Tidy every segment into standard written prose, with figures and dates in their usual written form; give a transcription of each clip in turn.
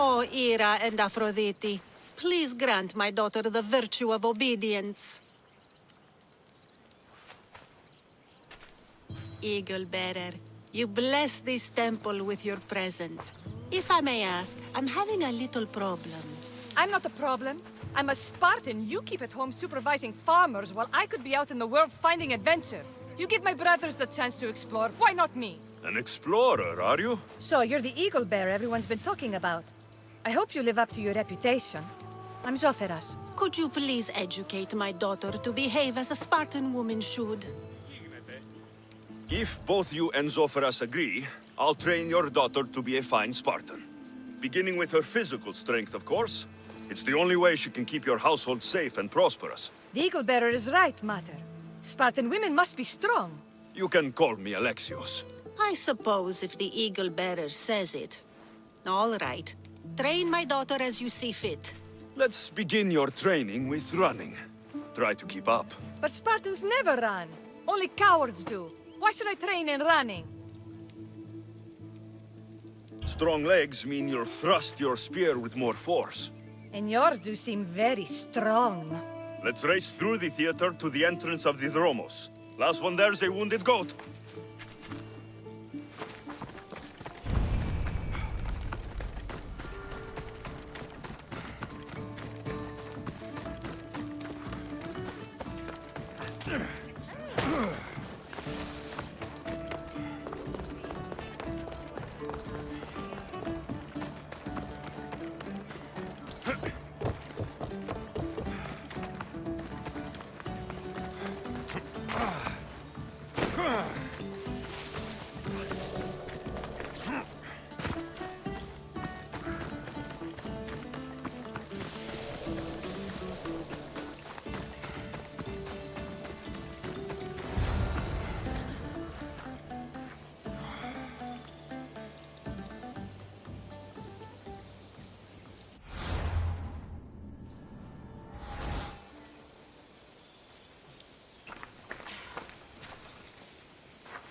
O Ira and Aphrodite, please grant my daughter the virtue of obedience. Eagle Bearer, you bless this temple with your presence. If I may ask, I'm having a little problem. I'm not the problem. I'm a Spartan. You keep at home supervising farmers while I could be out in the world finding adventure. You give my brothers the chance to explore. Why not me? An explorer, are you? So, you're the eagle bearer everyone's been talking about. I hope you live up to your reputation. I'm Zoferas. Could you please educate my daughter to behave as a Spartan woman should? If both you and Zoferas agree, I'll train your daughter to be a fine Spartan. Beginning with her physical strength, of course. It's the only way she can keep your household safe and prosperous. The eagle bearer is right, Mater. Spartan women must be strong. You can call me Alexios. I suppose if the Eagle Bearer says it. All right. Train my daughter as you see fit. Let's begin your training with running. Try to keep up. But Spartans never run. Only cowards do. Why should I train in running? Strong legs mean you'll thrust your spear with more force. And yours do seem very strong. Let's race through the theater to the entrance of the Dromos. Last one there's a wounded goat.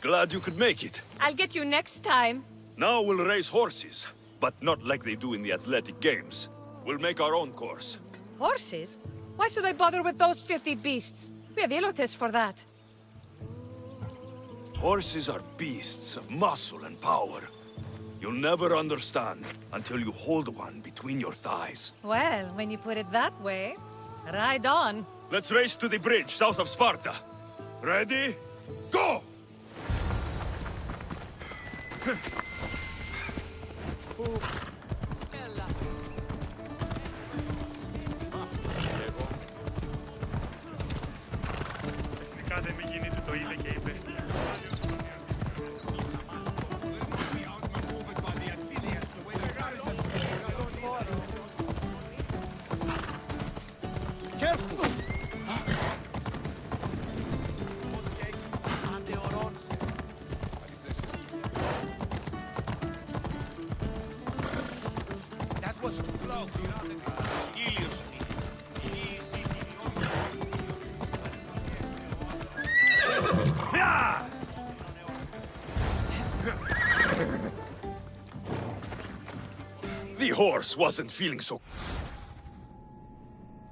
Glad you could make it. I'll get you next time. Now we'll race horses, but not like they do in the athletic games. We'll make our own course. Horses? Why should I bother with those filthy beasts? We have Elotes for that. Horses are beasts of muscle and power. You'll never understand until you hold one between your thighs. Well, when you put it that way, ride on. Let's race to the bridge south of Sparta. Ready? Go! The horse wasn't feeling so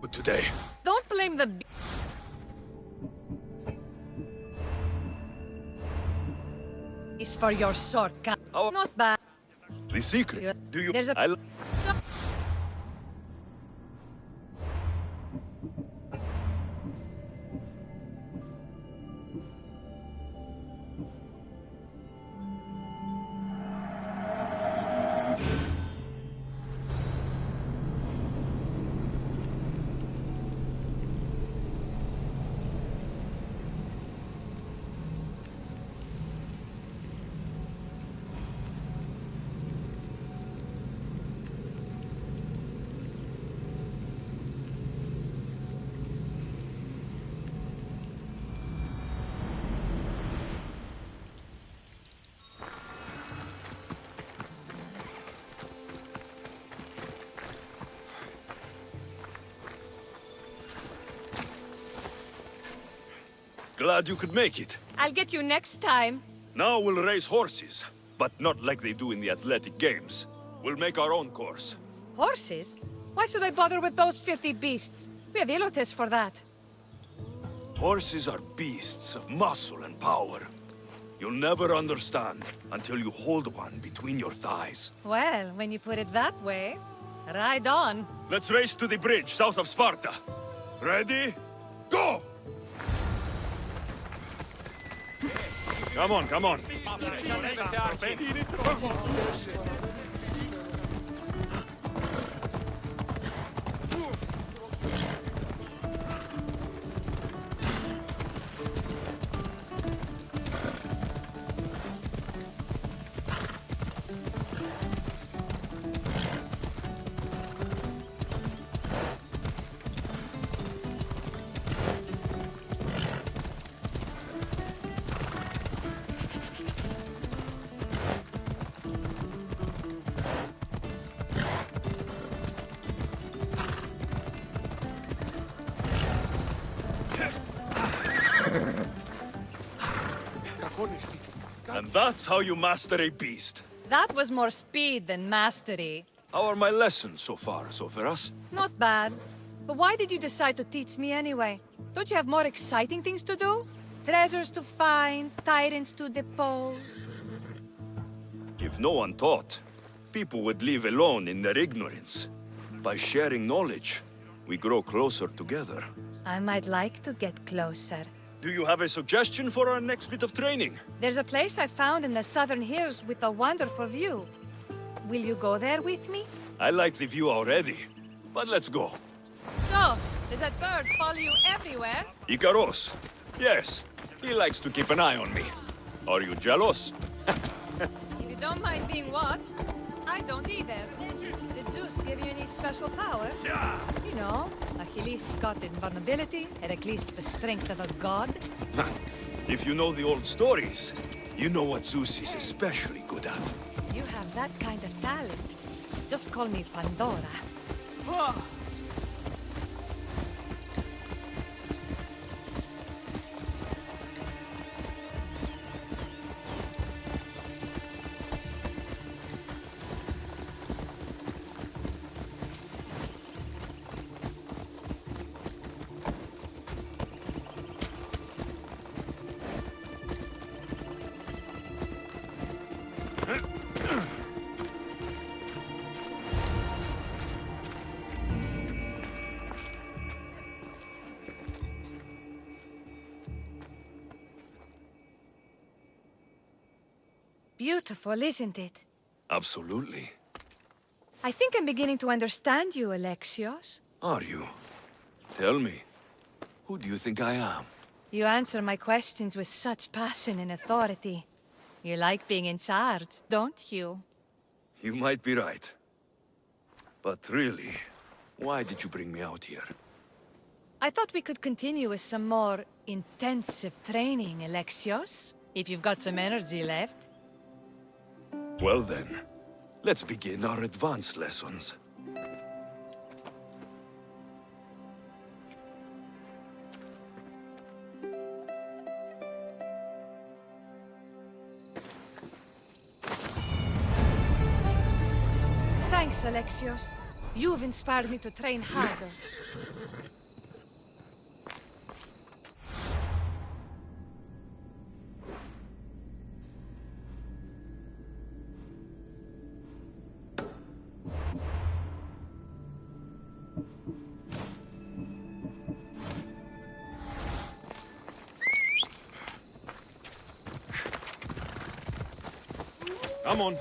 good today. Don't blame the is for your shortcut. Oh. Not bad. The secret. Do you... There's a... Glad you could make it. I'll get you next time. Now we'll race horses, but not like they do in the athletic games. We'll make our own course. Horses? Why should I bother with those filthy beasts? We have elotes for that. Horses are beasts of muscle and power. You'll never understand until you hold one between your thighs. Well, when you put it that way, ride on. Let's race to the bridge south of Sparta. Ready? Go! Come on, come on. And that's how you master a beast. That was more speed than mastery. How are my lessons so far, Soferas? Not bad. But why did you decide to teach me anyway? Don't you have more exciting things to do? Treasures to find, tyrants to depose. If no one taught, people would live alone in their ignorance. By sharing knowledge, we grow closer together. I might like to get closer. Do you have a suggestion for our next bit of training? There's a place I found in the southern hills with a wonderful view. Will you go there with me? I like the view already, but let's go. So, does that bird follow you everywhere? Icaros. Yes, he likes to keep an eye on me. Are you jealous? If you don't mind being watched, I don't either. Did Zeus give you any special powers? Yeah. You know, Achilles got invulnerability, Heracles the strength of a god. If you know the old stories, you know what Zeus is especially good at. You have that kind of talent. Just call me Pandora. Beautiful, isn't it? Absolutely. I think I'm beginning to understand you, Alexios. Are you? Tell me, who do you think I am? You answer my questions with such passion and authority. You like being in charge, don't you? You might be right. But really, why did you bring me out here? I thought we could continue with some more intensive training, Alexios. If you've got some energy left. Well then, let's begin our advanced lessons. Thanks, Alexios. You've inspired me to train harder. Come on.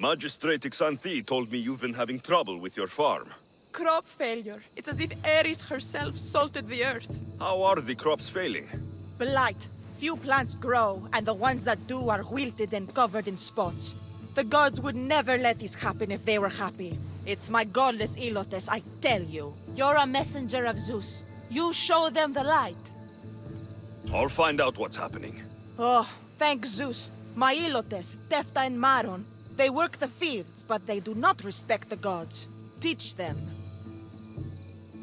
Magistrate Xanthi told me you've been having trouble with your farm. Crop failure. It's as if Ares herself salted the earth. How are the crops failing? Blight. Few plants grow, and the ones that do are wilted and covered in spots. The gods would never let this happen if they were happy. It's my godless Ilotes, I tell you. You're a messenger of Zeus. You show them the light. I'll find out what's happening. Oh, thank Zeus. My Ilotes, Tefta and Maron, they work the fields, but they do not respect the gods. Teach them.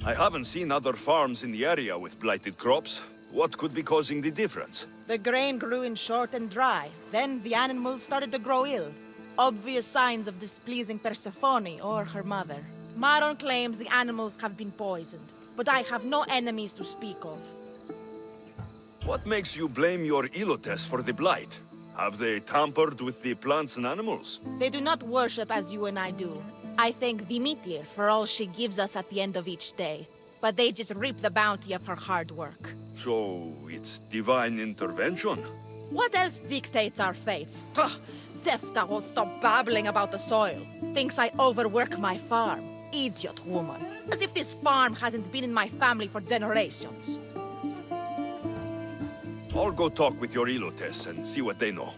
I haven't seen other farms in the area with blighted crops. What could be causing the difference? The grain grew in short and dry. Then the animals started to grow ill. Obvious signs of displeasing Persephone or her mother. Maron claims the animals have been poisoned, but I have no enemies to speak of. What makes you blame your Ilotes for the blight? Have they tampered with the plants and animals? They do not worship as you and I do. I thank Demeter for all she gives us at the end of each day, but they just reap the bounty of her hard work. So, it's divine intervention? What else dictates our fates? Ugh, Tefta won't stop babbling about the soil. Thinks I overwork my farm. Idiot woman. As if this farm hasn't been in my family for generations. I'll go talk with your Ilotes and see what they know.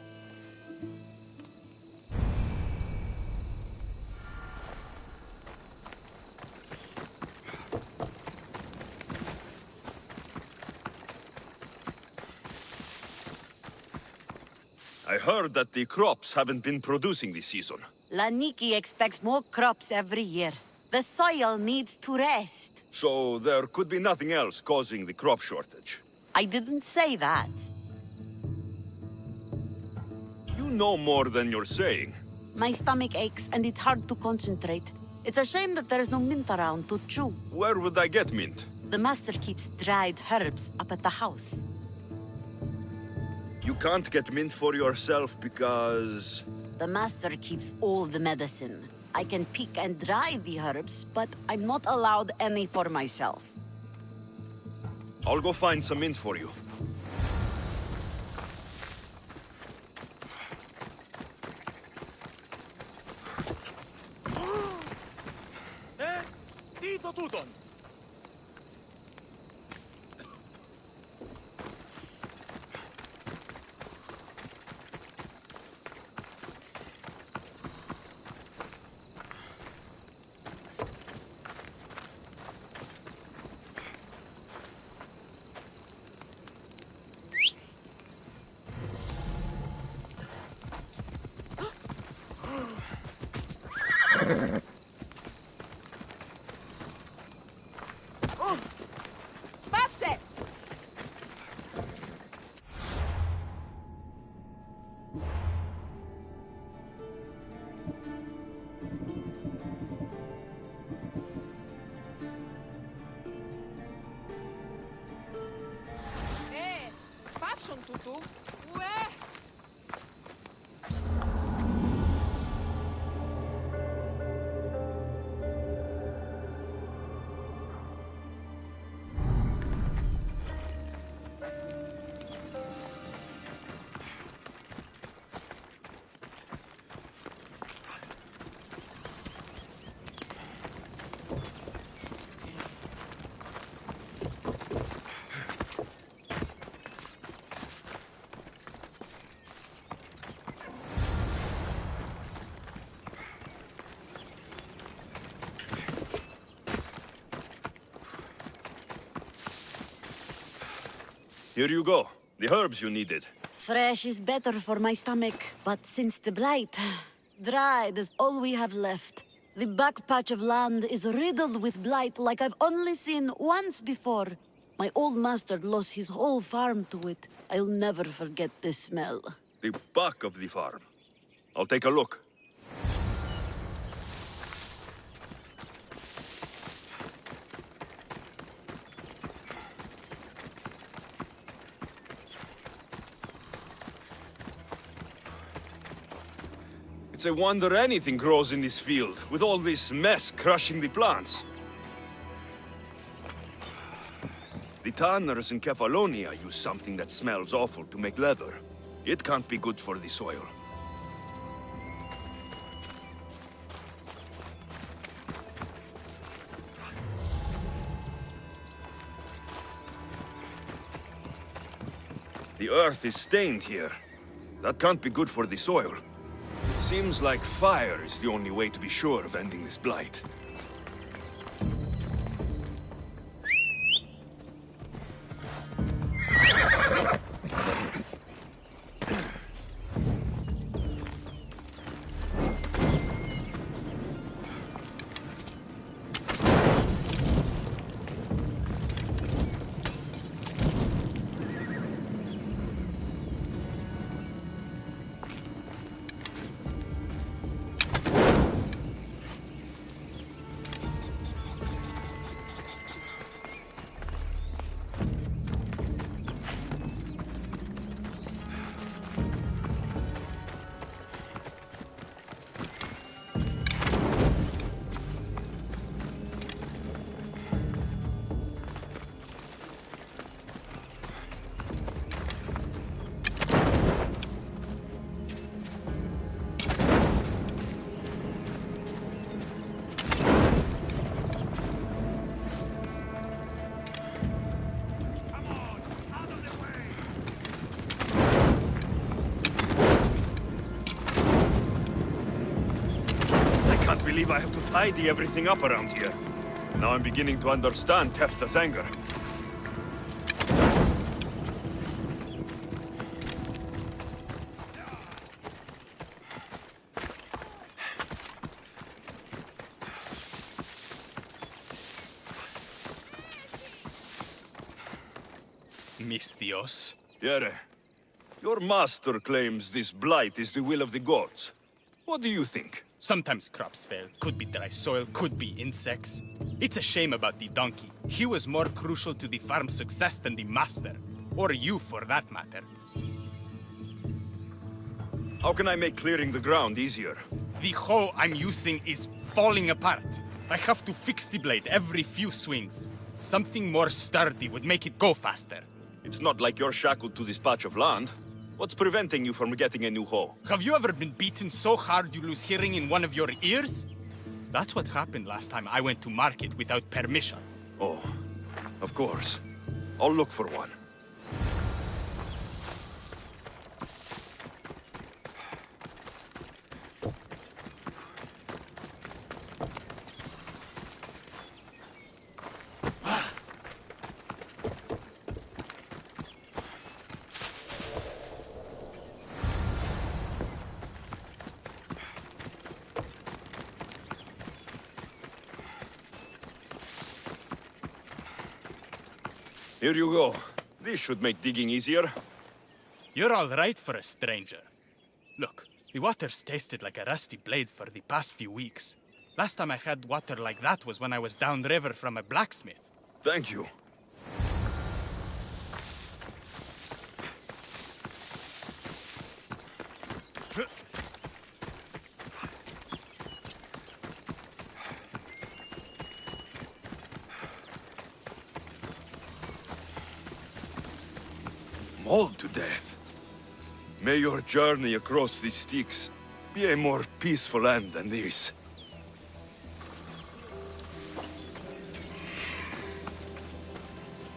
I heard that the crops haven't been producing this season. Laniki expects more crops every year. The soil needs to rest. So there could be nothing else causing the crop shortage. I didn't say that. You know more than you're saying. My stomach aches and it's hard to concentrate. It's a shame that there's no mint around to chew. Where would I get mint? The master keeps dried herbs up at the house. You can't get mint for yourself because... The master keeps all the medicine. I can pick and dry the herbs, but I'm not allowed any for myself. I'll go find some mint for you. Dito Tudon! Babset! Patrzą, Tutu. Where? Here you go. The herbs you needed. Fresh is better for my stomach, but since the blight, dried is all we have left. The back patch of land is riddled with blight like I've only seen once before. My old master lost his whole farm to it. I'll never forget this smell. The back of the farm. I'll take a look. It's a wonder anything grows in this field, with all this mess crushing the plants. The tanners in Kefalonia use something that smells awful to make leather. It can't be good for the soil. The earth is stained here. That can't be good for the soil. It seems like fire is the only way to be sure of ending this blight. I can't believe I have to tidy everything up around here. Now I'm beginning to understand Tefta's anger. Mis Dios. Yere, your master claims this blight is the will of the gods. What do you think? Sometimes crops fail. Could be dry soil, could be insects. It's a shame about the donkey. He was more crucial to the farm's success than the master. Or you, for that matter. How can I make clearing the ground easier? The hoe I'm using is falling apart. I have to fix the blade every few swings. Something more sturdy would make it go faster. It's not like you're shackled to this patch of land. What's preventing you from getting a new hoe? Have you ever been beaten so hard you lose hearing in one of your ears? That's what happened last time I went to market without permission. Oh, of course. I'll look for one. Here you go. This should make digging easier. You're all right for a stranger. Look, the water's tasted like a rusty blade for the past few weeks. Last time I had water like that was when I was downriver from a blacksmith. Thank you. Mauled to death. May your journey across the Styx be a more peaceful end than this.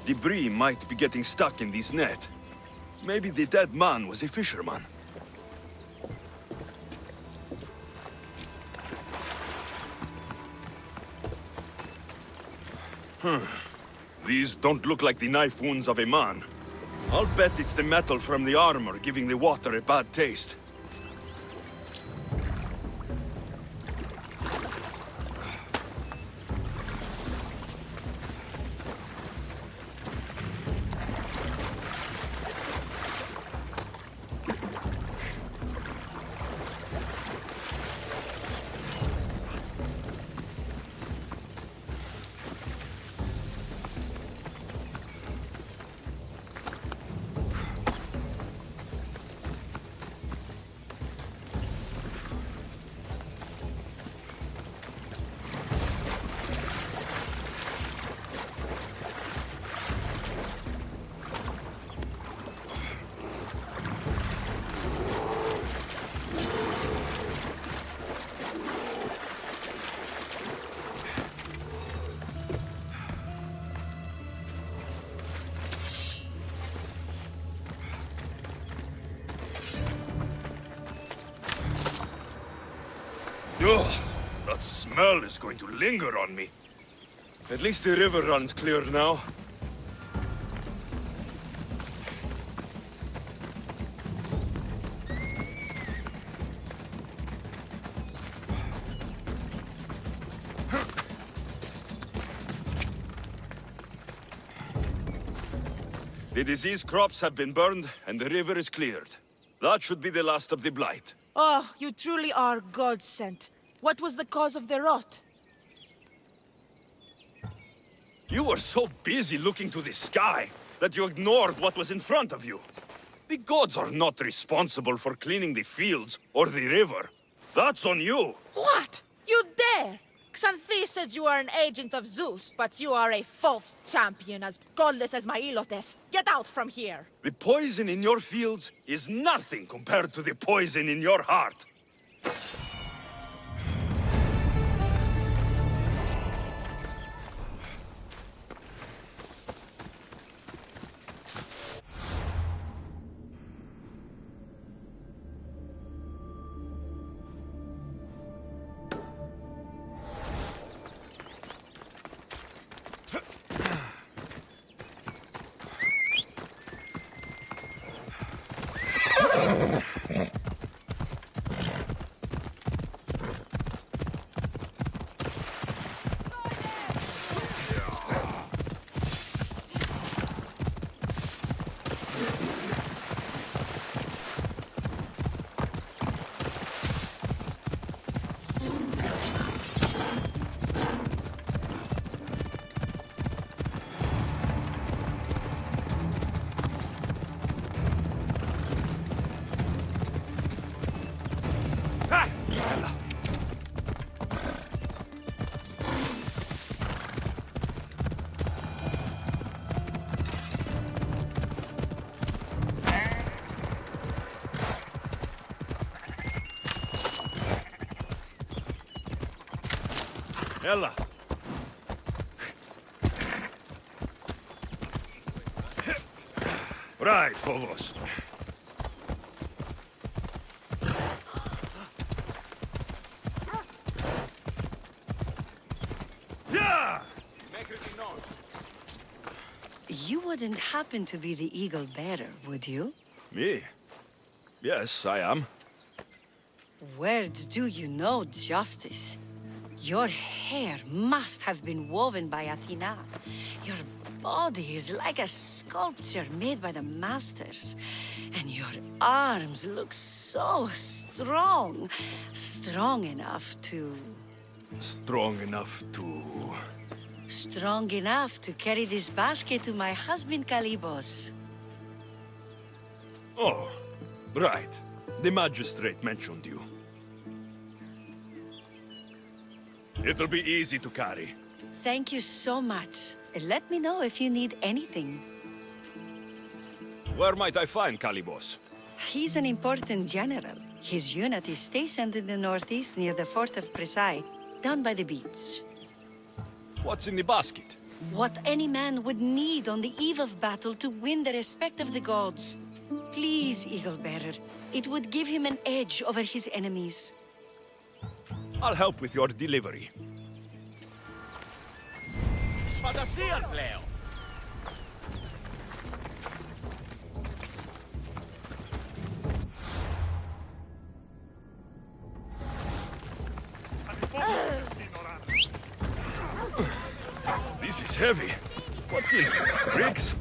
Debris might be getting stuck in this net. Maybe the dead man was a fisherman. These don't look like the knife wounds of a man. I'll bet it's the metal from the armor giving the water a bad taste. Ugh, that smell is going to linger on me. At least the river runs clear now. The diseased crops have been burned, and the river is cleared. That should be the last of the blight. Oh, you truly are God-sent. What was the cause of the rot? You were so busy looking to the sky that you ignored what was in front of you. The gods are not responsible for cleaning the fields or the river. That's on you. What? You dare? Xanthi says you are an agent of Zeus, but you are a false champion as godless as my Ilotes. Get out from here! The poison in your fields is nothing compared to the poison in your heart. Ella. Right, Phobos. Yeah! You wouldn't happen to be the eagle bearer, would you? Me? Yes, I am. Words do you know justice. Your hair must have been woven by Athena. Your body is like a sculpture made by the masters. And your arms look so strong. Strong enough to... Strong enough to... Strong enough to carry this basket to my husband Kalybos. Oh, right. The magistrate mentioned you. It'll be easy to carry. Thank you so much. Let me know if you need anything. Where might I find Kalybos? He's an important general. His unit is stationed in the northeast near the fort of Presai, down by the beach. What's in the basket? What any man would need on the eve of battle to win the respect of the gods. Please, Eagle Bearer. It would give him an edge over his enemies. I'll help with your delivery. This is heavy. What's in here? Bricks?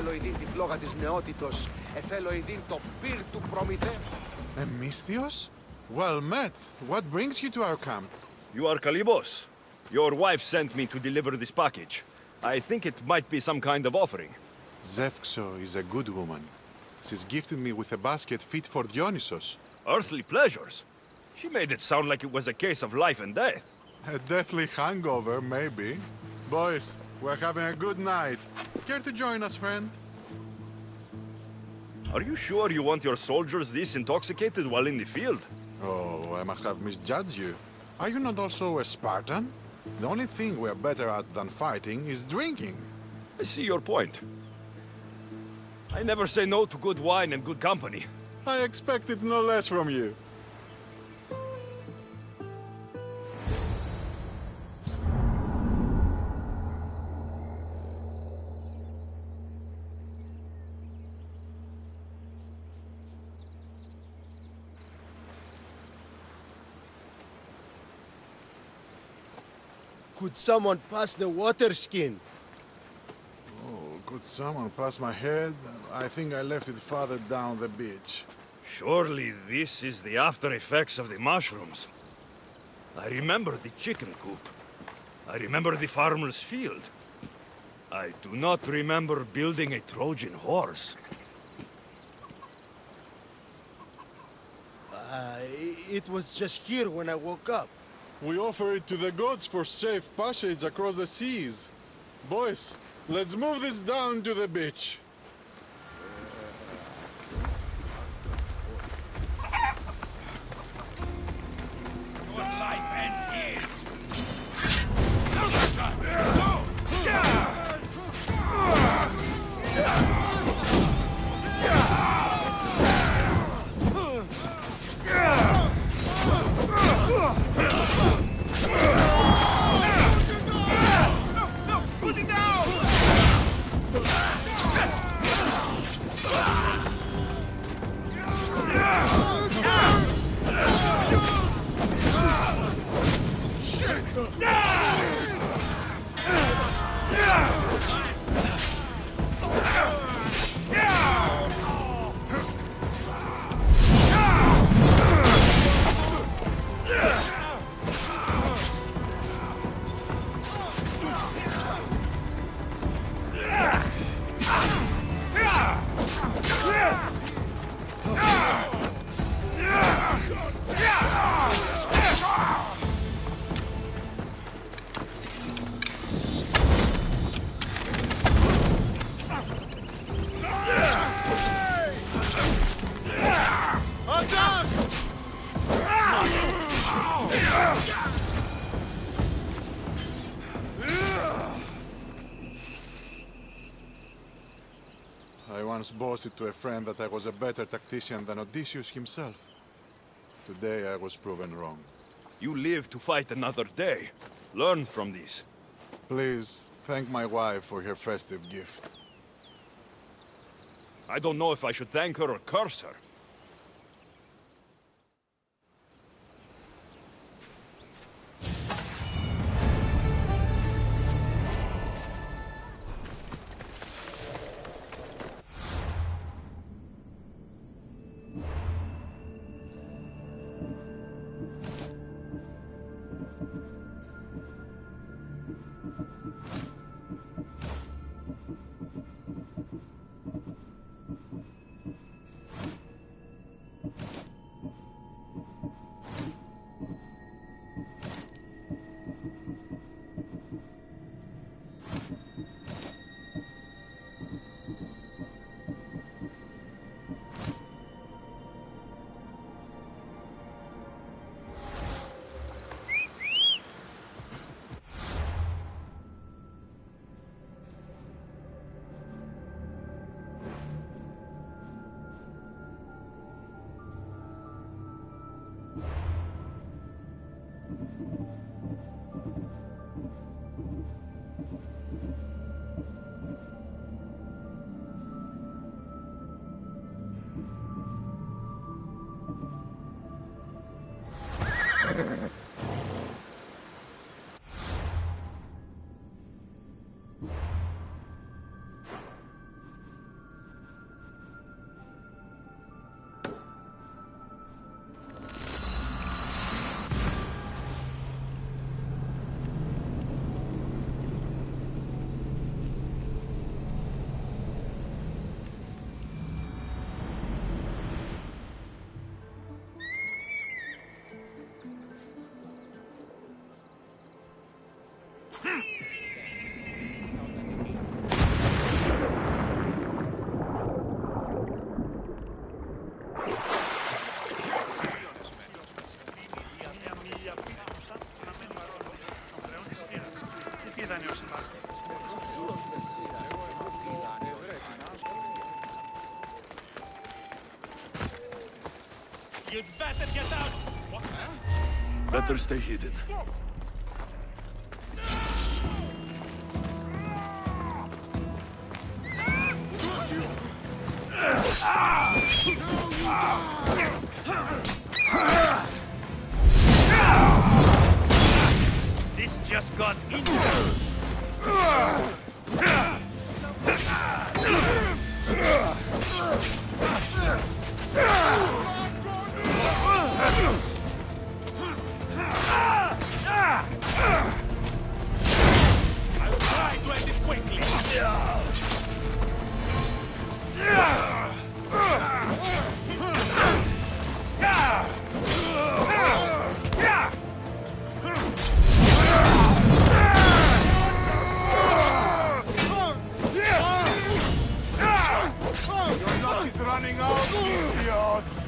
Θέλω ειδήν τη φλόγα της νεότητος. Θέλω ειδήν το πυρ του Προμηθέα. Misthios? Well met. What brings you to our camp? You are Kalibos. Your wife sent me to deliver this package. I think it might be some kind of offering. Zevxo is a good woman. She's gifted me with a basket fit for Dionysos. Earthly pleasures? She made it sound like it was a case of life and death. A deathly hangover, maybe. Boys, we're having a good night. Care to join us, friend? Are you sure you want your soldiers this intoxicated while in the field? Oh, I must have misjudged you. Are you not also a Spartan? The only thing we're better at than fighting is drinking. I see your point. I never say no to good wine and good company. I expected no less from you. Could someone pass the water skin? Oh, could someone pass my head? I think I left it farther down the beach. Surely this is the after effects of the mushrooms. I remember the chicken coop. I remember the farmer's field. I do not remember building a Trojan horse. It was just here when I woke up. We offer it to the gods for safe passage across the seas. Boys, let's move this down to the beach. I once boasted to a friend that I was a better tactician than Odysseus himself. Today I was proven wrong. You live to fight another day. Learn from this. Please, thank my wife for her festive gift. I don't know if I should thank her or curse her. You'd better get out! Better stay hidden. This just got in. I'll try to end it quickly. Your luck is running out, Mistios!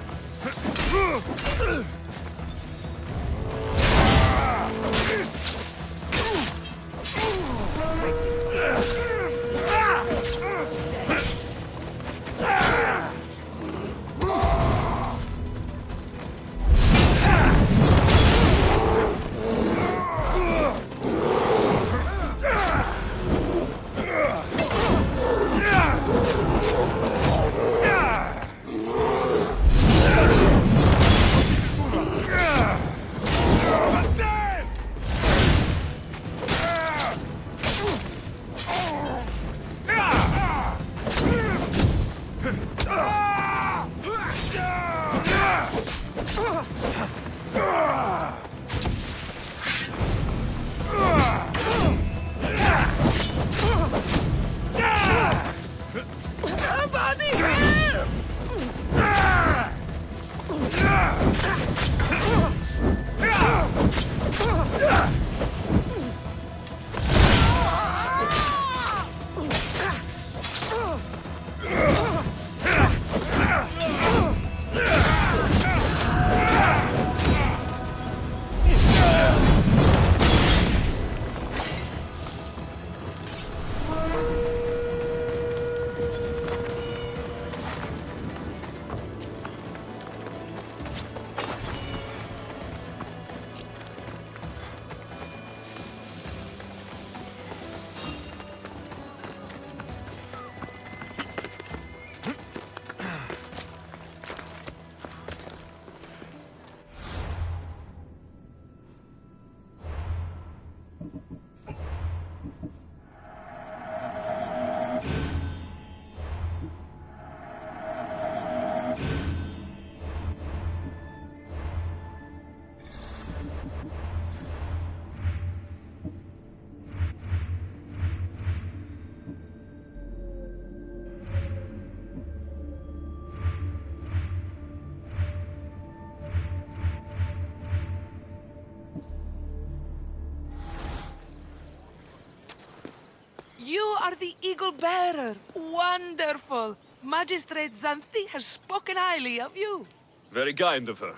You are the Eagle Bearer. Wonderful. Magistrate Xanthi has spoken highly of you. Very kind of her.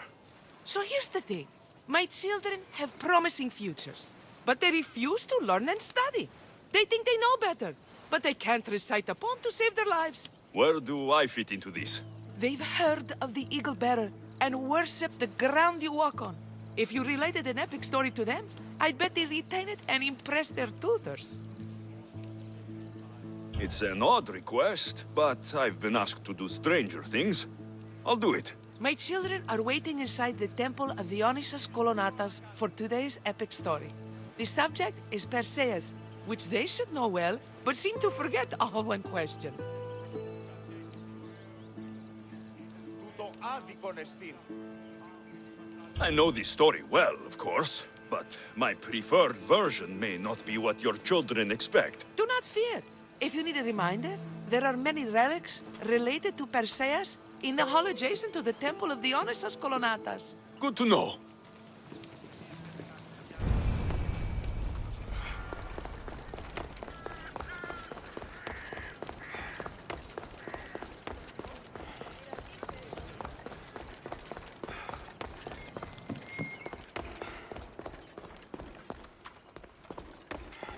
So here's the thing. My children have promising futures, but they refuse to learn and study. They think they know better, but they can't recite a poem to save their lives. Where do I fit into this? They've heard of the Eagle Bearer and worship the ground you walk on. If you related an epic story to them, I'd bet they retain it and impress their tutors. It's an odd request, but I've been asked to do stranger things. I'll do it. My children are waiting inside the temple of Dionysus Kolonatas for today's epic story. The subject is Perseus, which they should know well, but seem to forget all when questioned. I know the story well, of course, but my preferred version may not be what your children expect. Do not fear. If you need a reminder, there are many relics related to Perseus in the hall adjacent to the temple of Dionysus Kolonatas. Good to know.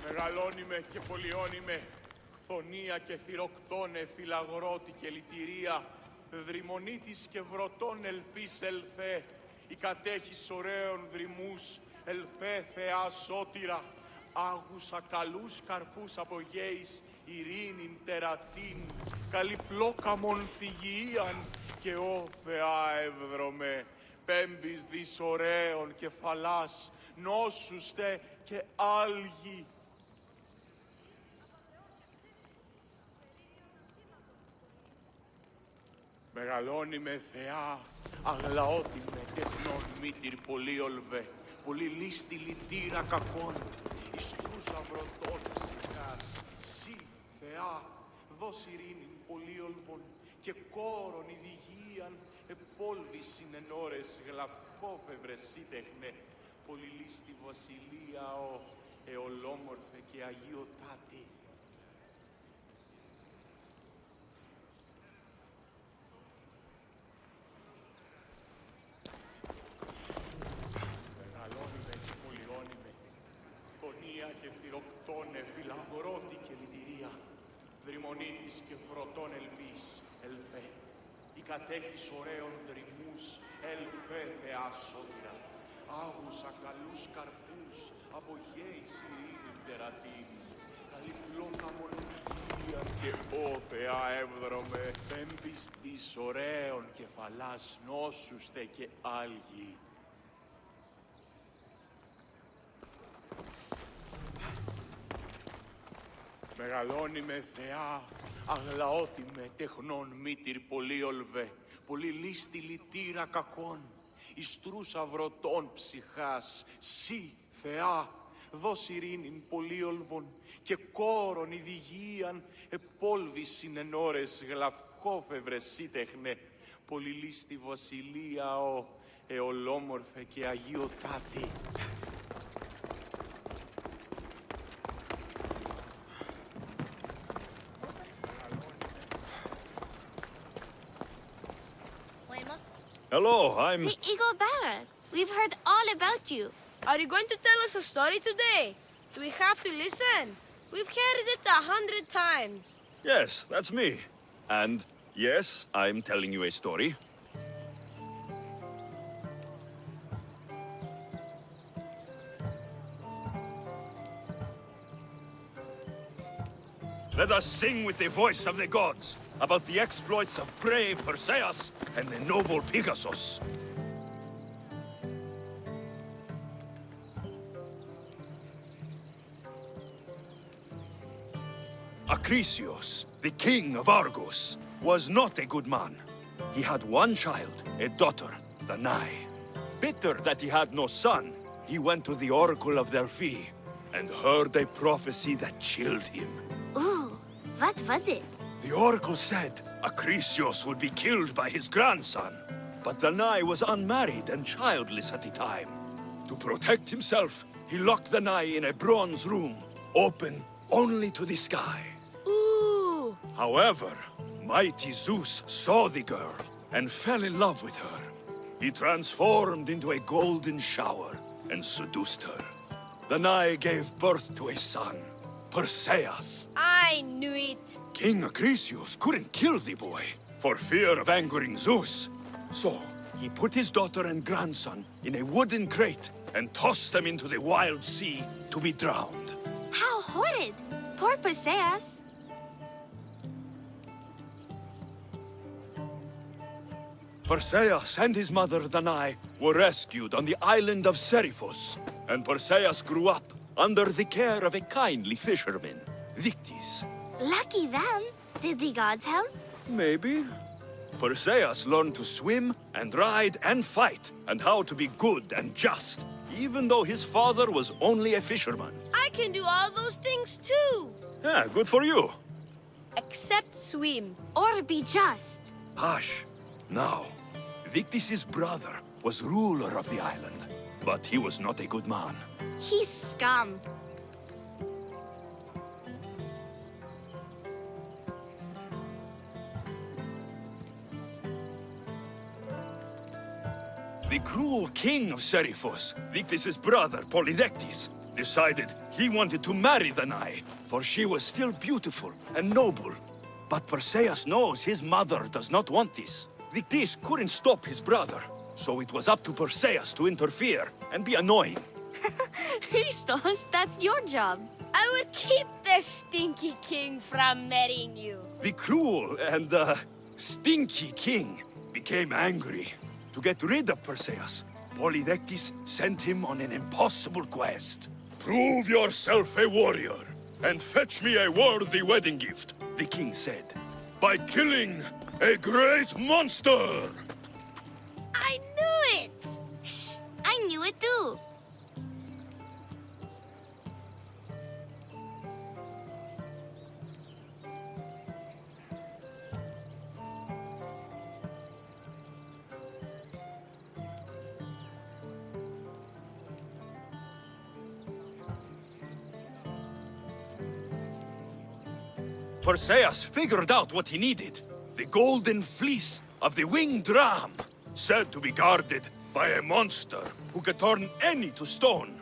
Μεγαλώνουμε και πολιώνουμε, χθονία και θυροκτώνε, φυλαγρώτη και λυτηρία, δρυμονίτης και βρωτών ελπίς ελθέ, η κατέχεις ωραίων δρυμούς, ελθέ Θεά σώτηρα, άγουσα καλούς καρπούς απογέης, ειρήνην τερατήν, καλυπλόκαμον θυγιείαν, και ω Θεά ευδρομε, πέμπεις δις ωραίων κεφαλάς, νόσουστε και άλγη. Μεγαλώνει με Θεά, αγλαώτη με τεχνών μήτυρ πολύ ολβέ, πολύ λίστη λυτήρα κακών, εις τους αυρωτών ψυχάς, σύ Θεά, δώσ' ειρήνην πολύ ολβών, και κόρον ειδηγίαν, επόλβησιν εν ώρες γλαυκόφευρες σύτεχνε, πολύ λίστη βασιλεία ο, εολόμορφε και αγιοτάτη. Και θυροκτώνε, φυλαγρώτη και λυτηρία, δρυμονίτης και βρωτών ελπίς, ελθέ. Η κατέχεις ωραίων δρυμούς, ελθέ Θεά σώτηρα. Άγουσα καλούς καρπούς, απογέης ειρήνην τερατήν. Καλυπλόκαμον υγεία και ω Θεά εύδρομε, πέμπεις της ωραίων κεφαλάς νόσουστε και άλγη. Μεγαλώνει με Θεά, αγλαώτη με τεχνών μήτυρ πολύ ολβέ, πολύ λίστη λυτήρα κακών, εις τρούς αυρωτών ψυχάς, σύ Θεά, δώσ' ειρήνην πολύ ολβών, και κόρον ειδηγίαν, επόλβησιν εν ώρες γλαυκόφευρες σύτεχνε, πολύ λίστη βασιλεία ο, εολόμορφε και αγιοτάτη. Hello, I'm... The Eagle Bearer. We've heard all about you. Are you going to tell us a story today? Do we have to listen? We've heard it 100 times. Yes, that's me. And yes, I'm telling you a story. Let us sing with the voice of the gods about the exploits of brave Perseus and the noble Pegasus. Acrisius, the king of Argos, was not a good man. He had one child, a daughter, Danae. Bitter that he had no son, he went to the oracle of Delphi and heard a prophecy that chilled him. Ooh, what was it? The oracle said Acrisius would be killed by his grandson. But Danae was unmarried and childless at the time. To protect himself, he locked Danae in a bronze room, open only to the sky. Ooh! However, mighty Zeus saw the girl and fell in love with her. He transformed into a golden shower and seduced her. Danae gave birth to a son, Perseus. I knew it. King Acrisius couldn't kill the boy for fear of angering Zeus. So, he put his daughter and grandson in a wooden crate and tossed them into the wild sea to be drowned. How horrid! Poor Perseus. Perseus and his mother Danae were rescued on the island of Seriphos, and Perseus grew up under the care of a kindly fisherman, Victis. Lucky them. Did the gods help? Maybe. Perseus learned to swim and ride and fight, and how to be good and just, even though his father was only a fisherman. I can do all those things too. Yeah, good for you. Except swim. Or be just. Hush. Now, Victis' brother was ruler of the island, but he was not a good man. He's scum. The cruel king of Seriphos, Victis' brother Polydectes, decided he wanted to marry Danae, for she was still beautiful and noble. But Perseus knows his mother does not want this. This couldn't stop his brother, so it was up to Perseus to interfere and be annoying. Christos, that's your job. I will keep the stinky king from marrying you. The cruel and, stinky king became angry. To get rid of Perseus, Polydectes sent him on an impossible quest. Prove yourself a warrior, and fetch me a worthy wedding gift, the king said, by killing a great monster! I knew it! Shh, I knew it too. Perseus figured out what he needed. The golden fleece of the winged ram, said to be guarded by a monster who could turn any to stone.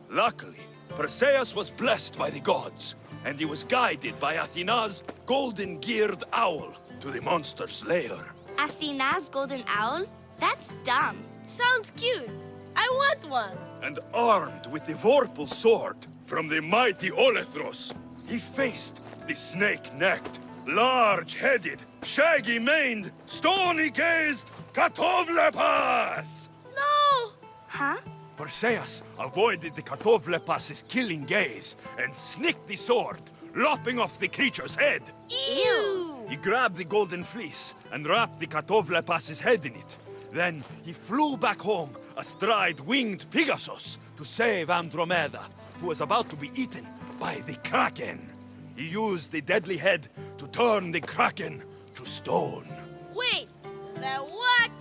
Luckily, Perseus was blessed by the gods, and he was guided by Athena's golden-geared owl to the monster's lair. Athena's golden owl? That's dumb. Sounds cute. I want one. And armed with the vorpal sword from the mighty Olethros, he faced the snake-necked, large-headed, shaggy-maned, stony-gazed Katovlepas! No! Huh? Perseus avoided the Katovlepas's killing gaze and snicked the sword, lopping off the creature's head. Ew! He grabbed the golden fleece and wrapped the Katovlepas's head in it. Then he flew back home astride winged Pegasus to save Andromeda, who was about to be eaten by the Kraken. He used the deadly head to turn the Kraken to stone. Wait, the what?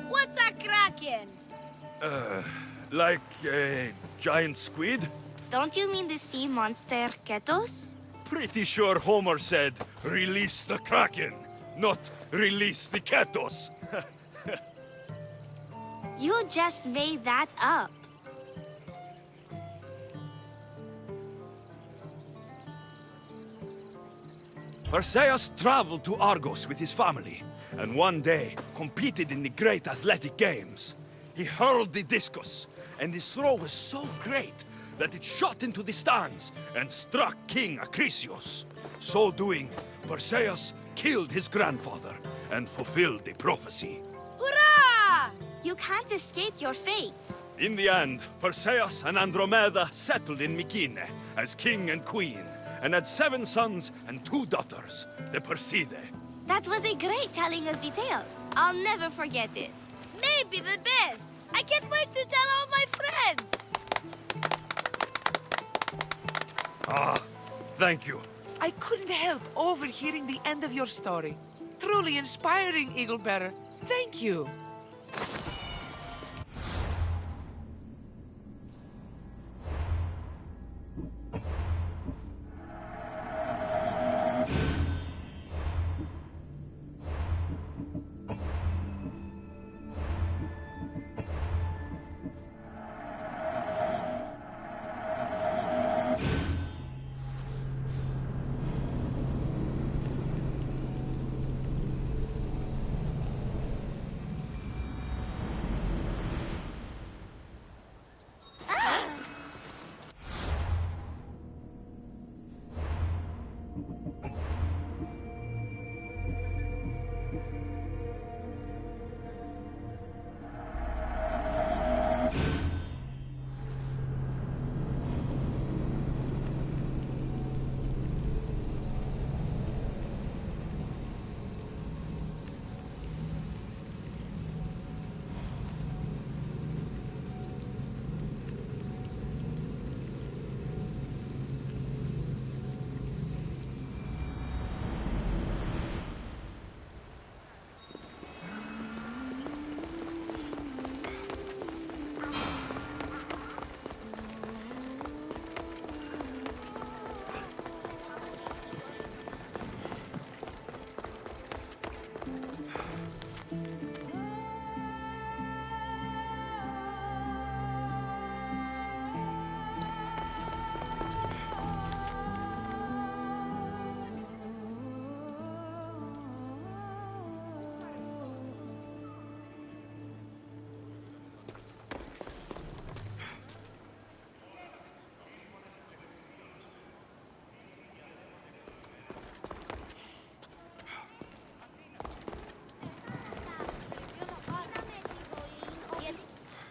What's a kraken? Like a giant squid? Don't you mean the sea monster Ketos? Pretty sure Homer said, release the Kraken, not release the Ketos. You just made that up. Perseus traveled to Argos with his family, and one day competed in the great athletic games. He hurled the discus, and his throw was so great that it shot into the stands and struck King Acrisius. So doing, Perseus killed his grandfather and fulfilled the prophecy. Hurrah! You can't escape your fate. In the end, Perseus and Andromeda settled in Mycenae as king and queen, and had 7 sons and 2 daughters, the Perseidae. That was a great telling of the tale. I'll never forget it. Maybe the best. I can't wait to tell all my friends. Ah, thank you. I couldn't help overhearing the end of your story. Truly inspiring, Eaglebearer. Thank you.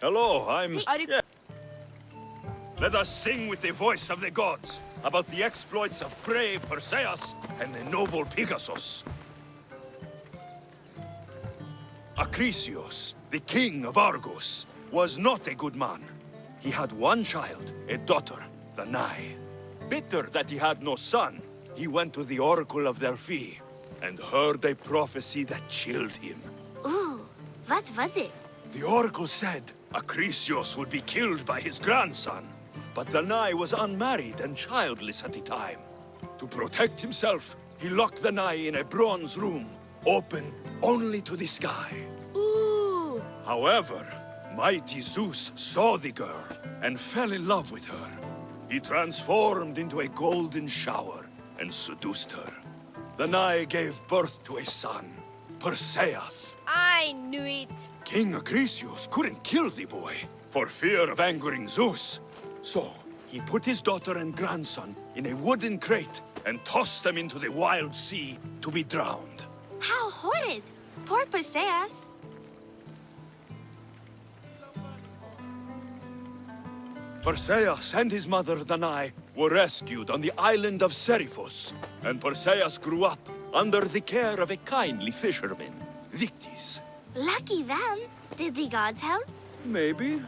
Hello, I'm... Hey, are you... Yeah. Let us sing with the voice of the gods about the exploits of brave Perseus and the noble Pegasus. Acrisius, the king of Argos, was not a good man. He had one child, a daughter, Danae. Bitter that he had no son, he went to the oracle of Delphi and heard a prophecy that chilled him. Ooh, what was it? The oracle said Acrisius would be killed by his grandson. But Danae was unmarried and childless at the time. To protect himself, he locked Danae in a bronze room, open only to the sky. Ooh. However, mighty Zeus saw the girl and fell in love with her. He transformed into a golden shower and seduced her. Danae gave birth to a son, Perseus. I knew it. King Acrisius couldn't kill the boy for fear of angering Zeus. So, he put his daughter and grandson in a wooden crate and tossed them into the wild sea to be drowned. How horrid. Poor Perseus. Perseus and his mother Danae were rescued on the island of Seriphos, and Perseus grew up under the care of a kindly fisherman, Victis. Lucky them. Did the gods help? Maybe.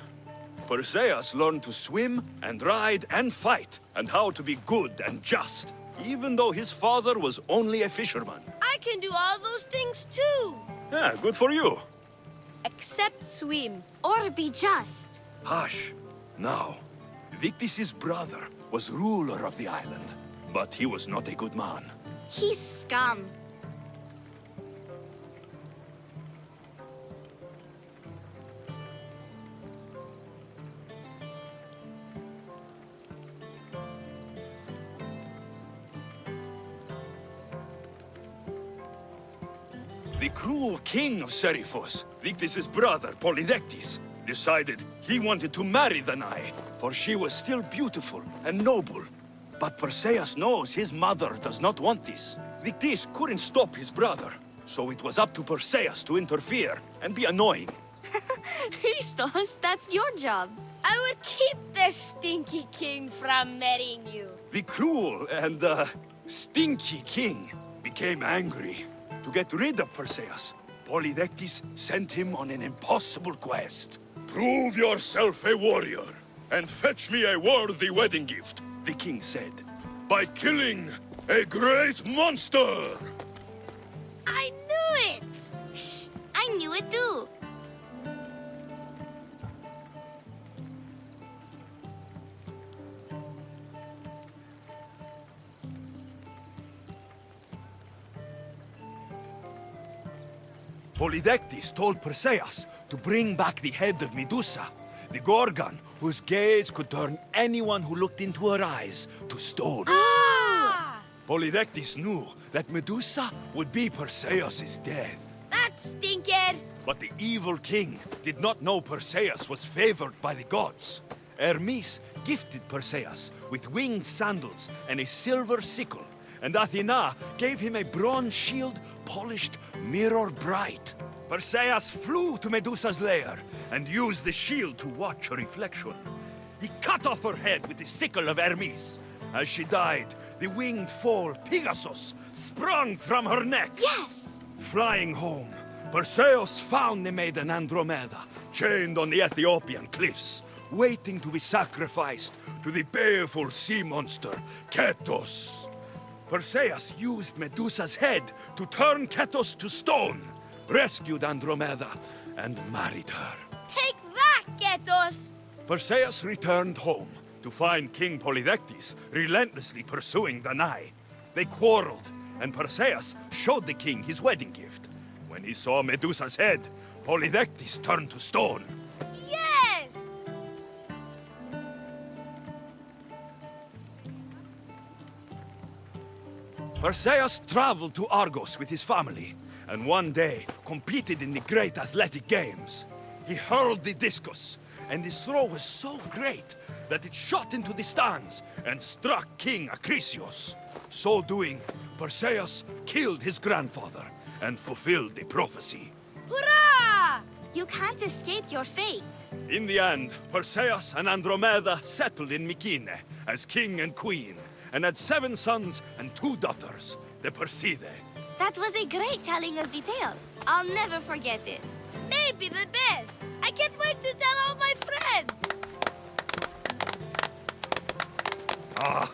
Perseus learned to swim and ride and fight, and how to be good and just, even though his father was only a fisherman. I can do all those things too. Yeah, good for you. Except swim. Or be just. Hush. Now, Victis' brother was ruler of the island, but he was not a good man. He's scum. The cruel king of Seriphos, Victis' brother, Polydectes, decided he wanted to marry Danae, for she was still beautiful and noble. But Perseus knows his mother does not want this. Victis couldn't stop his brother, so it was up to Perseus to interfere and be annoying. Christos, that's your job. I would keep this stinky king from marrying you. The cruel and, stinky king became angry. To get rid of Perseus, Polydectes sent him on an impossible quest. Prove yourself a warrior, and fetch me a worthy wedding gift, the king said, by killing a great monster! I knew it! Shh, I knew it too. Polydectes told Perseus to bring back the head of Medusa, the Gorgon whose gaze could turn anyone who looked into her eyes to stone. Ah! Polydectes knew that Medusa would be Perseus' death. That stinker! But the evil king did not know Perseus was favored by the gods. Hermes gifted Perseus with winged sandals and a silver sickle, and Athena gave him a bronze shield polished mirror bright. Perseus flew to Medusa's lair and used the shield to watch her reflection. He cut off her head with the sickle of Hermes. As she died, the winged foal Pegasus sprung from her neck. Yes! Flying home, Perseus found the maiden Andromeda, chained on the Ethiopian cliffs, waiting to be sacrificed to the baleful sea monster, Ketos. Perseus used Medusa's head to turn Ketos to stone, rescued Andromeda, and married her. Take that, Ketos! Perseus returned home to find King Polydectes relentlessly pursuing Danae. They quarreled, and Perseus showed the king his wedding gift. When he saw Medusa's head, Polydectes turned to stone. Yes! Perseus traveled to Argos with his family, and one day competed in the great athletic games. He hurled the discus, and his throw was so great that it shot into the stands and struck King Acrisius. So doing, Perseus killed his grandfather and fulfilled the prophecy. Hurrah! You can't escape your fate. In the end, Perseus and Andromeda settled in Mycenae as king and queen, and had 7 sons and 2 daughters, the Perseidae. That was a great telling of the tale. I'll never forget it. Maybe the best. I can't wait to tell all my friends. Ah,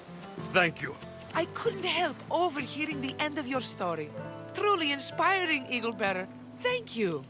thank you. I couldn't help overhearing the end of your story. Truly inspiring, Eaglebearer. Thank you.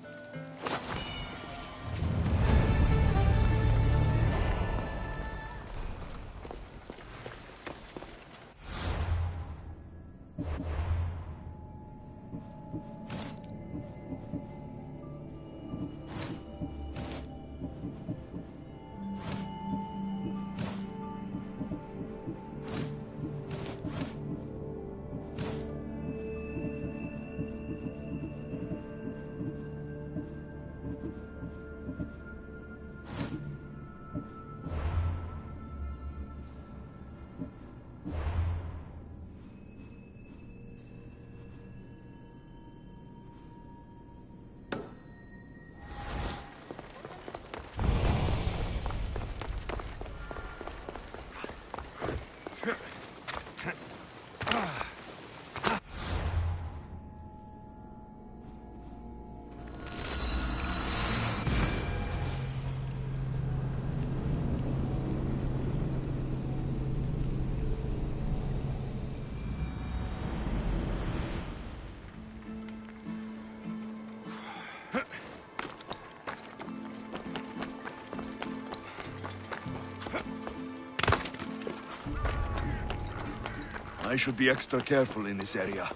I should be extra careful in this area.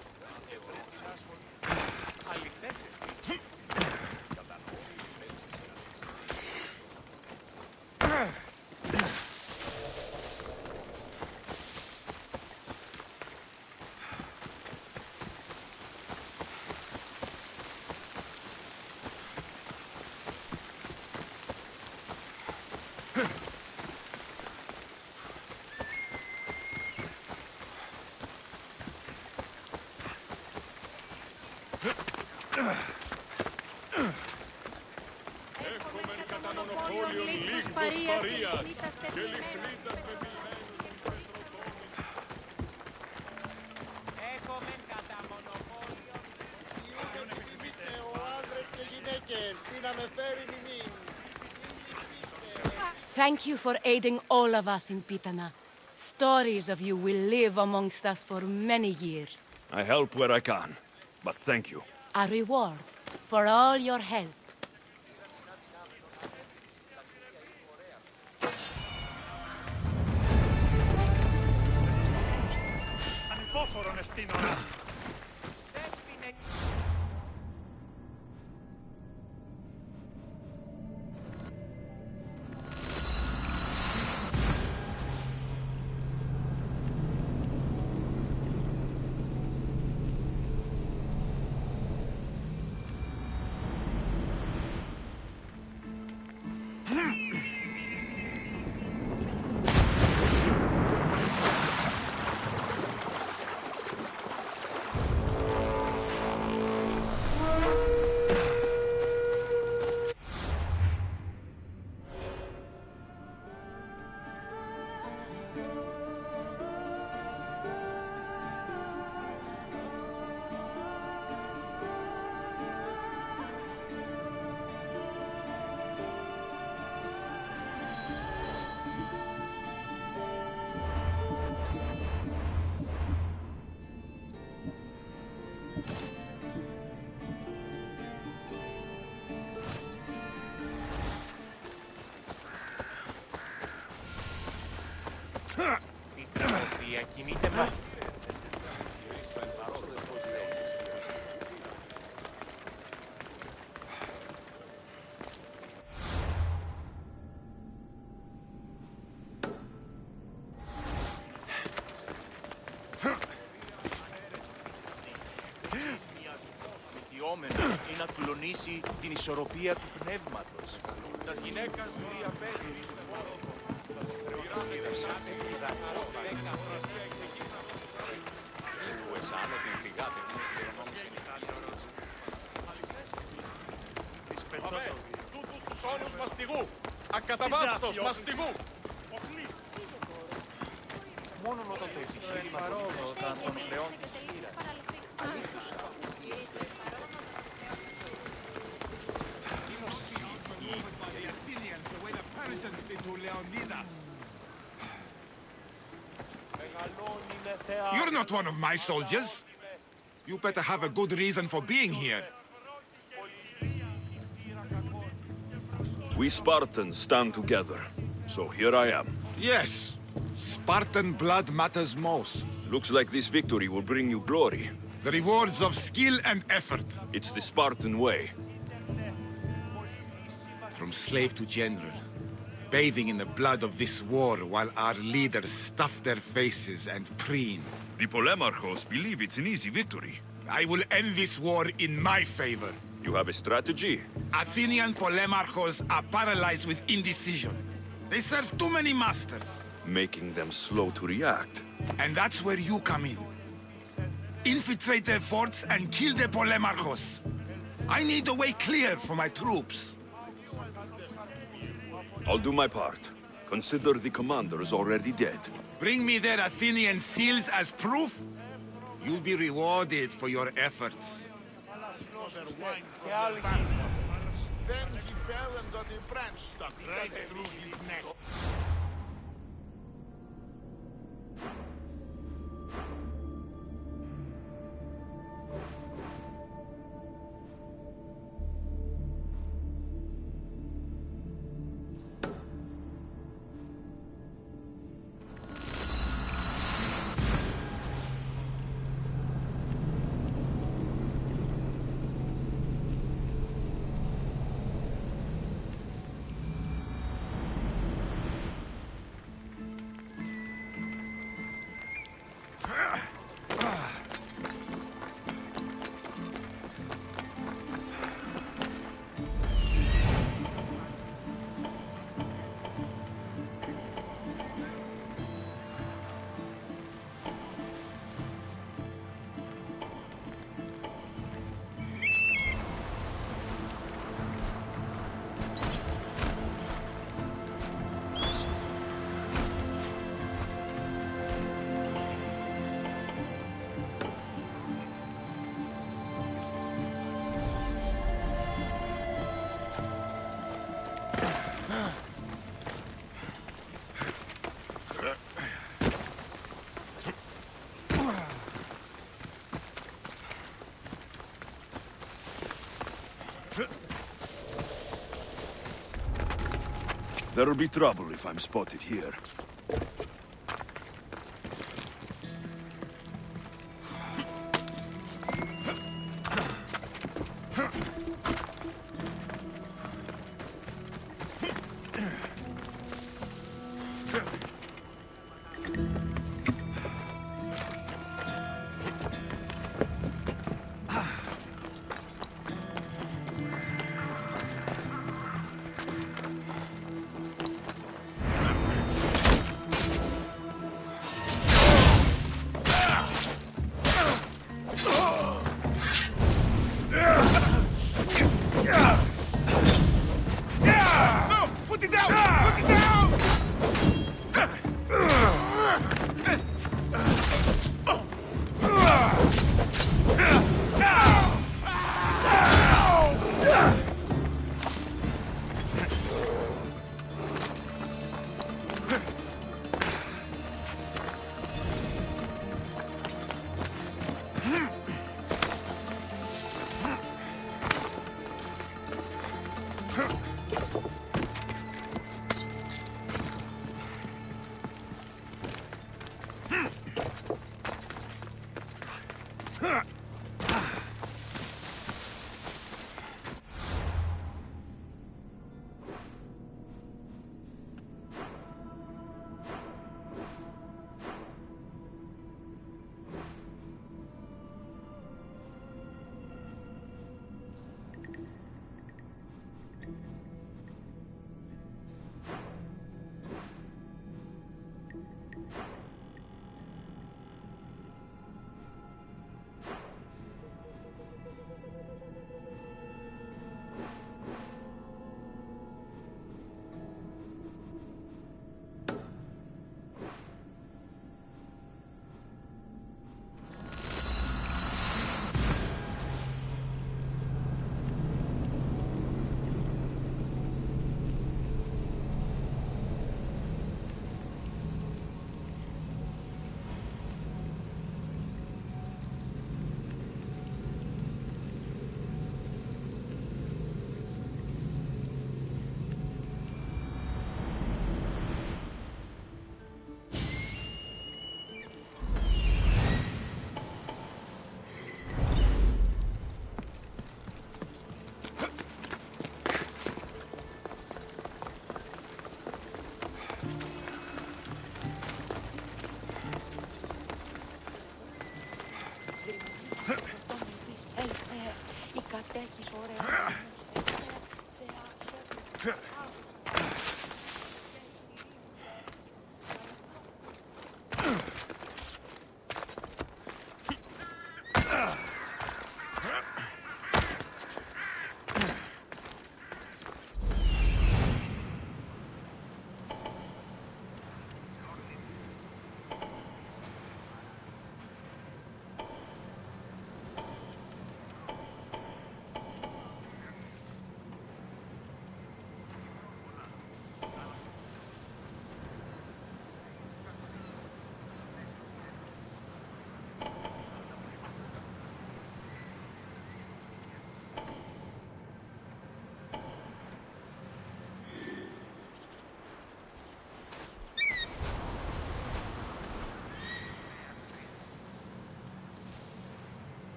Thank you for aiding all of us in Pitana. Stories of you will live amongst us for many years. I help where I can, but thank you. A reward for all your help. Ή να κλονίσει την ισορροπία του πνεύματος. Tas γυναίκας διαβαίνει στον χώρο. Τις πετώντας μαστιγού! Ακαταβάστος μαστιγού! Μόνον όταν το επιχείρημα γινόταν των πλεών της χείρας. Αλήθουσα. You're not one of my soldiers. You better have a good reason for being here. We Spartans stand together, so here I am. Yes, Spartan blood matters most. Looks like this victory will bring you glory. The rewards of skill and effort. It's the Spartan way. From slave to general, bathing in the blood of this war while our leaders stuff their faces and preen. The Polemarchos believe it's an easy victory. I will end this war in my favor. You have a strategy? Athenian Polemarchos are paralyzed with indecision. They serve too many masters. Making them slow to react. And that's where you come in. Infiltrate their forts and kill the Polemarchos. I need a way clear for my troops. I'll do my part. Consider the commanders already dead. Bring me their Athenian seals as proof. You'll be rewarded for your efforts. Then he fell and got a branch stuck right through his neck. There'll be trouble if I'm spotted here.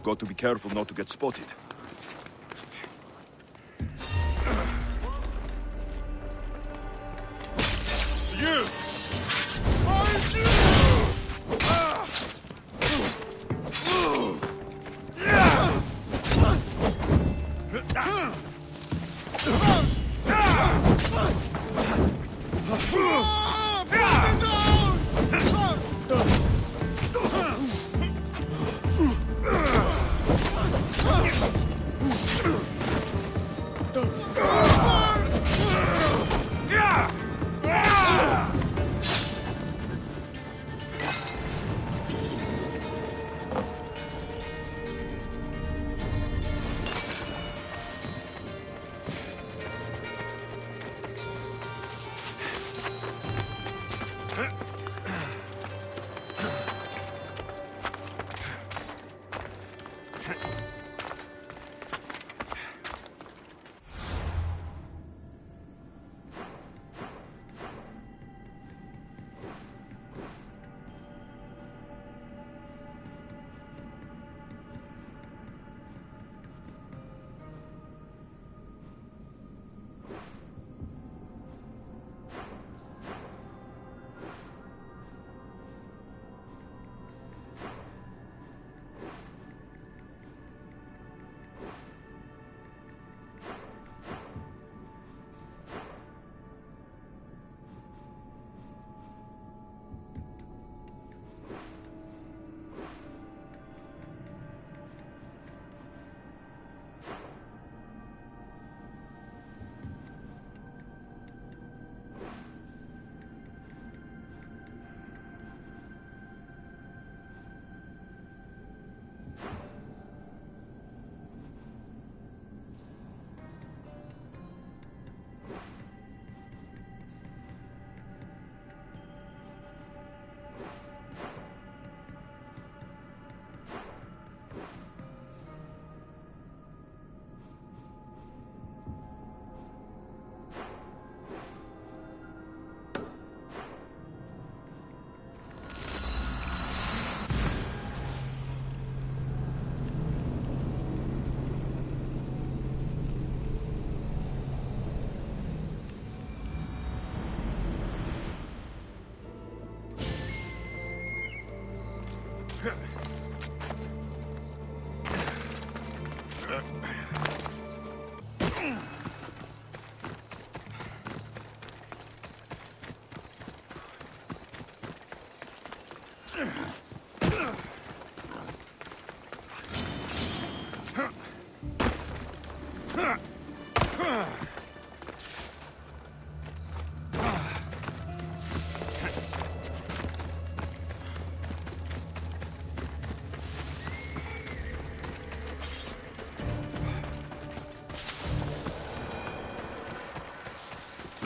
Got to be careful not to get spotted. You!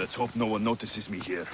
Let's hope no one notices me here.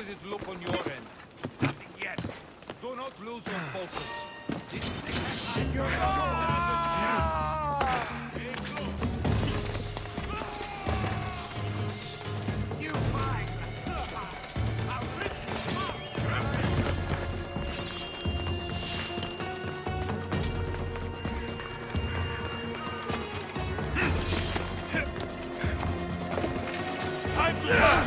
does it look on your end? Nothing yet. Do not lose your focus. You fight! They are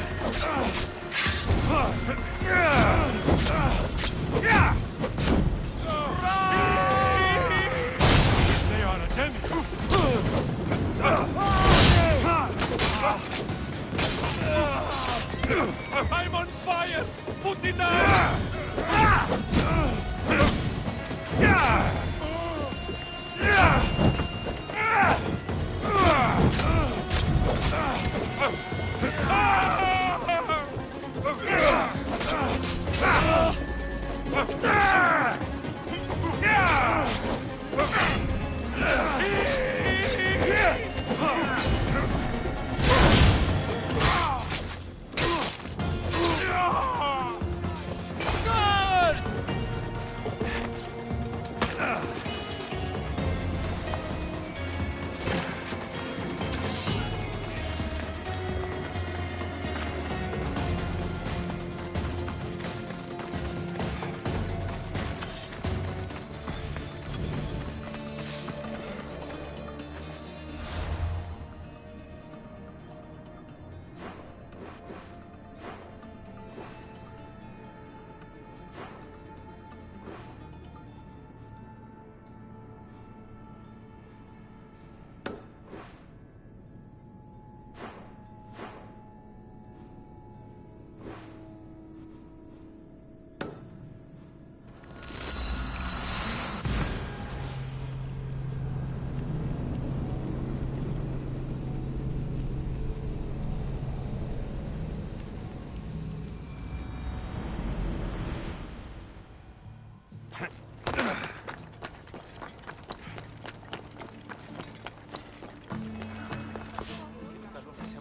I'm on fire! Put it out!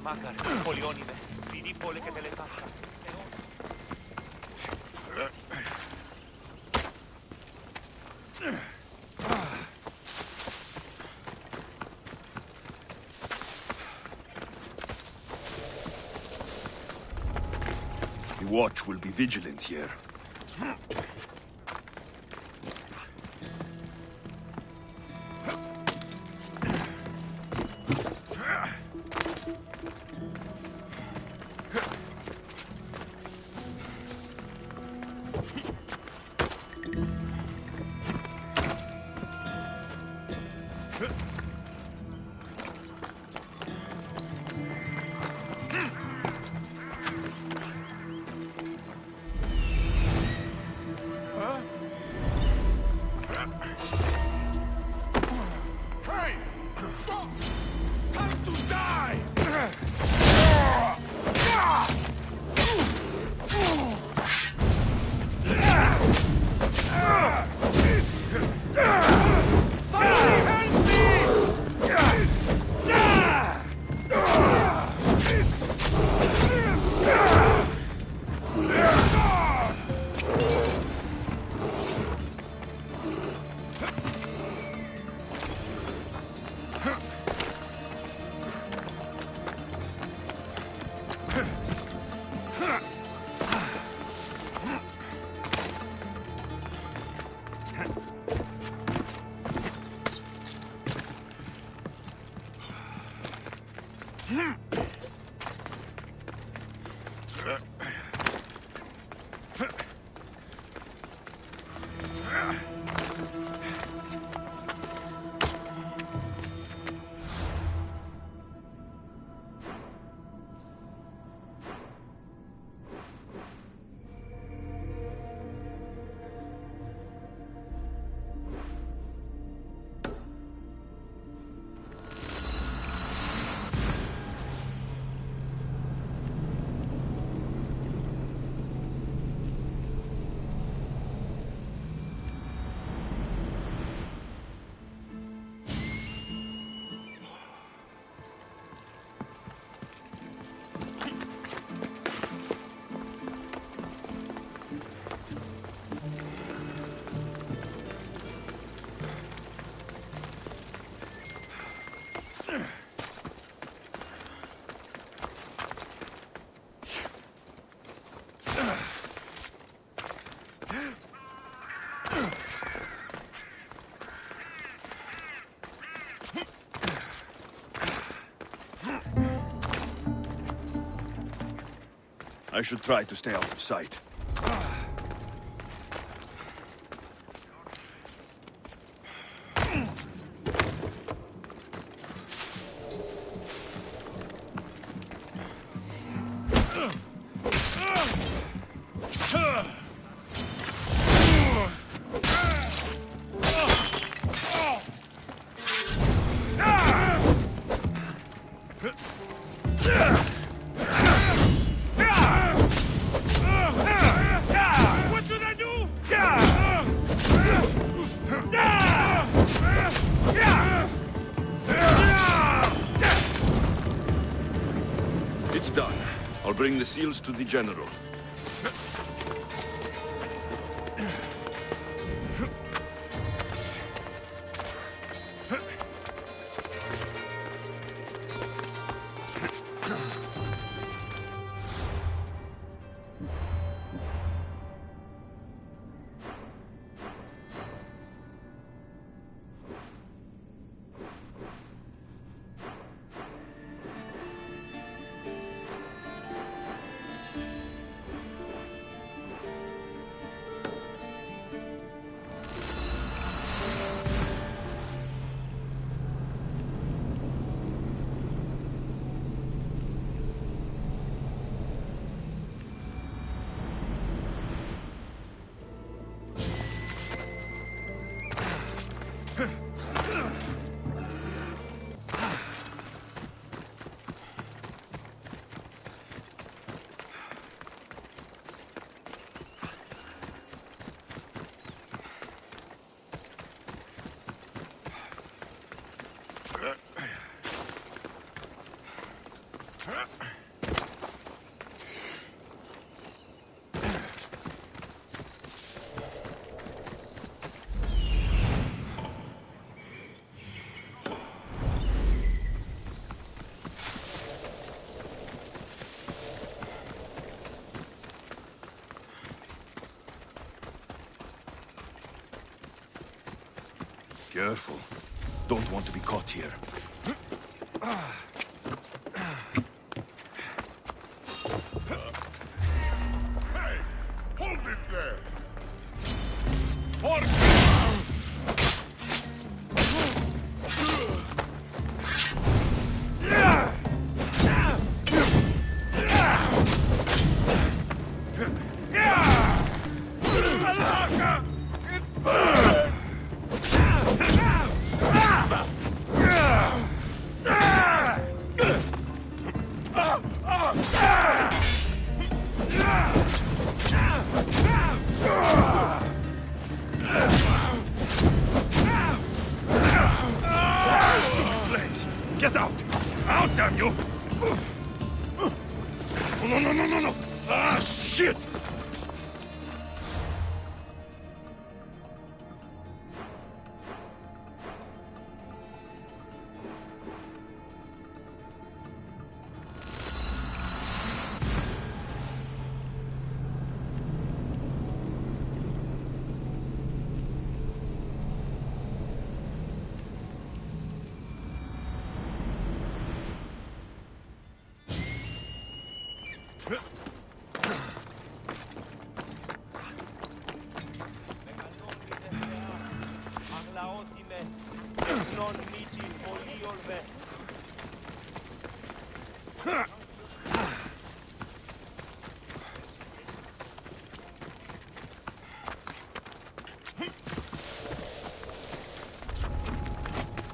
Makar, Polionime, vidi pole che te le passa. The watch will be vigilant here. I should try to stay out of sight. It's done. I'll bring the seals to the general. Careful. Don't want to be caught here. Hey! Hold it there! Get out! Out, damn you! No! Ah, shit!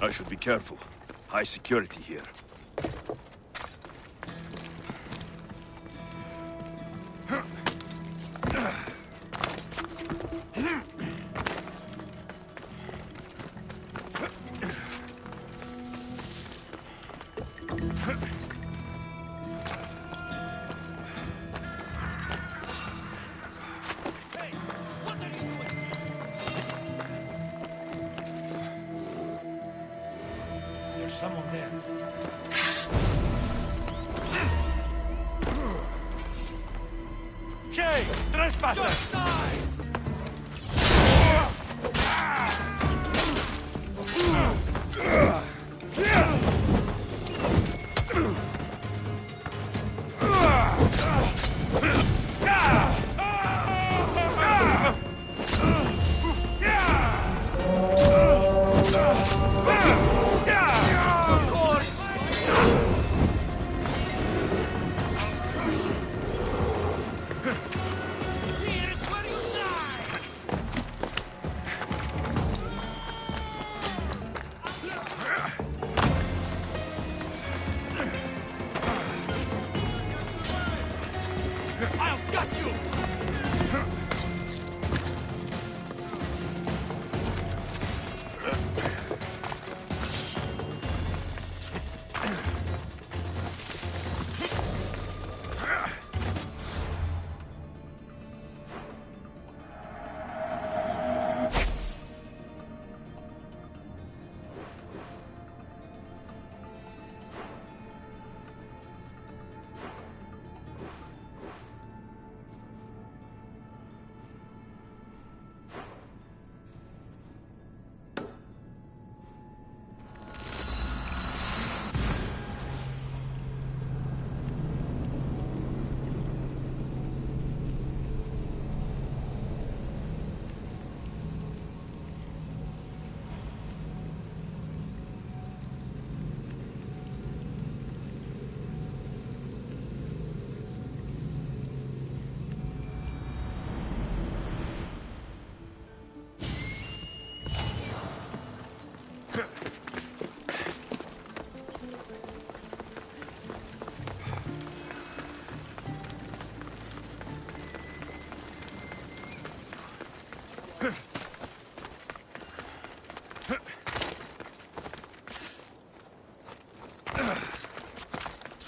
I should be careful. High security here. There's someone there. Hey! Trespasser!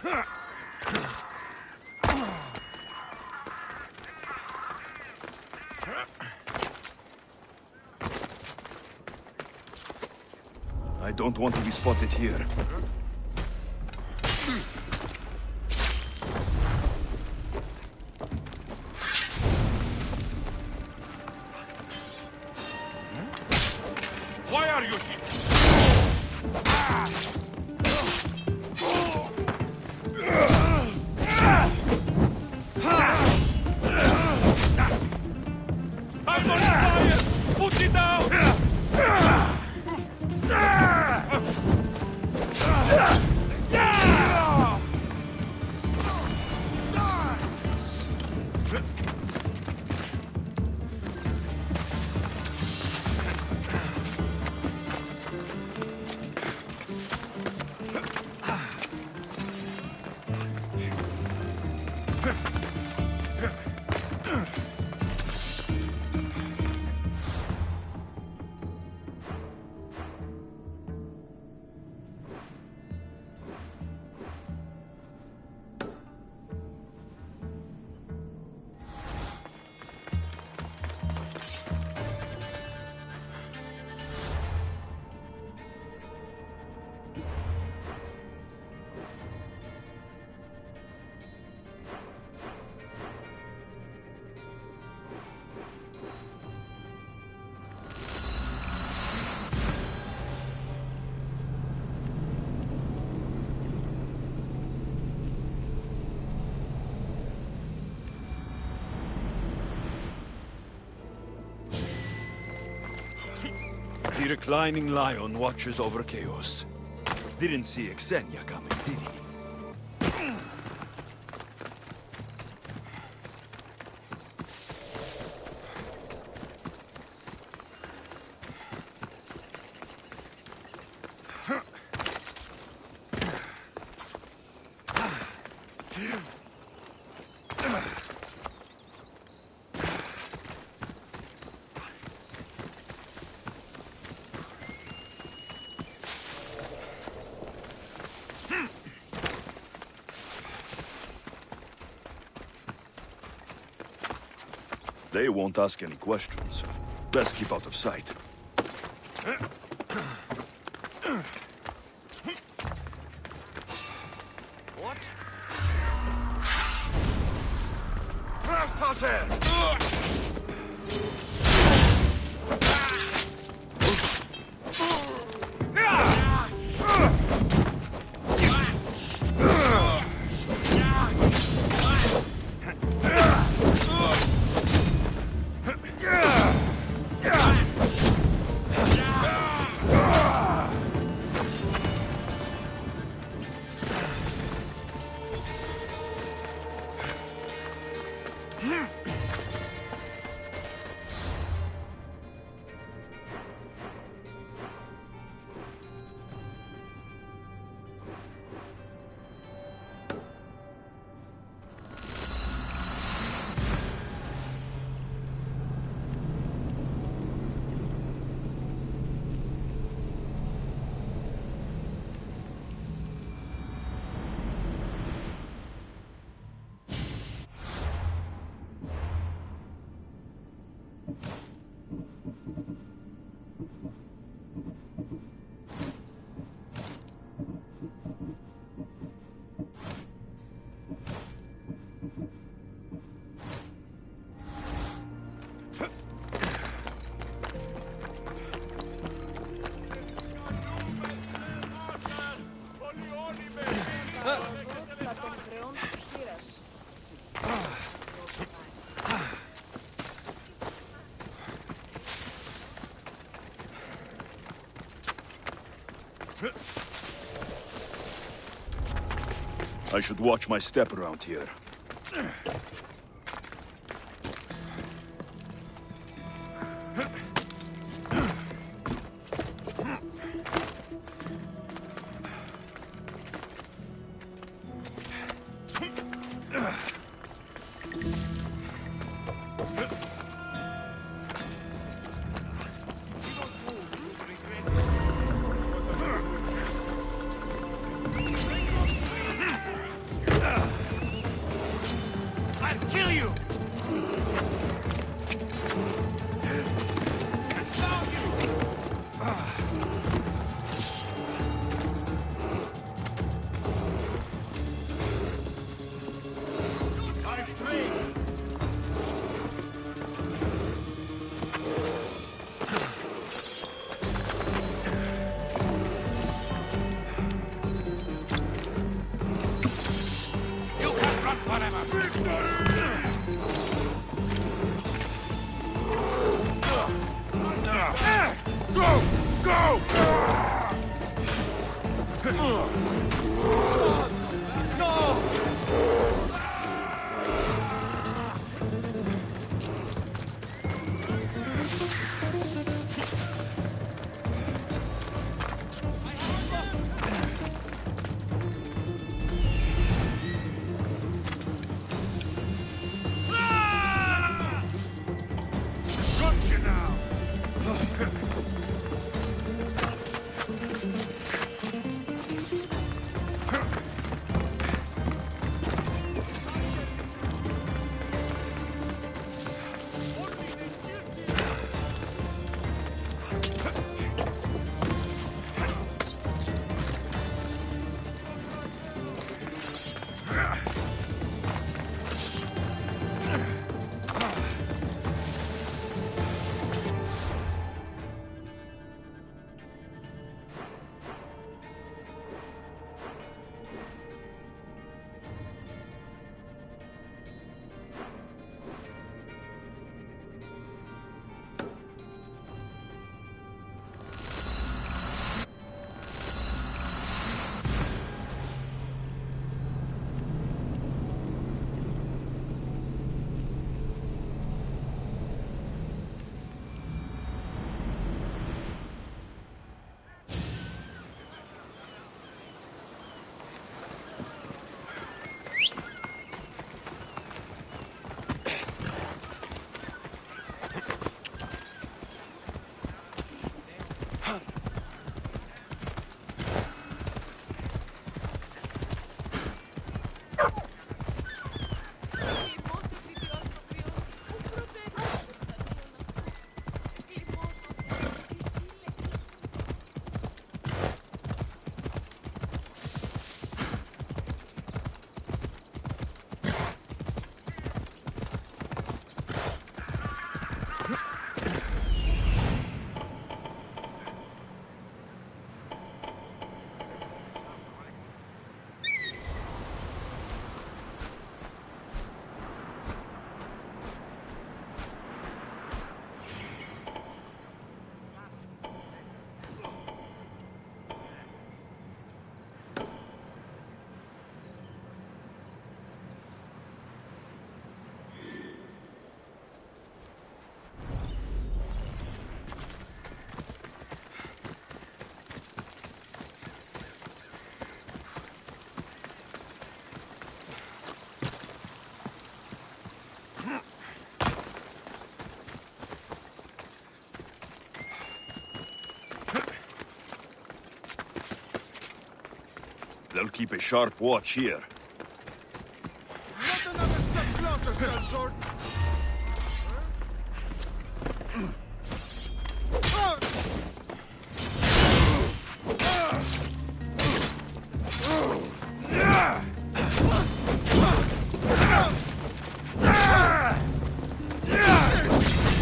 I don't want to be spotted here. Why are you here? I'm on fire! Put it down! The reclining lion watches over chaos. Didn't see Xenia coming, did he? They won't ask any questions. Best keep out of sight. What? I should watch my step around here. you! You can't run forever! Go! Go! Gotcha now! They'll keep a sharp watch here. Not another step closer, sellsword!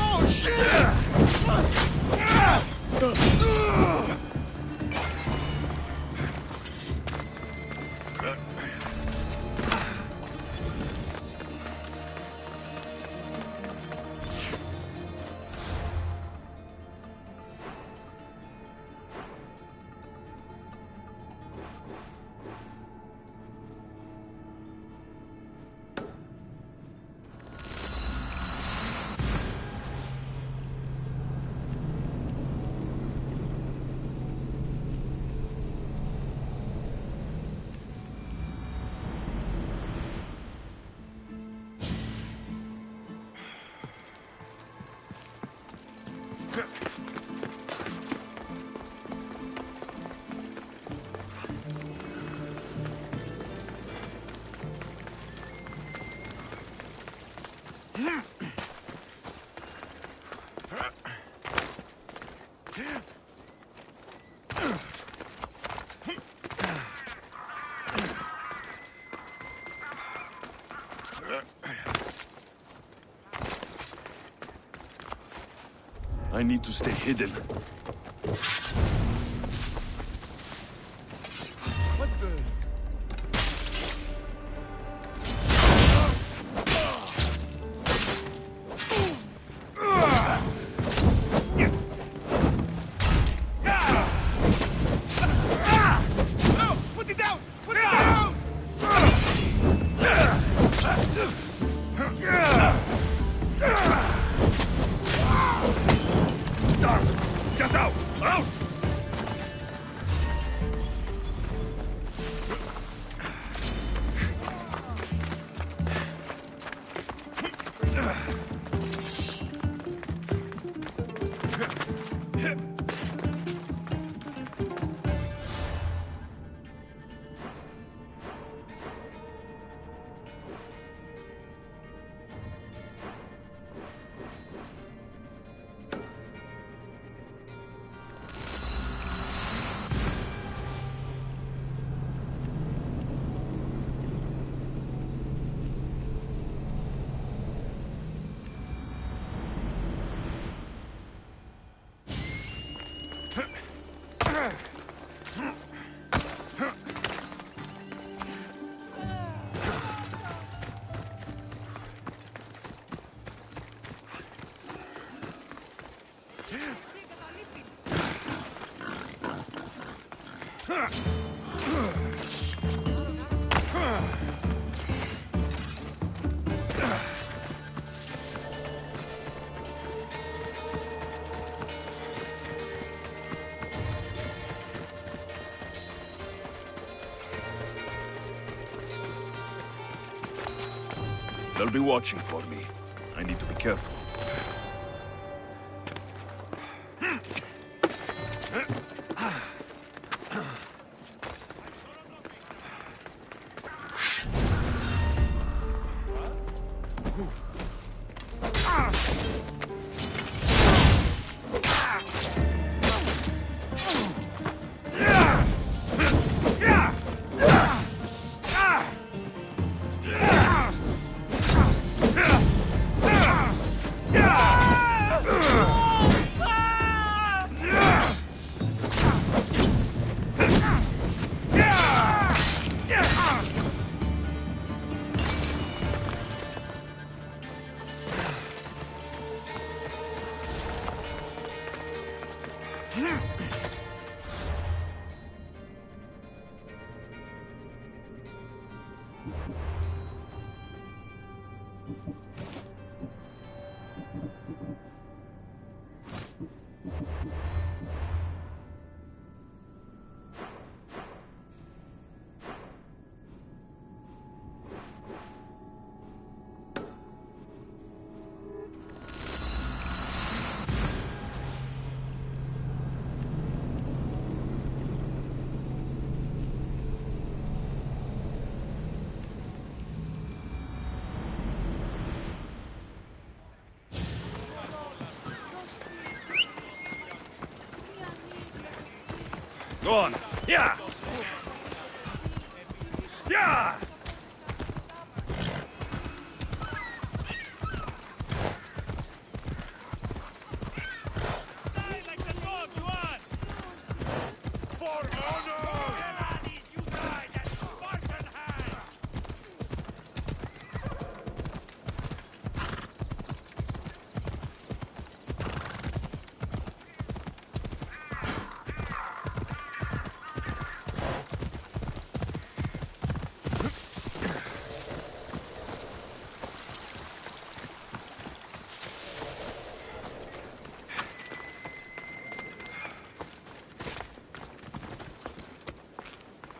Oh, shit! I need to stay hidden. What the? No! Put it down! Put it down! Get out! Out! They'll be watching for me. I need to be careful. Go on. Yeah! Yeah!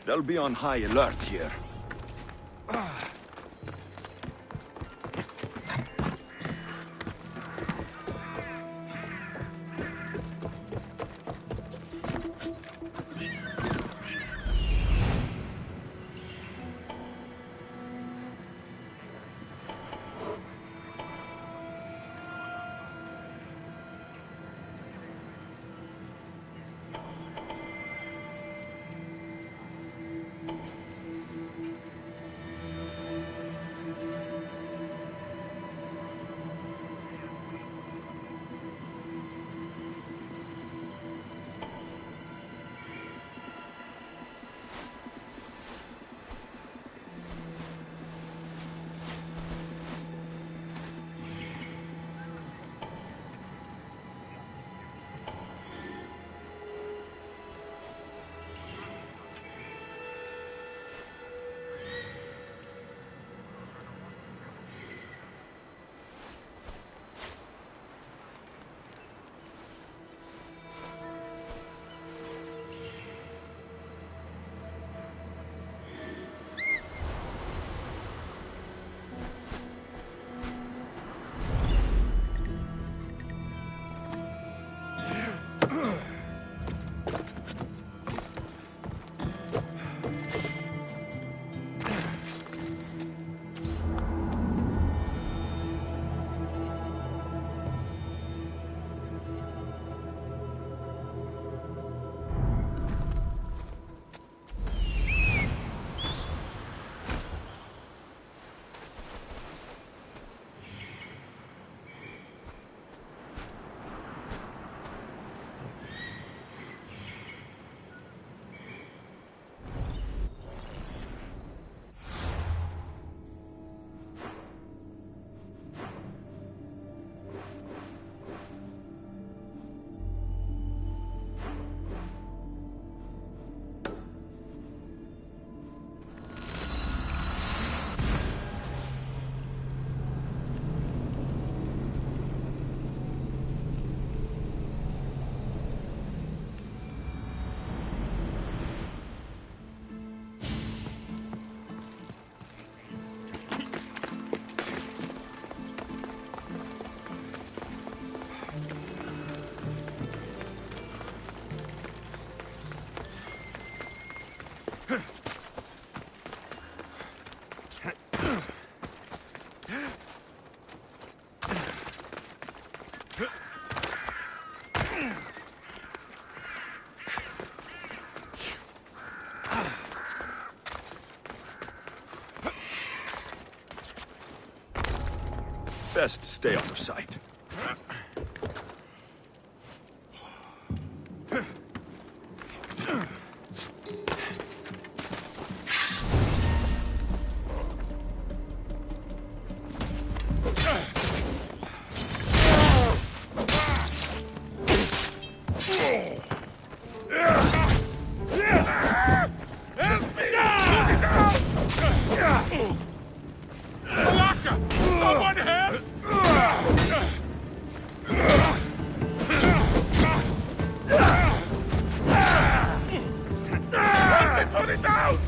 They'll be on high alert here. Best stay out of sight. Someone help! Help me pull it down!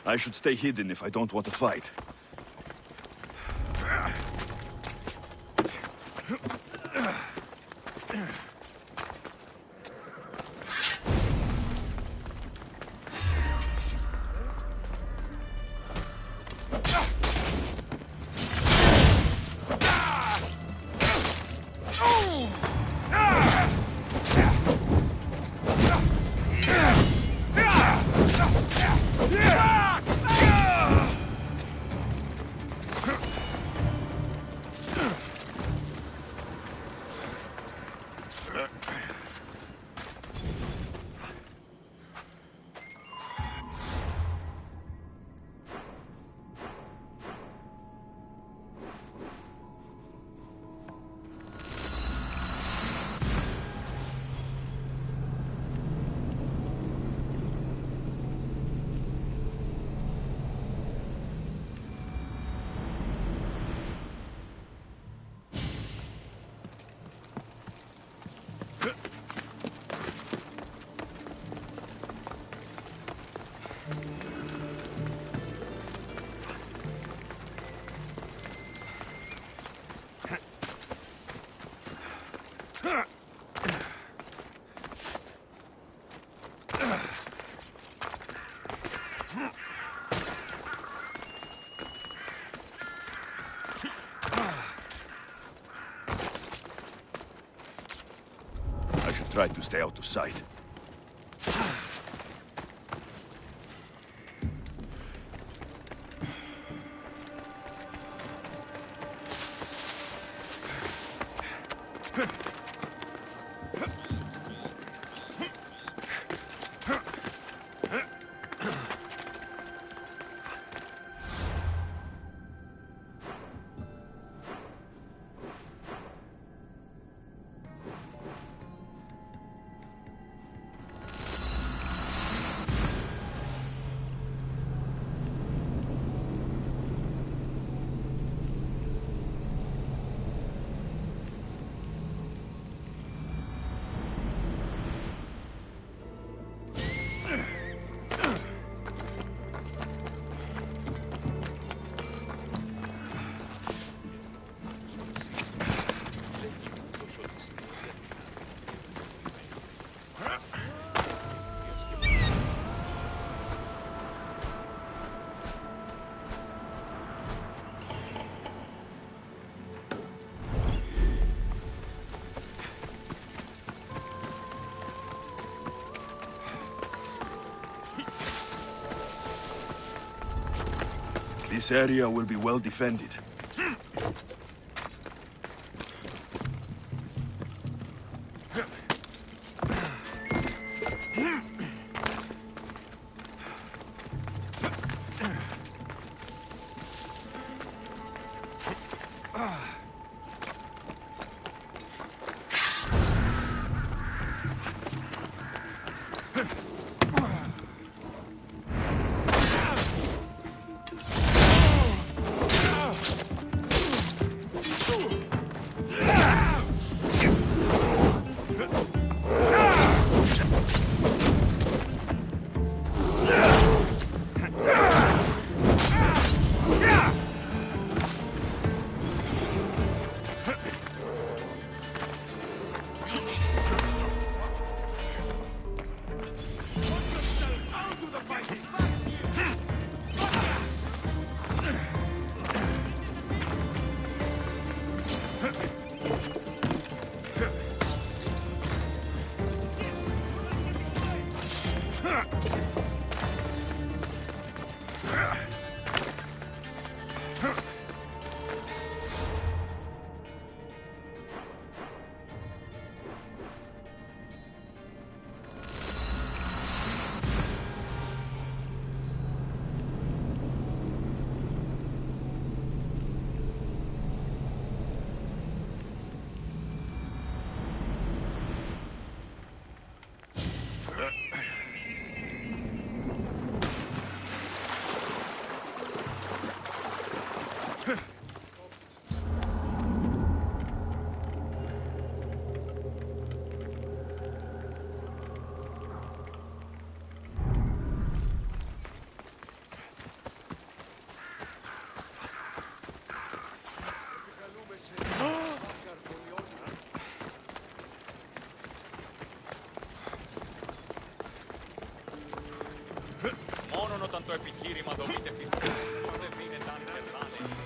I should stay hidden if I don't want to fight. I should try to stay out of sight. This area will be well defended. Μόνον όταν το επιχείρημα δομείται πιστά, τότε δίνεται αν περνάνε.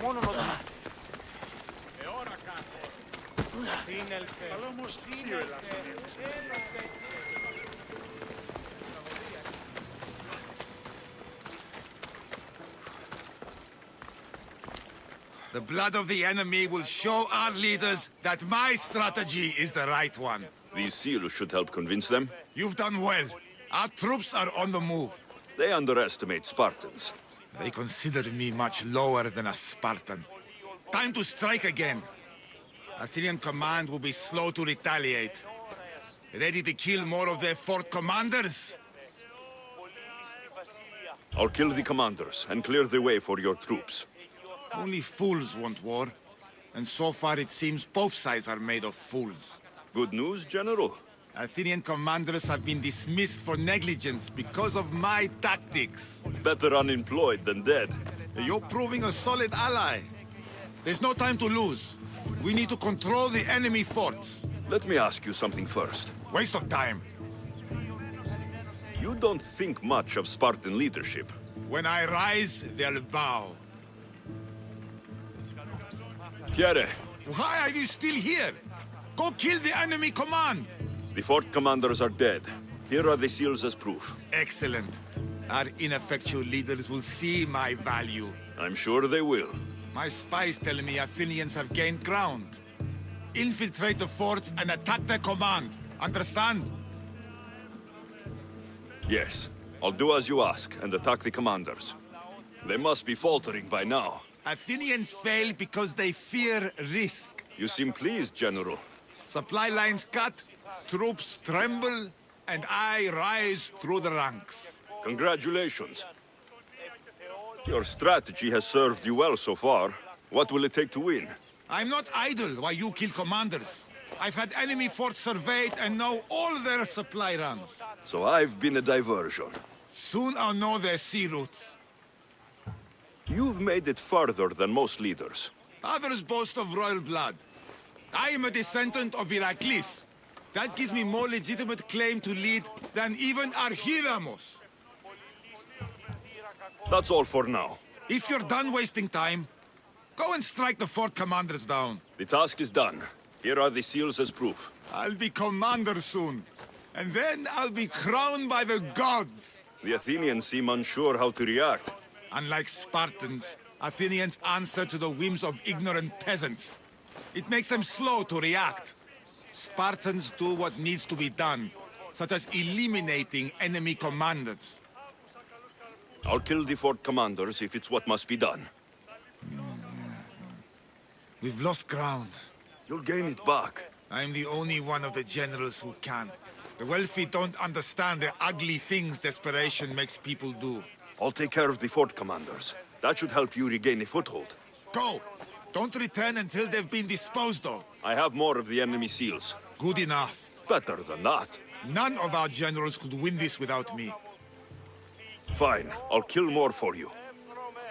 Μόνον όταν... Εώρα κάτω. Σύνελθε. Αλλά όμως σύνελθε. The blood of the enemy will show our leaders that my strategy is the right one. These seals should help convince them. You've done well. Our troops are on the move. They underestimate Spartans. They consider me much lower than a Spartan. Time to strike again. Athenian command will be slow to retaliate. Ready to kill more of their fort commanders? I'll kill the commanders and clear the way for your troops. Only fools want war. And so far it seems both sides are made of fools. Good news, General? Athenian commanders have been dismissed for negligence because of my tactics. Better unemployed than dead. You're proving a solid ally. There's no time to lose. We need to control the enemy forts. Let me ask you something first. Waste of time. You don't think much of Spartan leadership. When I rise, they'll bow. Pierre, Why are you still here? Go kill the enemy command! the fort commanders are dead. Here are the seals as proof. Excellent. Our ineffectual leaders will see my value. I'm sure they will. My spies tell me Athenians have gained ground. Infiltrate the forts and attack their command. Understand? Yes. I'll do as you ask and attack the commanders. They must be faltering by now. Athenians fail because they fear risk. You seem pleased, General. Supply lines cut, troops tremble, and I rise through the ranks. Congratulations. Your strategy has served you well so far. What will it take to win? I'm not idle while you kill commanders. I've had enemy forts surveyed and know all their supply runs. So I've been a diversion. Soon I'll know their sea routes. You've made it further than most leaders. Others boast of royal blood. I am a descendant of Heracles. That gives me more legitimate claim to lead than even Archidamos. That's all for now. If you're done wasting time, go and strike the fort commanders down. The task is done. Here are the seals as proof. I'll be commander soon. And then I'll be crowned by the gods. The Athenians seem unsure how to react. Unlike Spartans, Athenians answer to the whims of ignorant peasants. It makes them slow to react. Spartans do what needs to be done, such as eliminating enemy commanders. I'll kill the fort commanders if it's what must be done. We've lost ground. You'll gain it back. I'm the only one of the generals who can. The wealthy don't understand the ugly things desperation makes people do. I'll take care of the fort commanders. That should help you regain a foothold. Go! Don't return until they've been disposed of. I have more of the enemy seals. Good enough. Better than that. None of our generals could win this without me. Fine. I'll kill more for you.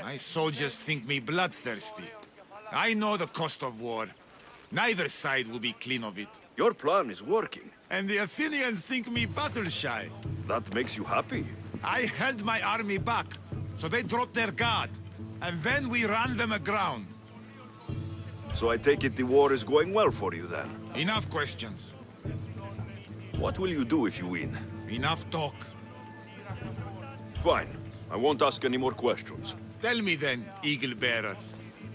My soldiers think me bloodthirsty. I know the cost of war. Neither side will be clean of it. Your plan is working. And the Athenians think me battle-shy. That makes you happy? I held my army back, so they dropped their guard. And then we ran them aground. So I take it the war is going well for you then? Enough questions. What will you do if you win? Enough talk. Fine. I won't ask any more questions. Tell me then, Eagle Bearer.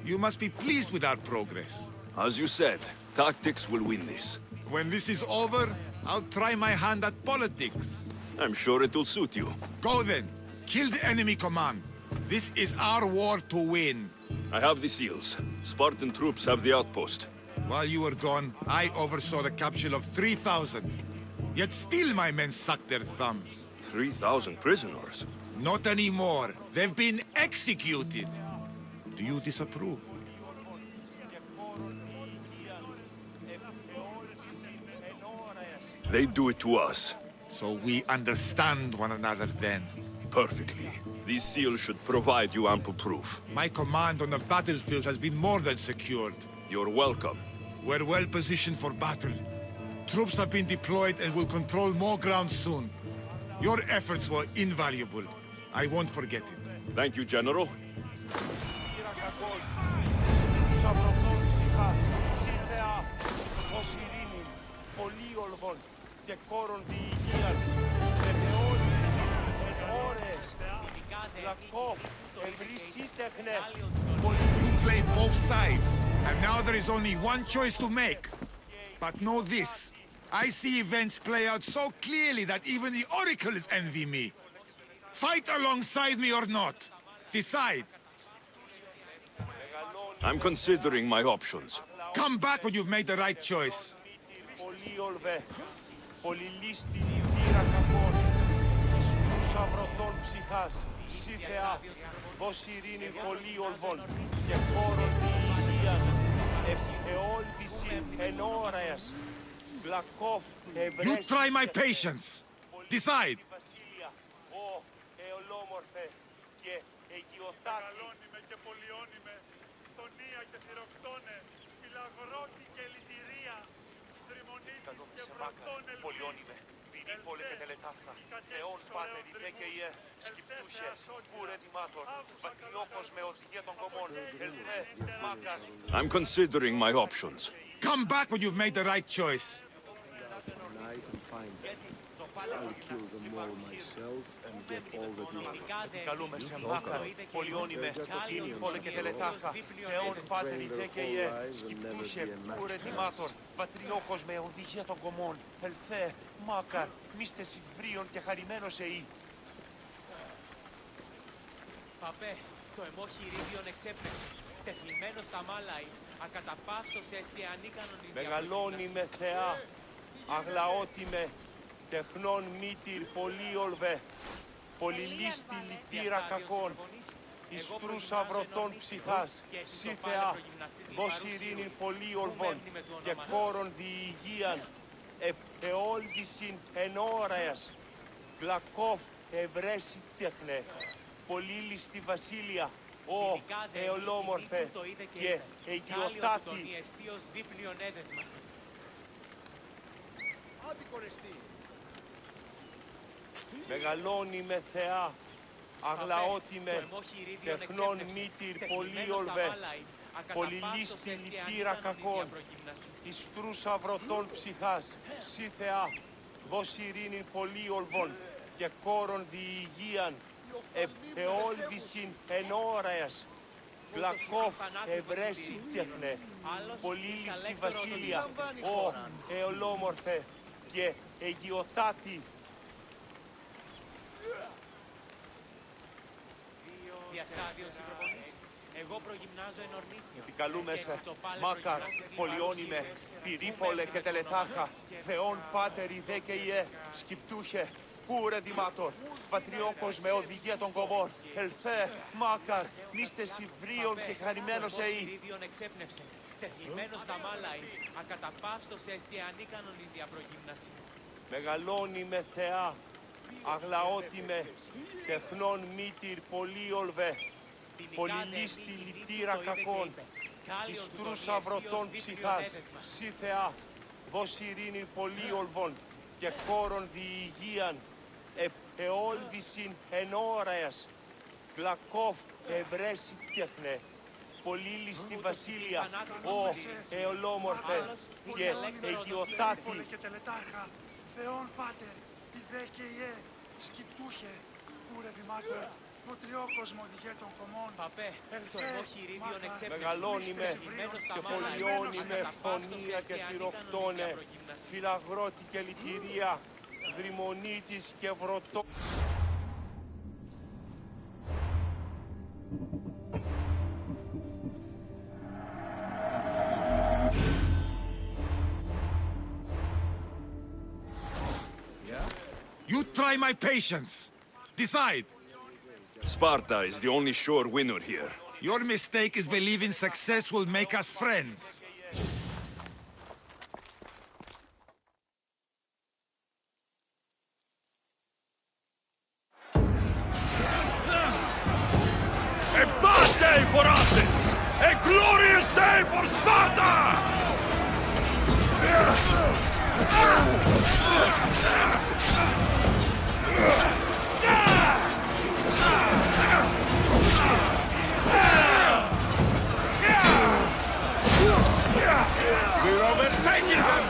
You must be pleased with our progress. As you said, tactics will win this. When this is over, I'll try my hand at politics. I'm sure it'll suit you. Go then. Kill the enemy command. This is our war to win. I have the seals. Spartan troops have the outpost. While you were gone, I oversaw the capture of 3,000. Yet still my men sucked their thumbs. 3,000 prisoners? Not anymore. They've been executed. Do you disapprove? They do it to us. So we understand one another then. Perfectly. These seals should provide you ample proof. My command on the battlefield has been more than secured. You're welcome. We're well positioned for battle. Troops have been deployed and will control more ground soon. Your efforts were invaluable. I won't forget it. Thank you, General. You played both sides, and now there is only one choice to make. But know this, I see events play out so clearly that even the oracles envy me. Fight alongside me or not. Decide. I'm considering my options. Come back when you've made the right choice. You try my patience. Decide. I'm considering my options. Come back when you've made the right choice. I can find them. I'll kill them all myself and get all the glory. Καλούμε σε μάκα, πολιόνιμε, τίνη, πόλε και τελετάχα, θεόν πάτερ η δέκαιε, σκυπτούσε, κουρετημάτων, πατριώκος με οδηγία των κομμών, ελθέ, μάκαρ, μίστε συμβρίων και χαρημένος εή. Παπέ, το αιμοχειρίδιον εξέπνευσε. Τεθλιμμένο στα μάλαη, ακαταπαύστος έστι ανίκανον η Μεγαλώνει με θεά, αγλαότι με, τεχνών μήτυρ πολύολβε, πολυλίστη λυτήρα κακών, εις τρούς αυρωτών ψυχάς, σύ θεά, δώσ' ειρήνην πολύολβων και κόρον διηγίαν, αιόλγησιν εν ώρας, γλακόφ ευρέσει τέχνε, πολύλιστη βασίλεια, ο εολόμορφε και αιγιοτάτη. Μεγαλώνει με θεά, αγλαότι με, τεχνών μήτυρ πολύολβε, πολυλίστη λυτήρα κακών, εις τρούς αυρωτών ψυχάς, σύ θεά, δώσ' ειρήνην πολύολβων και κόρον διηγίαν, αιόλβησιν εν ώρας, γλακόφ ευρέσει τέχνε, πολύλιστη βασίλεια, ο εολόμορφε και αιγιοτάτη. Διαστάδιος οι προπονήσεις. Εγώ προγυμνάζω εν ορνήθιο. Επικαλούμεσαι, μάκαρ, πολιόνιμε, πυρίπολε και τελετάχα, θεόν πάτερη δε και ιε, σκυπτούχε, κούρε δημάτορ, πατριώκος με οδηγία των κομμών, ελθέ, μάκαρ, νήστε συμβρίων και χαρημένος εή. Εξέπνευσε. Τεθλιμμένος στα μάλαη, ακαταπαύστος έστι ανίκανον η διαπρογύμναση. Μεγαλώνει με θεά, αγλαότι με, τεχνών μήτυρ πολύολβε, πολυλίστη λυτήρα κακών, εις τρούς αυρωτών ψυχάς, σύ θεά, δώσ' ειρήνην πολύολβων και κόρον διηγίαν, αιόλβησιν εν ώρας, γλακόφ ευρέσει τέχνε, πολύλιστη βασίλεια, ο εολόμορφε και αιγιοτάτη. Θεόν πάτερ, η δε και ιε, σκυπτούχε, κούρε δημάτωρ, ποτριόκοσμο οδηγέ των κομμών. Παπέ, το αιμοχειρίδιον εξέπνευσε. Μεγαλώνει με και πολιώνει με φωνία και θυροκτώνε, φυλαγρώτη και λυτηρία, δρυμονίτης και βρωτό. You try my patience. Decide. Sparta is the only sure winner here. Your mistake is believing success will make us friends. A bad day for Athens! A glorious day for Sparta! We're overtaking them!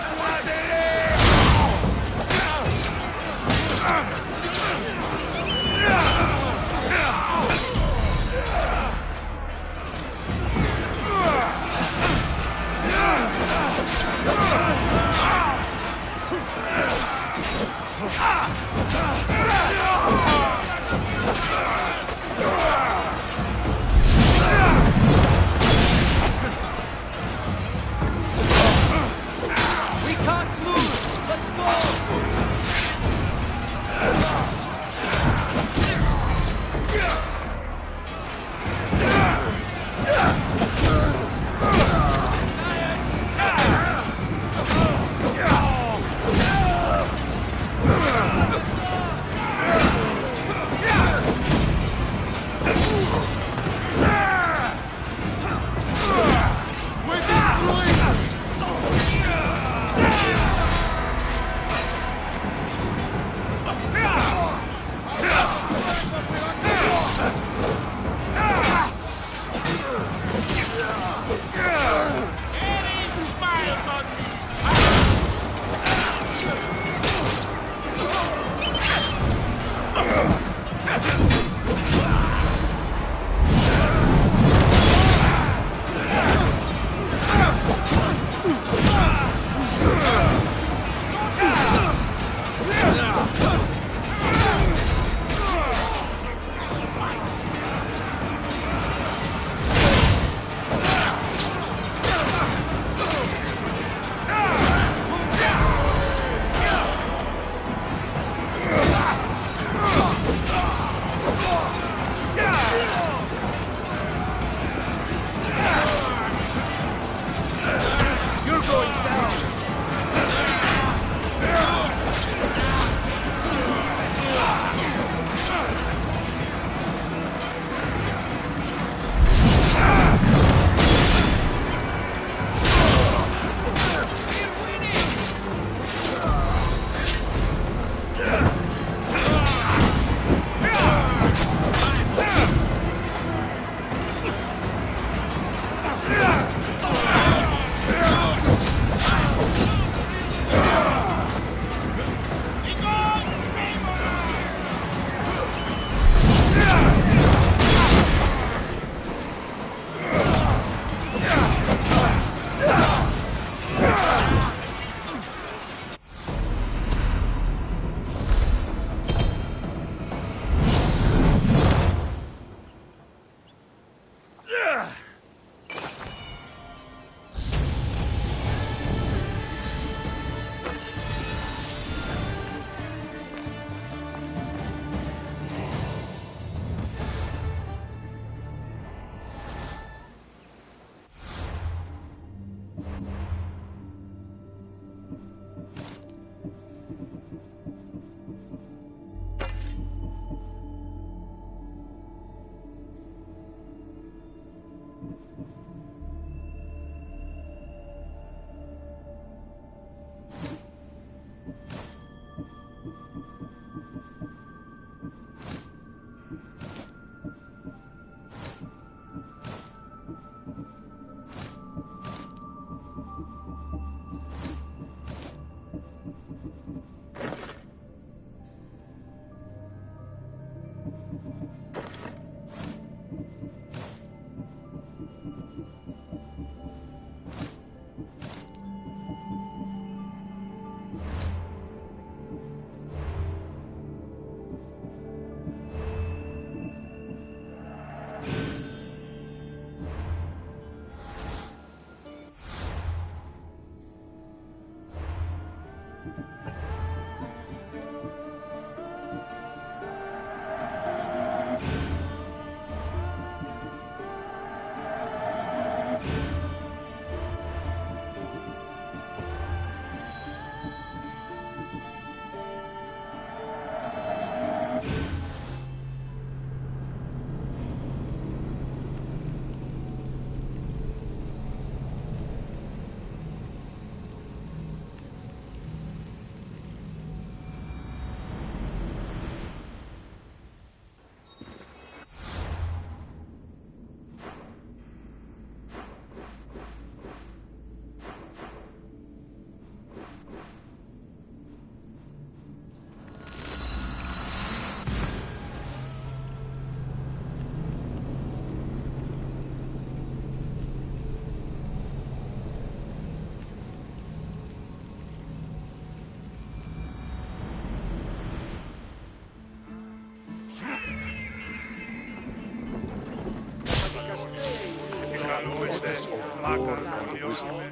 We can't lose! Let's go!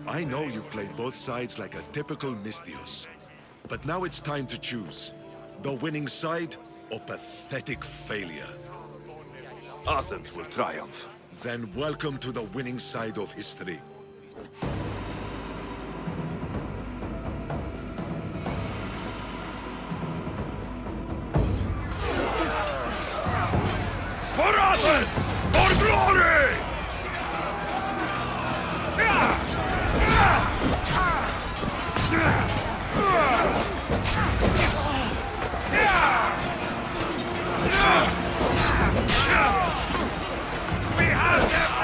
I know you've played both sides like a typical Misthios. But now it's time to choose. The winning side or pathetic failure. Athens will triumph. Then welcome to the winning side of history. For Athens! For glory! We have them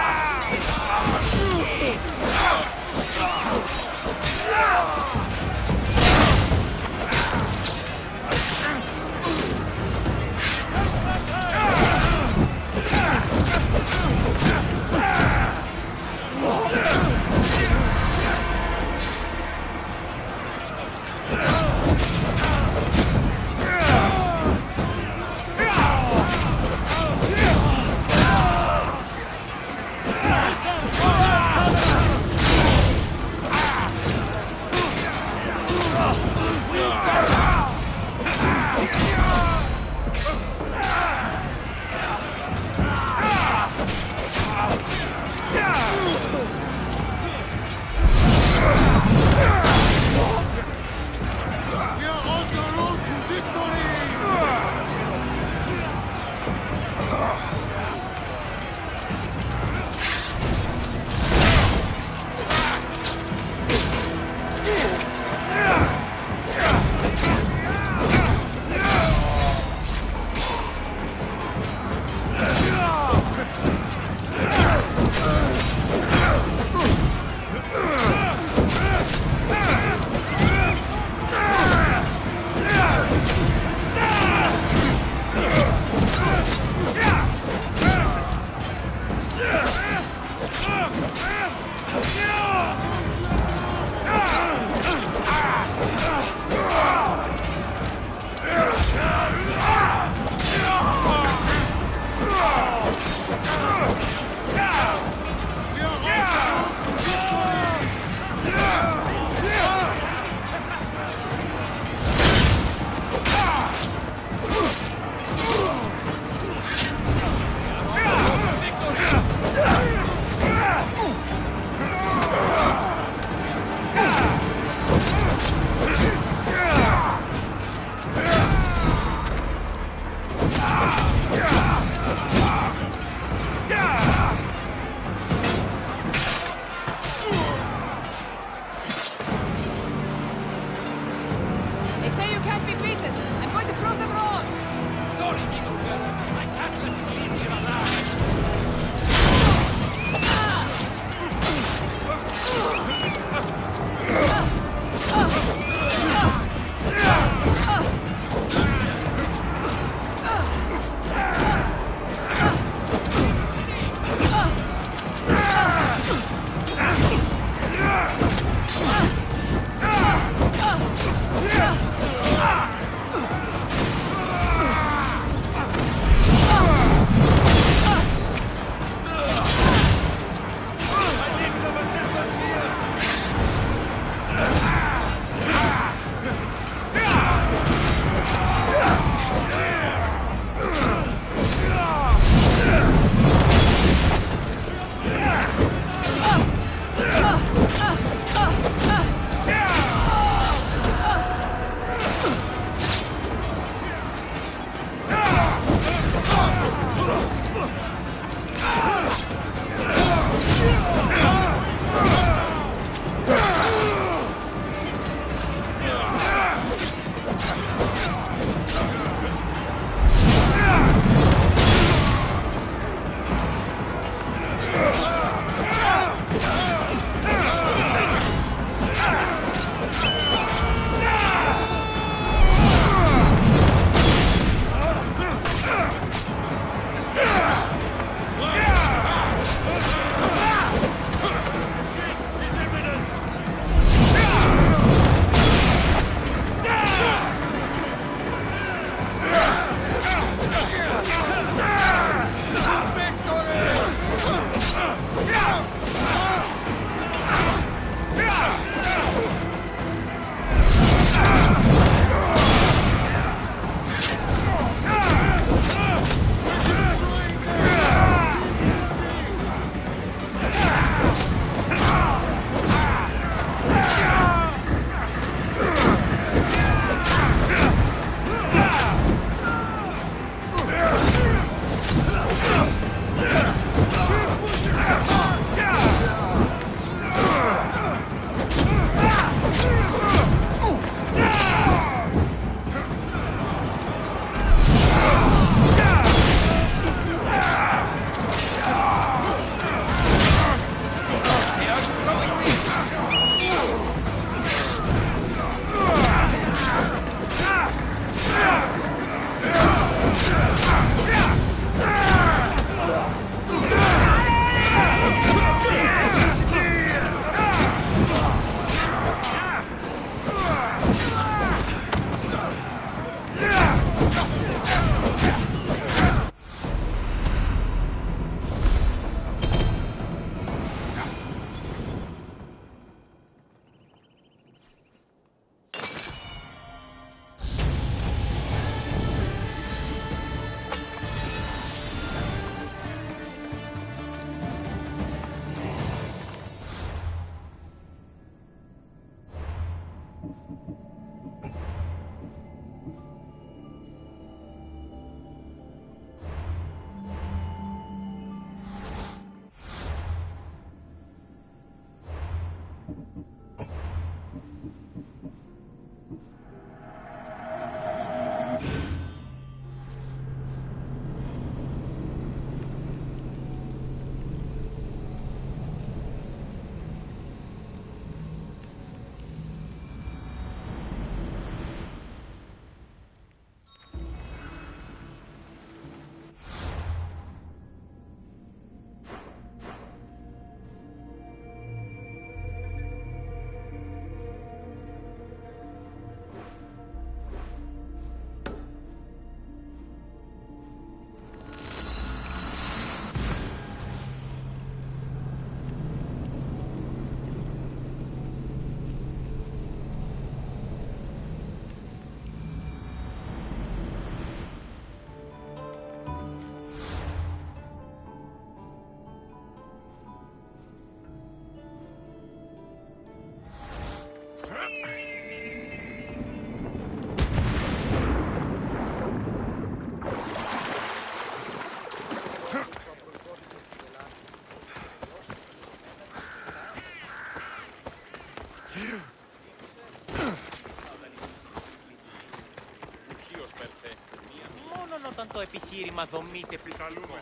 They say you can't be beaten. I'm going to prove them wrong. Sorry, Eagle Girl. I can't let you leave here alive. Μόνον όταν το επιχείρημα δομείται πληθυντικό.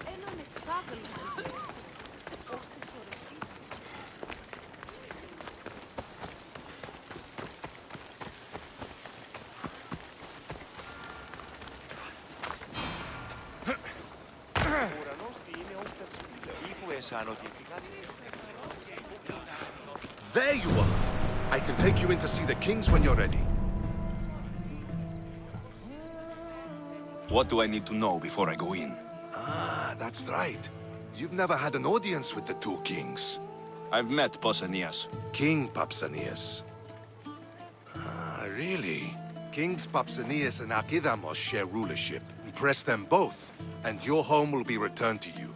Έναν εξάγελο. Ως τις ορεσίες. There you are! I can take you in to see the kings when you're ready. What do I need to know before I go in? Ah, that's right. You've never had an audience with the two kings. I've met Pausanias. King Pausanias. Ah, really? Kings Pausanias and Archidamos share rulership. Impress them both, and your home will be returned to you.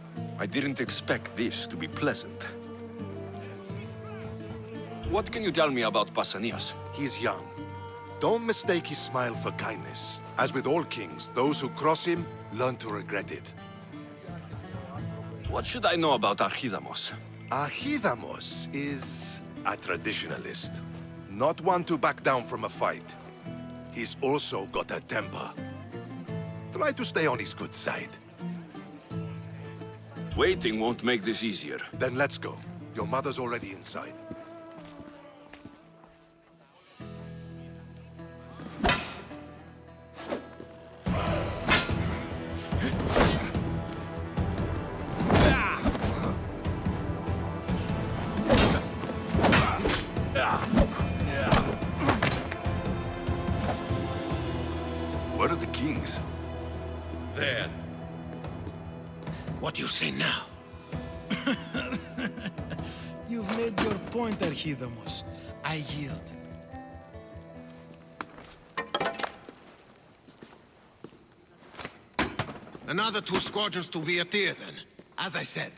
I didn't expect this to be pleasant. What can you tell me about Pausanias? He's young. Don't mistake his smile for kindness. As with all kings, those who cross him learn to regret it. What should I know about Archidamos? Archidamos is a traditionalist. Not one to back down from a fight. He's also got a temper. Try to stay on his good side. Waiting won't make this easier. Then let's go. Your mother's already inside. Where are the kings? There. What do you say now? You've made your point, Archidamos. I yield. Another 2 squadrons to Viatir, then. As I said.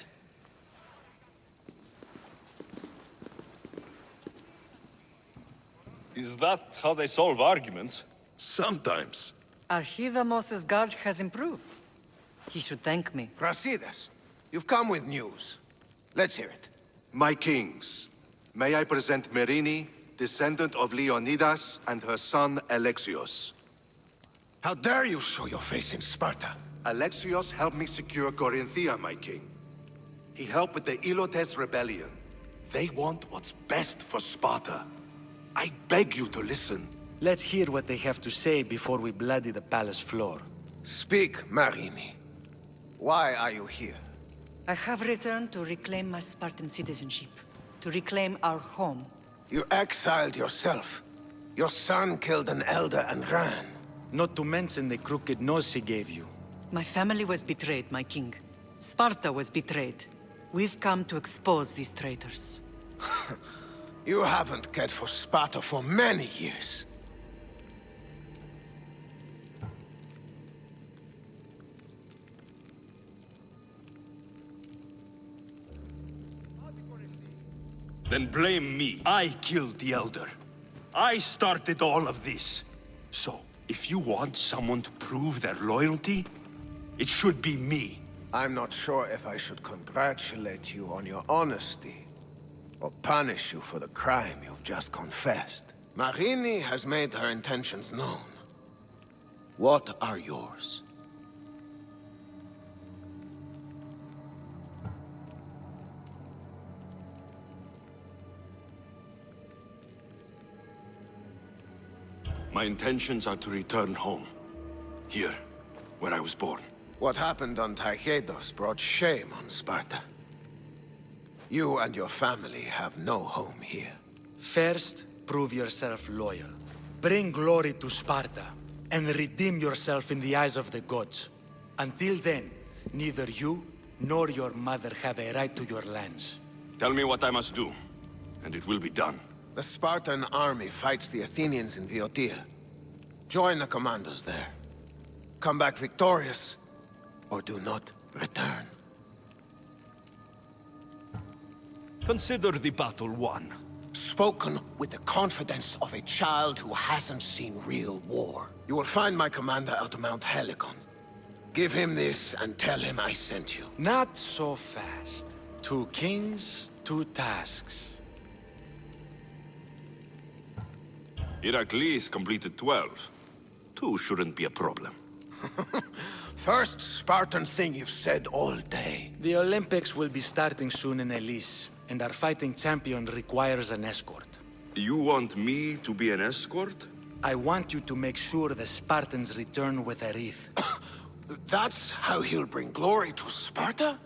Is that how they solve arguments? Sometimes. Archidamos's guard has improved. He should thank me. Brasidas, you've come with news. Let's hear it. My kings, may I present Merini, descendant of Leonidas, and her son Alexios. How dare you show your face in Sparta? Alexios helped me secure Corinthia, my king. He helped with the Ilotes rebellion. They want what's best for Sparta. I beg you to listen. Let's hear what they have to say before we bloody the palace floor. Speak, Marini. Why are you here? I have returned to reclaim my Spartan citizenship. To reclaim our home. You exiled yourself. Your son killed an elder and ran. Not to mention the crooked nose he gave you. My family was betrayed, my king. Sparta was betrayed. We've come to expose these traitors. You haven't cared for Sparta for many years. Then blame me. I killed the elder. I started all of this. So, if you want someone to prove their loyalty, it should be me. I'm not sure if I should congratulate you on your honesty, or punish you for the crime you've just confessed. Marini has made her intentions known. What are yours? My intentions are to return home. Here, where I was born. What happened on Taygedos brought shame on Sparta. You and your family have no home here. First, prove yourself loyal. Bring glory to Sparta, and redeem yourself in the eyes of the gods. Until then, neither you nor your mother have a right to your lands. Tell me what I must do, and it will be done. The Spartan army fights the Athenians in Boeotia. Join the commandos there. Come back victorious, or do not return. Consider the battle won. Spoken with the confidence of a child who hasn't seen real war. You will find my commander at Mount Helicon. Give him this and tell him I sent you. Not so fast. 2 kings, 2 tasks. Heracles completed 12. 2 shouldn't be a problem. First Spartan thing you've said all day. The Olympics will be starting soon in Elise, and our fighting champion requires an escort. You want me to be an escort? I want you to make sure the Spartans return with a wreath. That's how he'll bring glory to Sparta?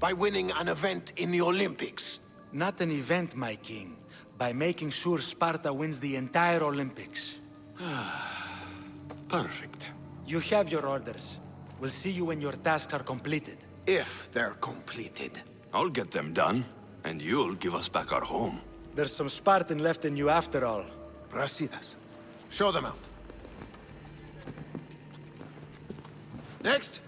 By winning an event in the Olympics? Not an event, my king. By making sure Sparta wins the entire Olympics. Perfect. You have your orders. We'll see you when your tasks are completed. If they're completed. I'll get them done, and you'll give us back our home. There's some Spartan left in you after all. Brasidas. Show them out. Next.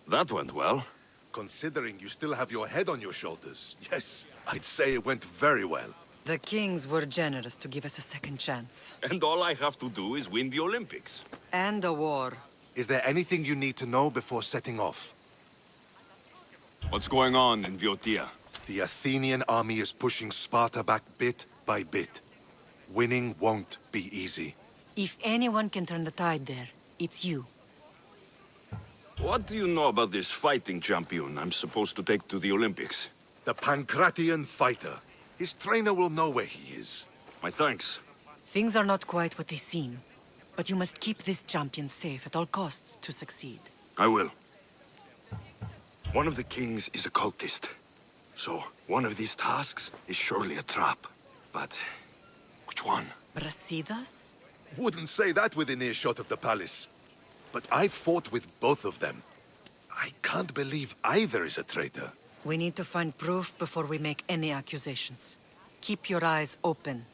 That went well. Considering you still have your head on your shoulders, yes, I'd say it went very well. The kings were generous to give us a second chance. And all I have to do is win the Olympics. And a war. Is there anything you need to know before setting off? What's going on in Boeotia? The Athenian army is pushing Sparta back bit by bit. Winning won't be easy. If anyone can turn the tide there, it's you. What do you know about this fighting champion I'm supposed to take to the Olympics? The Pancratian fighter. His trainer will know where he is. My thanks. Things are not quite what they seem, but you must keep this champion safe at all costs to succeed. I will. One of the kings is a cultist. So, one of these tasks is surely a trap. But, which one? Brasidas? Wouldn't say that within earshot of the palace. But I've fought with both of them. I can't believe either is a traitor. We need to find proof before we make any accusations. Keep your eyes open.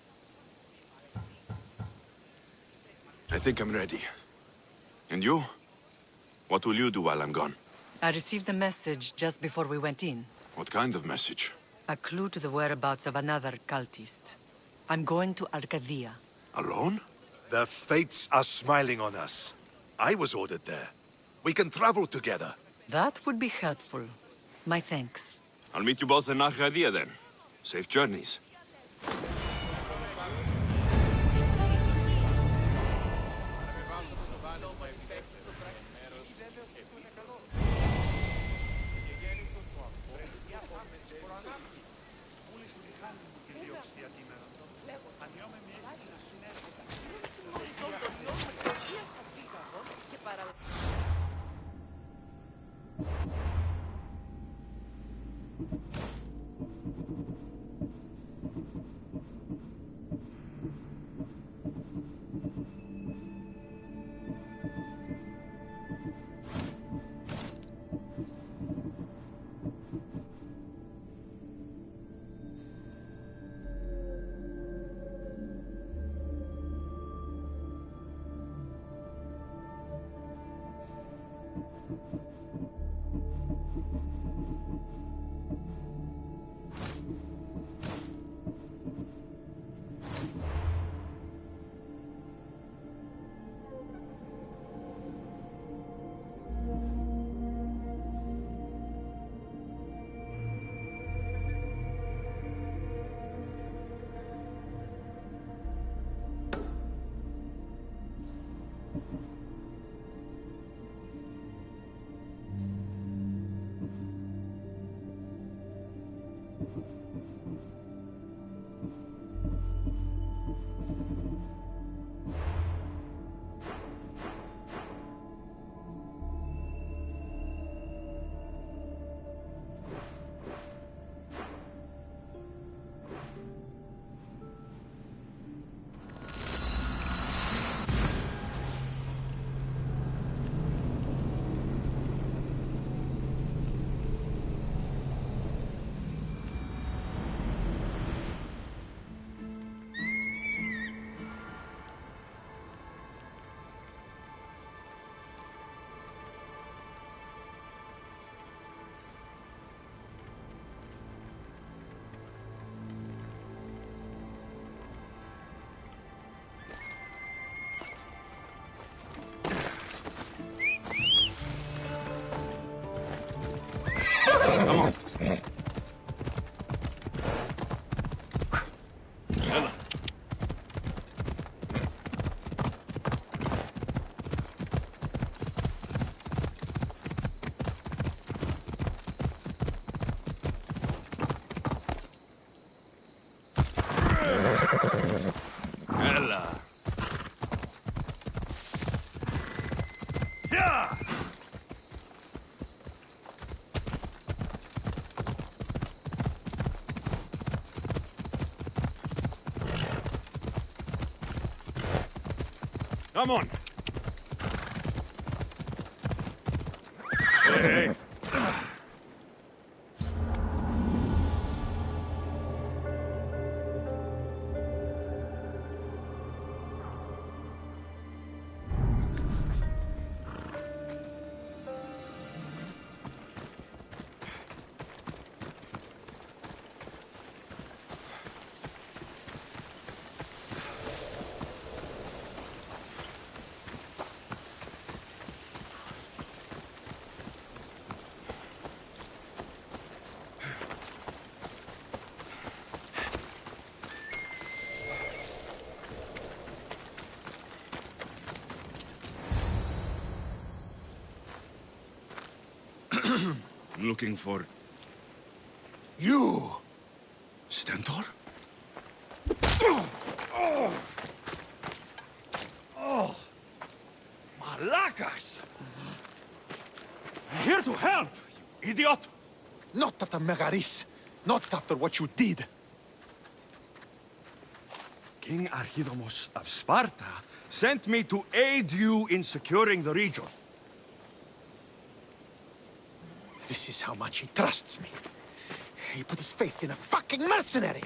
I think I'm ready. And you? What will you do while I'm gone? I received a message just before we went in. What kind of message? A clue to the whereabouts of another cultist. I'm going to Arcadia. Alone? The fates are smiling on us. I was ordered there. We can travel together. That would be helpful. My thanks. I'll meet you both in Arcadia then. Safe journeys. Come on. Ella. Ella. Yeah! Come on. Hey, hey. Looking for... You! Stentor? Malacas! I'm here to help, you idiot! Not after Megaris. Not after what you did. King Archidomos of Sparta sent me to aid you in securing the region. This is how much he trusts me. He put his faith in a fucking mercenary!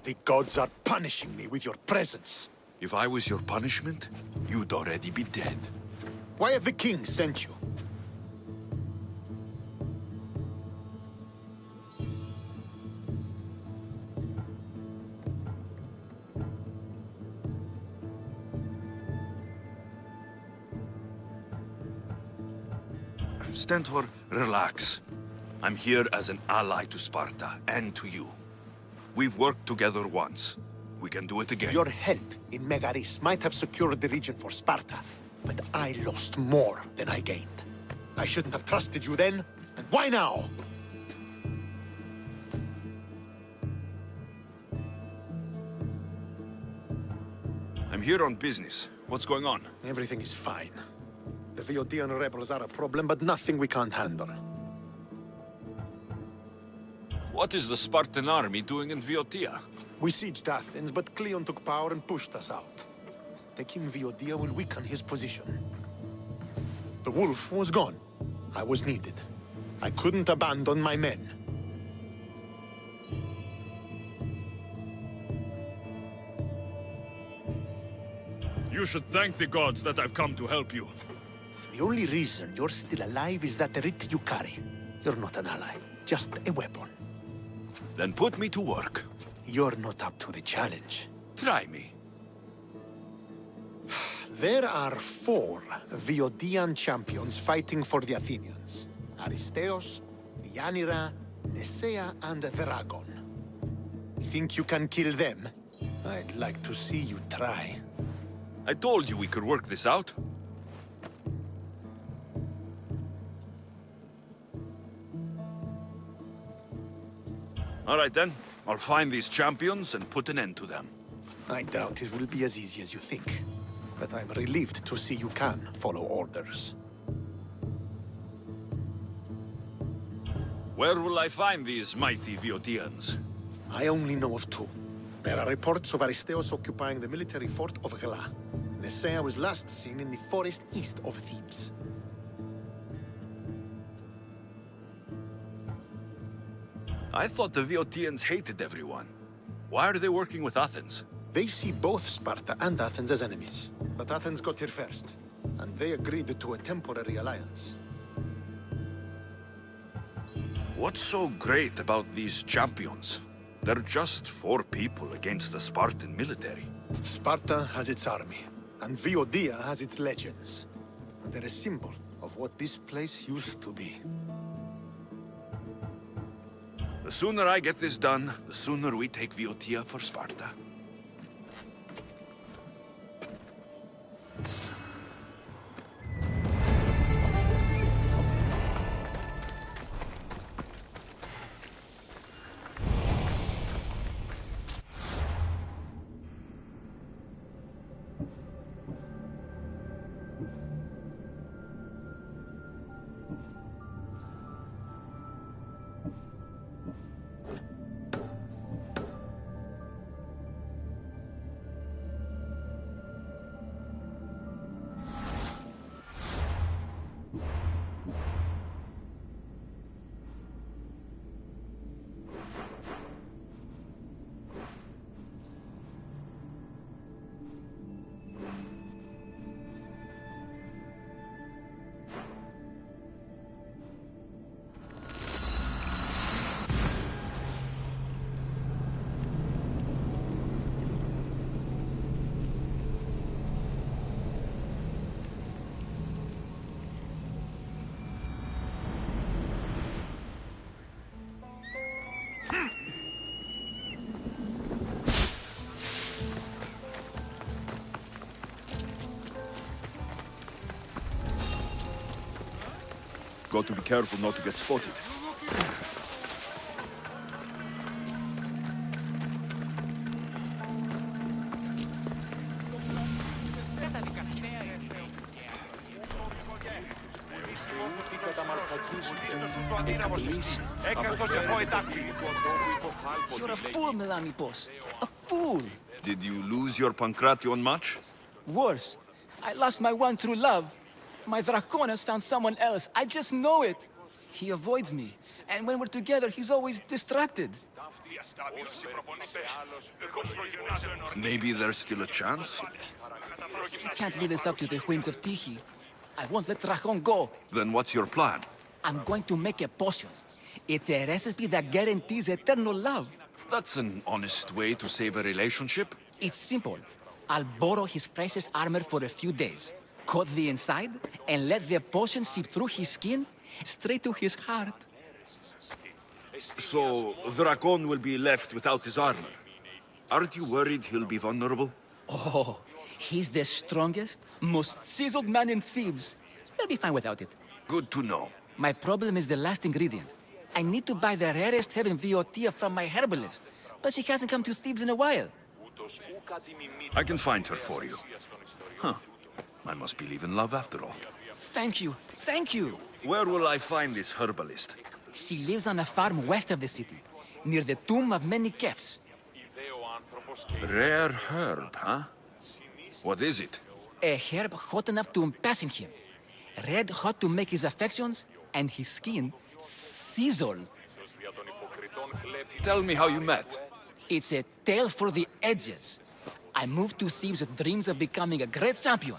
The gods are punishing me with your presence. If I was your punishment, you'd already be dead. Why have the kings sent you? Stentor, relax. I'm here as an ally to Sparta and to you. We've worked together once. We can do it again. Your help in Megaris might have secured the region for Sparta, but I lost more than I gained. I shouldn't have trusted you then, and why now? I'm here on business. What's going on? Everything is fine. The Viodian rebels are a problem, but nothing we can't handle. What is the Spartan army doing in Viotia? We sieged Athens, but Cleon took power and pushed us out. Taking Viotia will weaken his position. The wolf was gone. I was needed. I couldn't abandon my men. You should thank the gods that I've come to help you. The only reason you're still alive is that writ you carry. You're not an ally, just a weapon. Then put me to work. You're not up to the challenge. Try me. There are 4 Viodian champions fighting for the Athenians. Aristeos, Yanira, Nesea, and Veragon. Think you can kill them? I'd like to see you try. I told you we could work this out. All right then. I'll find these champions and put an end to them. I doubt it will be as easy as you think. But I'm relieved to see you can follow orders. Where will I find these mighty Viotians? I only know of two. There are reports of Aristeos occupying the military fort of Gela. Nesea was last seen in the forest east of Thebes. I thought the Viotians hated everyone. Why are they working with Athens? They see both Sparta and Athens as enemies. But Athens got here first, and they agreed to a temporary alliance. What's so great about these champions? They're just 4 people against the Spartan military. Sparta has its army, and Viotia has its legends. And they're a symbol of what this place used to be. The sooner I get this done, the sooner we take Viotia for Sparta. Got to be careful not to get spotted. You're a fool, Melanipos. A fool! Did you lose your Pankration much? Worse, I lost my one true love. My Draconis found someone else. I just know it. He avoids me, and when we're together, he's always distracted. Maybe there's still a chance? He can't lead us up to the whims of Tyche. I won't let Dracon go. Then what's your plan? I'm going to make a potion. It's a recipe that guarantees eternal love. That's an honest way to save a relationship. It's simple. I'll borrow his precious armor for a few days, cut the inside, and let the potion seep through his skin straight to his heart. So, Dracon will be left without his armor. Aren't you worried he'll be vulnerable? Oh, he's the strongest, most chiseled man in Thebes. He'll be fine without it. Good to know. My problem is the last ingredient. I need to buy the rarest herb in Viotia from my herbalist, but she hasn't come to Thebes in a while. I can find her for you. Huh. I must believe in love after all. Thank you. Thank you. Where will I find this herbalist? She lives on a farm west of the city, near the tomb of many Kefs. Rare herb, huh? What is it? A herb hot enough to impassion him. Red hot to make his affections, and his skin sizzle. Tell me how you met. It's a tale for the ages. I moved to Thebes with dreams of becoming a great champion.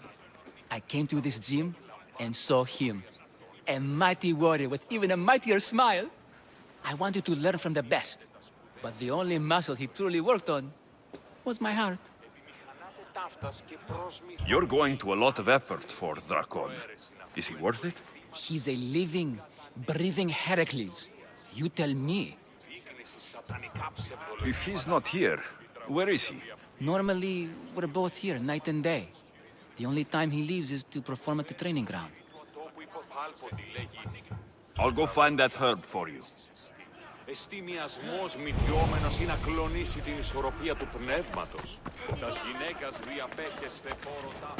I came to this gym and saw him. A mighty warrior with even a mightier smile. I wanted to learn from the best. But the only muscle he truly worked on was my heart. You're going to a lot of effort for Dracon. Is he worth it? He's a living, breathing Heracles. You tell me. If he's not here, where is he? Normally, we're both here night and day. The only time he leaves is to perform at the training ground. I'll go find that herb for you. Εστιμιασμός μυτιόμενος ή να κλονίσει την ισορροπία του πνεύματος. Τας γυναίκας διαπέχες φεφόροτα.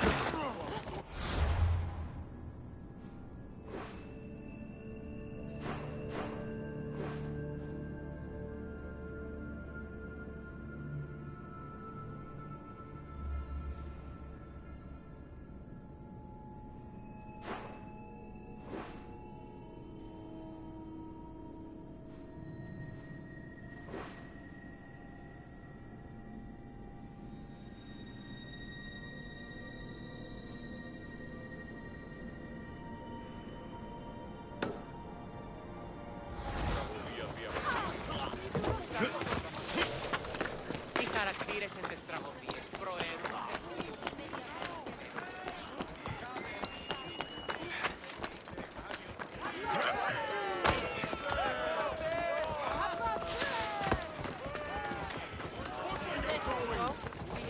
Οι χαρακτήρες εν τες τραγωδίες προέρχονται.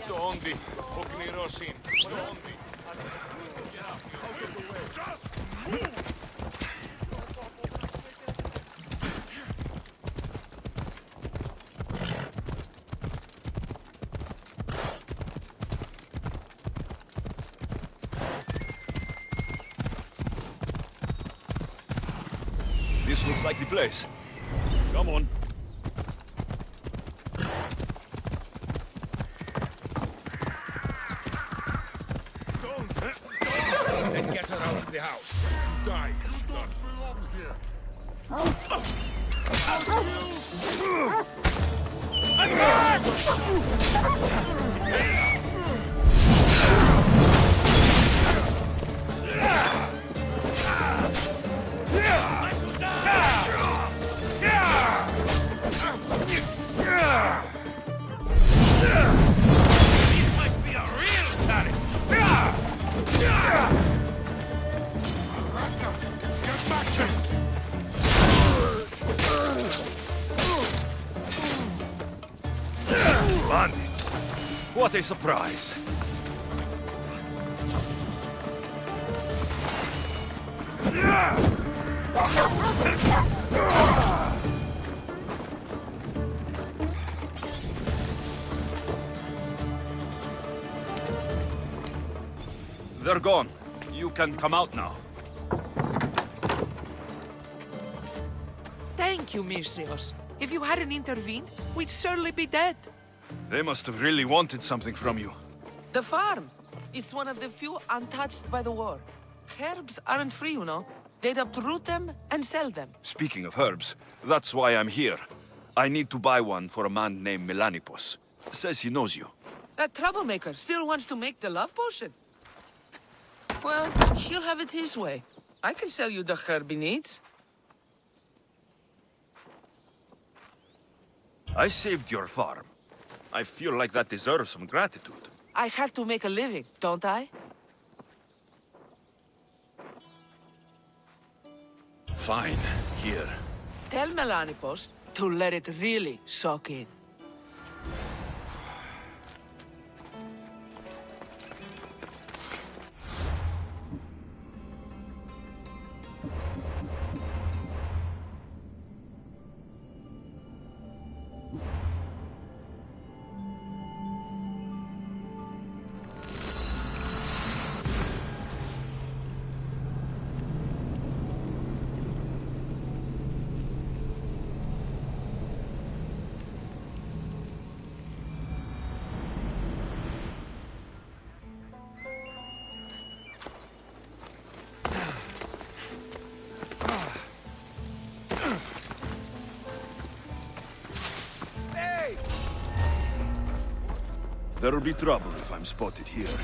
Το όντι, ο κνηρός είναι. Το όντι. This looks like the place. Come on. And get her out of the house. Die. Bandits. What a surprise. They're gone. You can come out now. Thank you, Misthios. If you hadn't intervened, we'd surely be dead. They must have really wanted something from you. The farm. It's one of the few untouched by the war. Herbs aren't free, you know. They'd uproot them and sell them. Speaking of herbs, that's why I'm here. I need to buy one for a man named Melanipos. Says he knows you. That troublemaker still wants to make the love potion. Well, he'll have it his way. I can sell you the herb he needs. I saved your farm. I feel like that deserves some gratitude. I have to make a living, don't I? Fine. Here. Tell Melanipos to let it really soak in. There'll be trouble if I'm spotted here.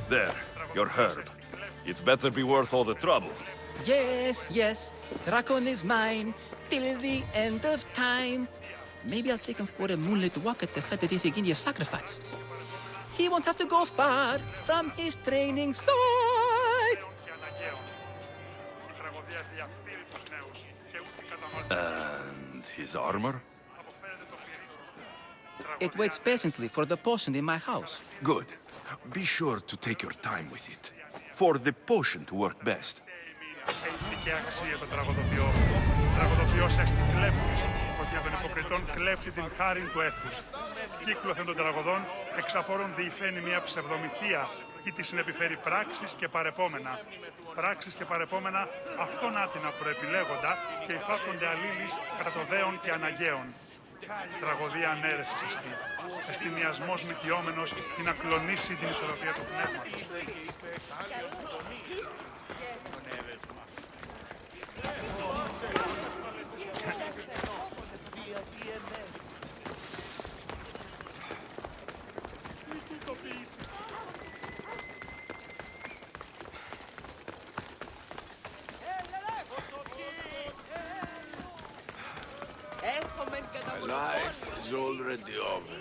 There, your herb. It better be worth all the trouble. Yes, yes. Drakon is mine. till the end of time. Maybe I'll take him for a moonlit walk at the site of the Iphigenia sacrifice. He won't have to go far from his training site. And his armor? It waits patiently for the potion in my house. Good. Be sure to take your time with it. For the potion to work best. Έχει αξία το τραγωδοποιό. Τραγωδοποιός έστι κλέπτης, ότι από τον υποκριτών κλέπτει την χάριν του έθους. Κύκλωθεν των τραγωδών, εξαπόρων διηφαίνει μια ψευδομυθία, ή τη συνεπιφέρει πράξεις και παρεπόμενα. Πράξεις και παρεπόμενα, αυτόν άτινα προεπιλέγοντα και υφάπτονται αλλήλεις κατά το δέον και αναγκαίων. Τραγωδία ανέρεσης εστί. Εστιμιασμός μυτιόμενος ή να κλονίσει την ισορροπία του πνεύματος. My life is already over.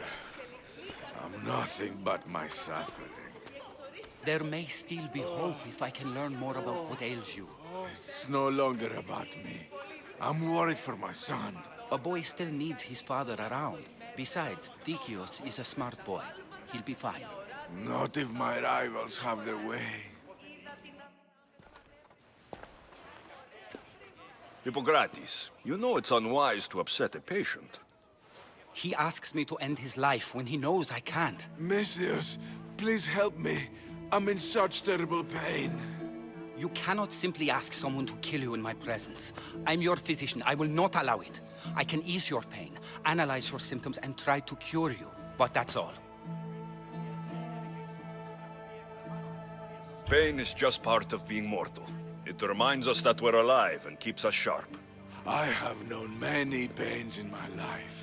I'm nothing but my suffering. There may still be hope if I can learn more about what ails you. It's no longer about me. I'm worried for my son. A boy still needs his father around. Besides, Dikios is a smart boy. He'll be fine. Not if my rivals have their way. Hippocrates, you know it's unwise to upset a patient. He asks me to end his life when he knows I can't. Messias, please help me. I'm in such terrible pain. You cannot simply ask someone to kill you in my presence. I'm your physician. I will not allow it. I can ease your pain, analyze your symptoms, and try to cure you. But that's all. Pain is just part of being mortal. It reminds us that we're alive and keeps us sharp. I have known many pains in my life.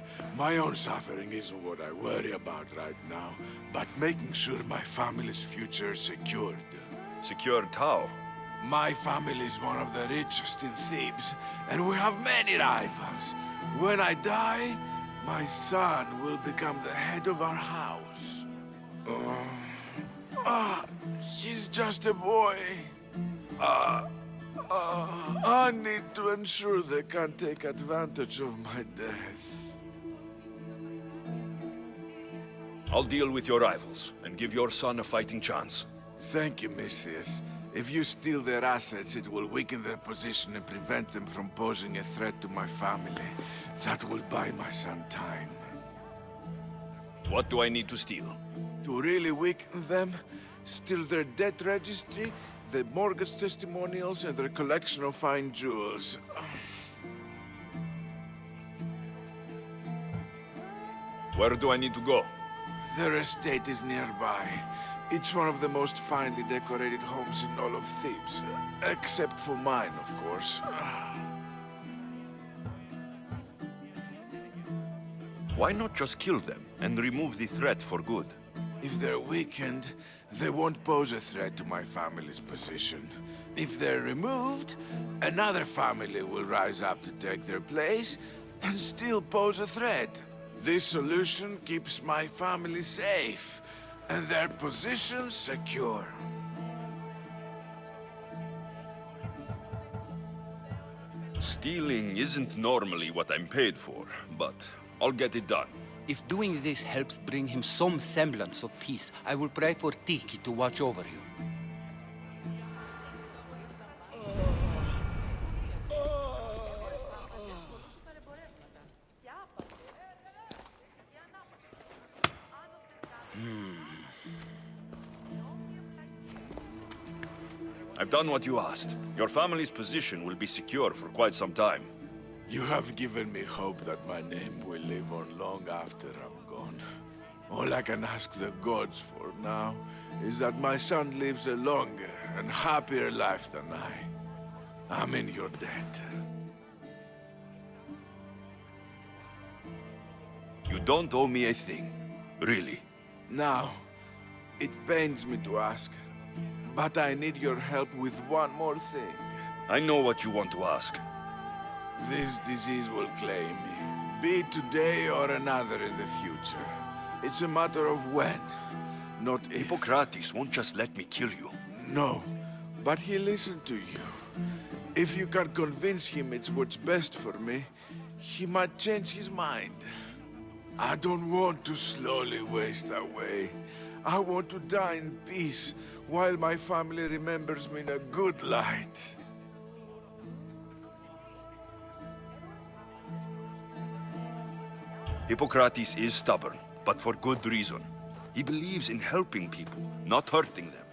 My own suffering isn't what I worry about right now, but making sure my family's future is secured. Secured how? My family is one of the richest in Thebes, and we have many rivals. When I die, my son will become the head of our house. He's just a boy. I need to ensure they can't take advantage of my death. I'll deal with your rivals and give your son a fighting chance. Thank you, Misthias. If you steal their assets, it will weaken their position and prevent them from posing a threat to my family. That will buy my son time. What do I need to steal? To really weaken them, steal their debt registry, the mortgage testimonials, and their collection of fine jewels. Where do I need to go? Their estate is nearby. It's one of the most finely decorated homes in all of Thebes. Except for mine, of course. Why not just kill them and remove the threat for good? If they're weakened, they won't pose a threat to my family's position. If they're removed, another family will rise up to take their place and still pose a threat. This solution keeps my family safe and their positions secure. Stealing isn't normally what I'm paid for, but I'll get it done. If doing this helps bring him some semblance of peace, I will pray for Tiki to watch over you. I've done what you asked. Your family's position will be secure for quite some time. You have given me hope that my name will live on long after I'm gone. All I can ask the gods for now is that my son lives a longer and happier life than I. I'm in your debt. You don't owe me a thing. Really. Now, it pains me to ask, but I need your help with one more thing. I know what you want to ask. This disease will claim me. Be it today or another in the future. It's a matter of when, not if. Hippocrates won't just let me kill you. No, but he'll listen to you. If you can convince him it's what's best for me, he might change his mind. I don't want to slowly waste away. I want to die in peace, while my family remembers me in a good light. Hippocrates is stubborn, but for good reason. He believes in helping people, not hurting them.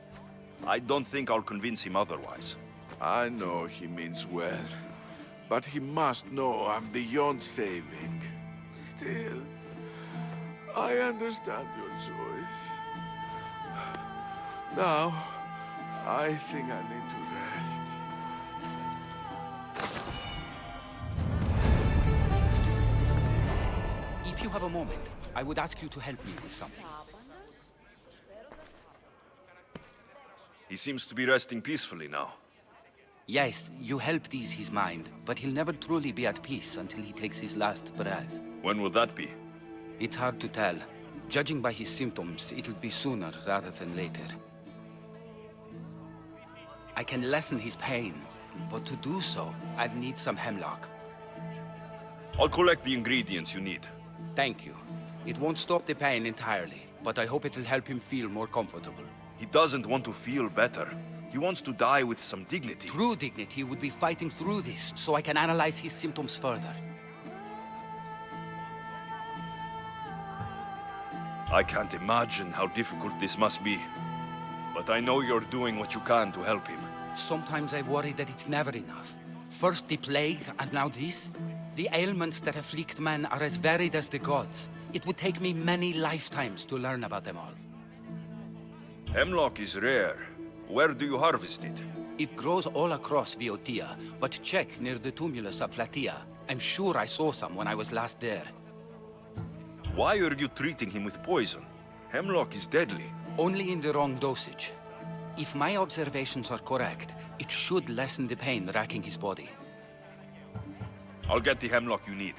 I don't think I'll convince him otherwise. I know he means well, but he must know I'm beyond saving. Still, I understand your choice. Now, I think I need to rest. If you have a moment, I would ask you to help me with something. He seems to be resting peacefully now. Yes, you helped ease his mind, but he'll never truly be at peace until he takes his last breath. When will that be? It's hard to tell. Judging by his symptoms, it'll be sooner rather than later. I can lessen his pain, but to do so, I'd need some hemlock. I'll collect the ingredients you need. Thank you. It won't stop the pain entirely, but I hope it'll help him feel more comfortable. He doesn't want to feel better. He wants to die with some dignity. True dignity would be fighting through this, so I can analyze his symptoms further. I can't imagine how difficult this must be. But I know you're doing what you can to help him. Sometimes I worry that it's never enough. First the plague, and now this? The ailments that afflict men are as varied as the gods. It would take me many lifetimes to learn about them all. Hemlock is rare. Where do you harvest it? It grows all across Viotia, but check near the tumulus of Plataea. I'm sure I saw some when I was last there. Why are you treating him with poison? Hemlock is deadly. Only in the wrong dosage. If my observations are correct, it should lessen the pain racking his body. I'll get the hemlock you need.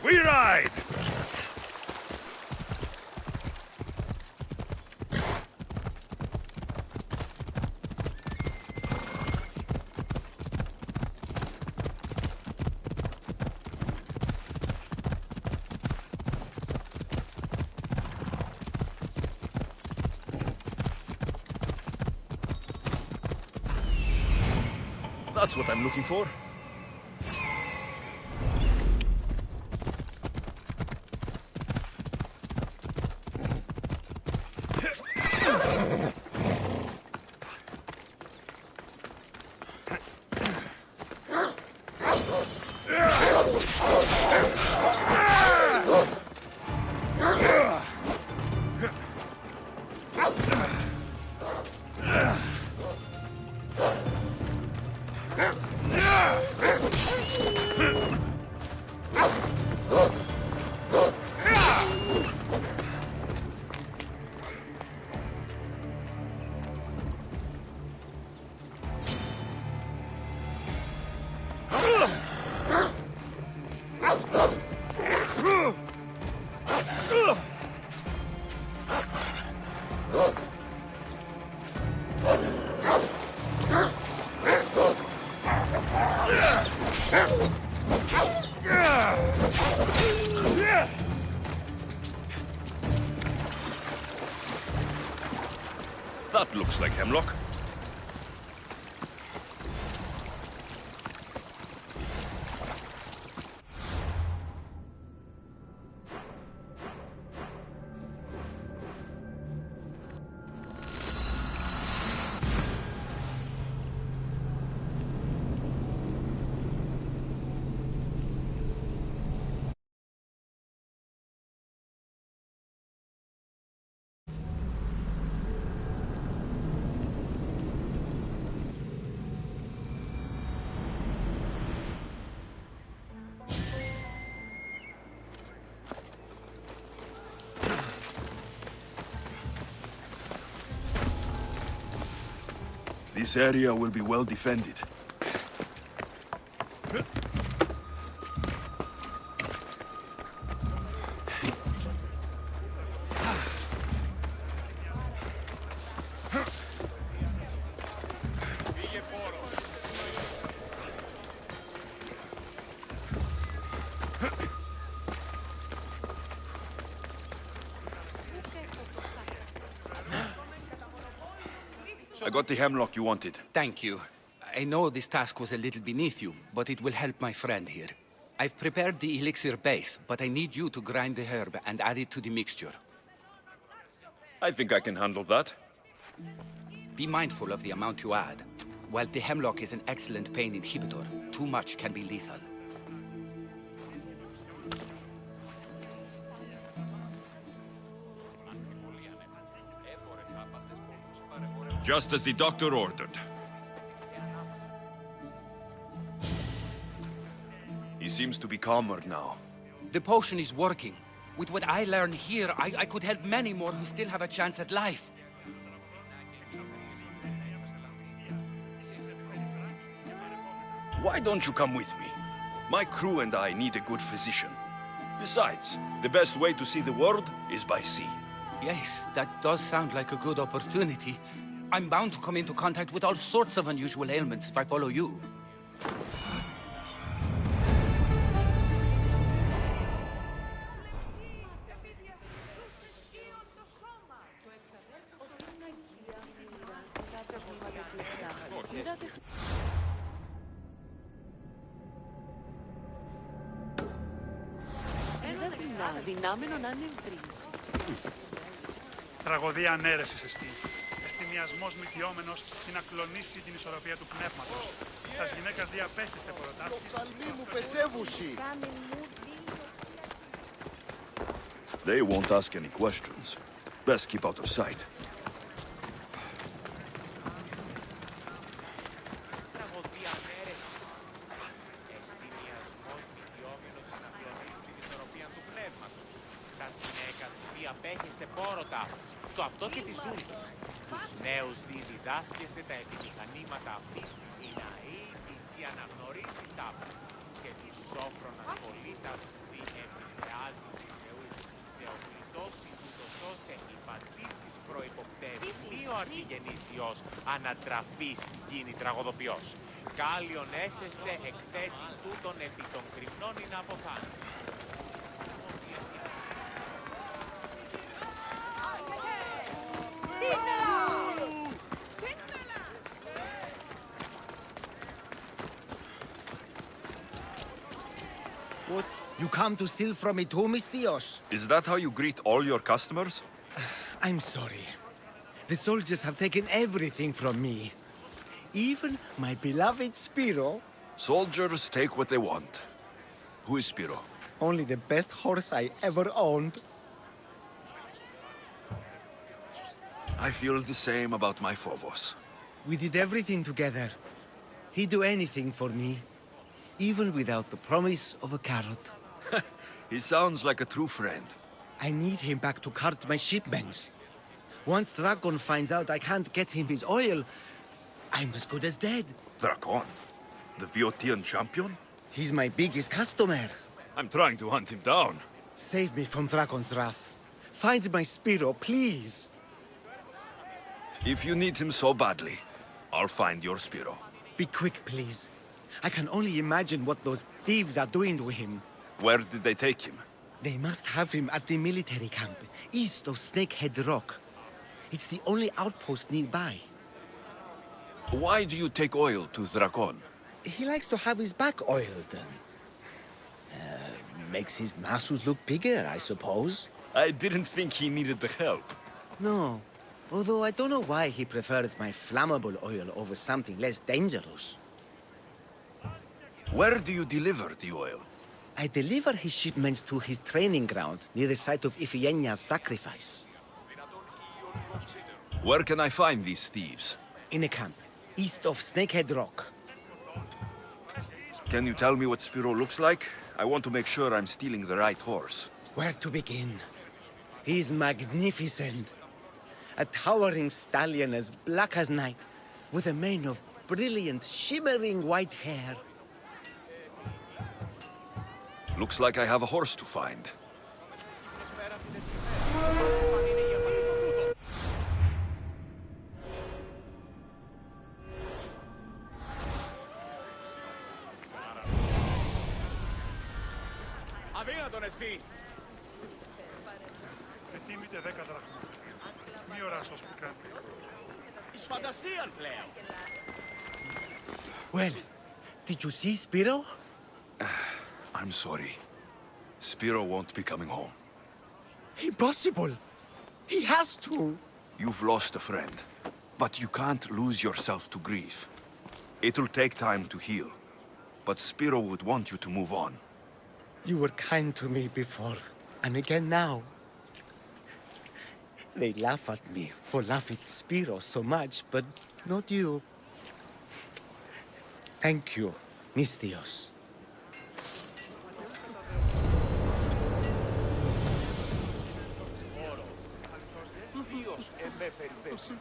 We ride! That's what I'm looking for. That looks like hemlock. This area will be well defended. I got the hemlock you wanted. Thank you. I know this task was a little beneath you, but it will help my friend here. I've prepared the elixir base, but I need you to grind the herb and add it to the mixture. I think I can handle that. Be mindful of the amount you add. While the hemlock is an excellent pain inhibitor, too much can be lethal. Just as the doctor ordered. He seems to be calmer now. The potion is working. With what I learn here, I could help many more who still have a chance at life. Why don't you come with me? My crew and I need a good physician. Besides, the best way to see the world is by sea. Yes, that does sound like a good opportunity. I'm bound to come into contact with all sorts of unusual ailments if I follow you. Τραγωδία ανέρεσης εστί. Εστί μιασμός μυτιόμενος ή να κλονίσει την ισορροπία του πνεύματος. Τας γυναίκας διαπέχεστε ποροτάφης. Παλμί μου πεσεύουσι. They won't ask any questions. Best keep out of sight. Διαπέχεστε πόροτάφης. Το αυτό και τις δούλες. Τους νέους διδάσκεστε τα επιμηχανήματα αυτής. Η ναή της η αναγνωρίζει τάπου. Και τους σόφρονας πολίτας δι αρκεί γεννήσιος ανατραφής γίνει τραγωδοποιός. Κάλιον έσεστε εκτέτη τούτων επί των κρυμνών είναι αποθάνει. What? You come to steal from me too, Mistios? Is that how you greet all your customers? I'm sorry. The soldiers have taken everything from me. Even my beloved Spiro. Soldiers take what they want. Who is Spiro? Only the best horse I ever owned. I feel the same about my Phobos. We did everything together. He'd do anything for me. Even without the promise of a carrot. He sounds like a true friend. I need him back to cart my shipments. Once Dragon finds out I can't get him his oil, I'm as good as dead. Drakon? The Viotian champion? He's my biggest customer. I'm trying to hunt him down. Save me from Dragon's wrath. Find my Spiro, please. If you need him so badly, I'll find your Spiro. Be quick, please. I can only imagine what those thieves are doing to him. Where did they take him? They must have him at the military camp, east of Snakehead Rock. It's the only outpost nearby. Why do you take oil to Drakon? He likes to have his back oiled. Makes his muscles look bigger, I suppose. I didn't think he needed the help. No. Although I don't know why he prefers my flammable oil over something less dangerous. Where do you deliver the oil? I deliver his shipments to his training ground near the site of Iphigenia's sacrifice. Where can I find these thieves? In a camp, east of Snakehead Rock. Can you tell me what Spiro looks like? I want to make sure I'm stealing the right horse. Where to begin? He's magnificent. A towering stallion as black as night, with a mane of brilliant, shimmering white hair. Looks like I have a horse to find. Αδύνατον εστί! Ετοίμητε 10 δραχμά. Μη οράσως πικρά. Εις φαντασίαν πλέον! Well, did you see Spiro? I'm sorry. Spiro won't be coming home. Impossible! He has to! You've lost a friend, but you can't lose yourself to grief. It'll take time to heal, but Spiro would want you to move on. You were kind to me before, and again now. They laugh at me for loving Spiro so much, but not you. Thank you, Mistios. Δίος εμέ περιπέσει.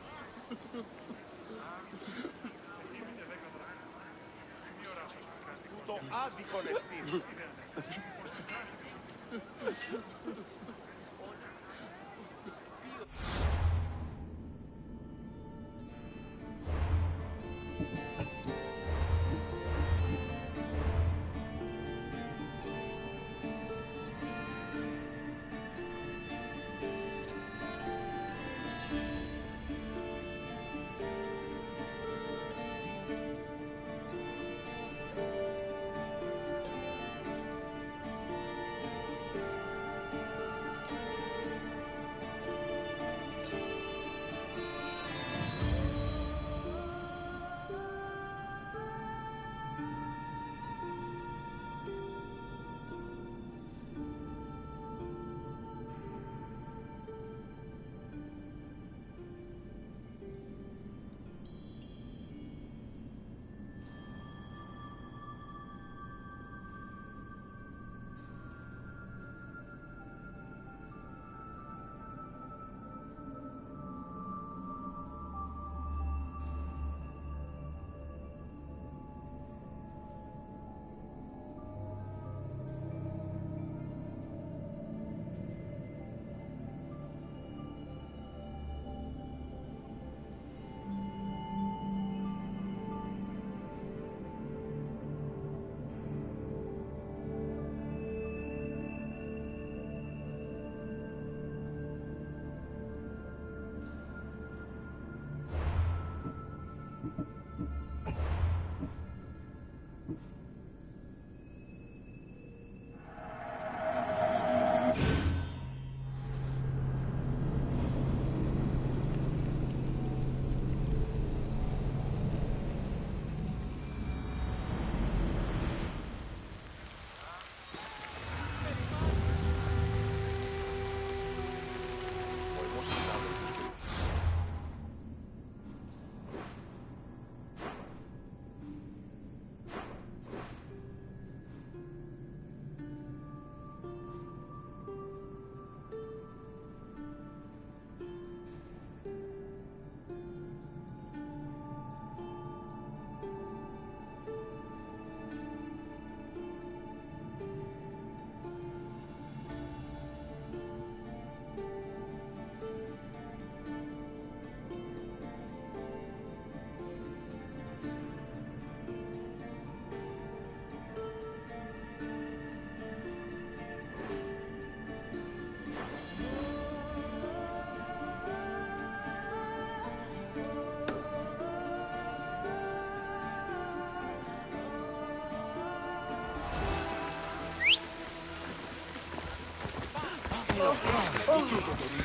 Τούτο άδικον εστί.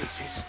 pieces.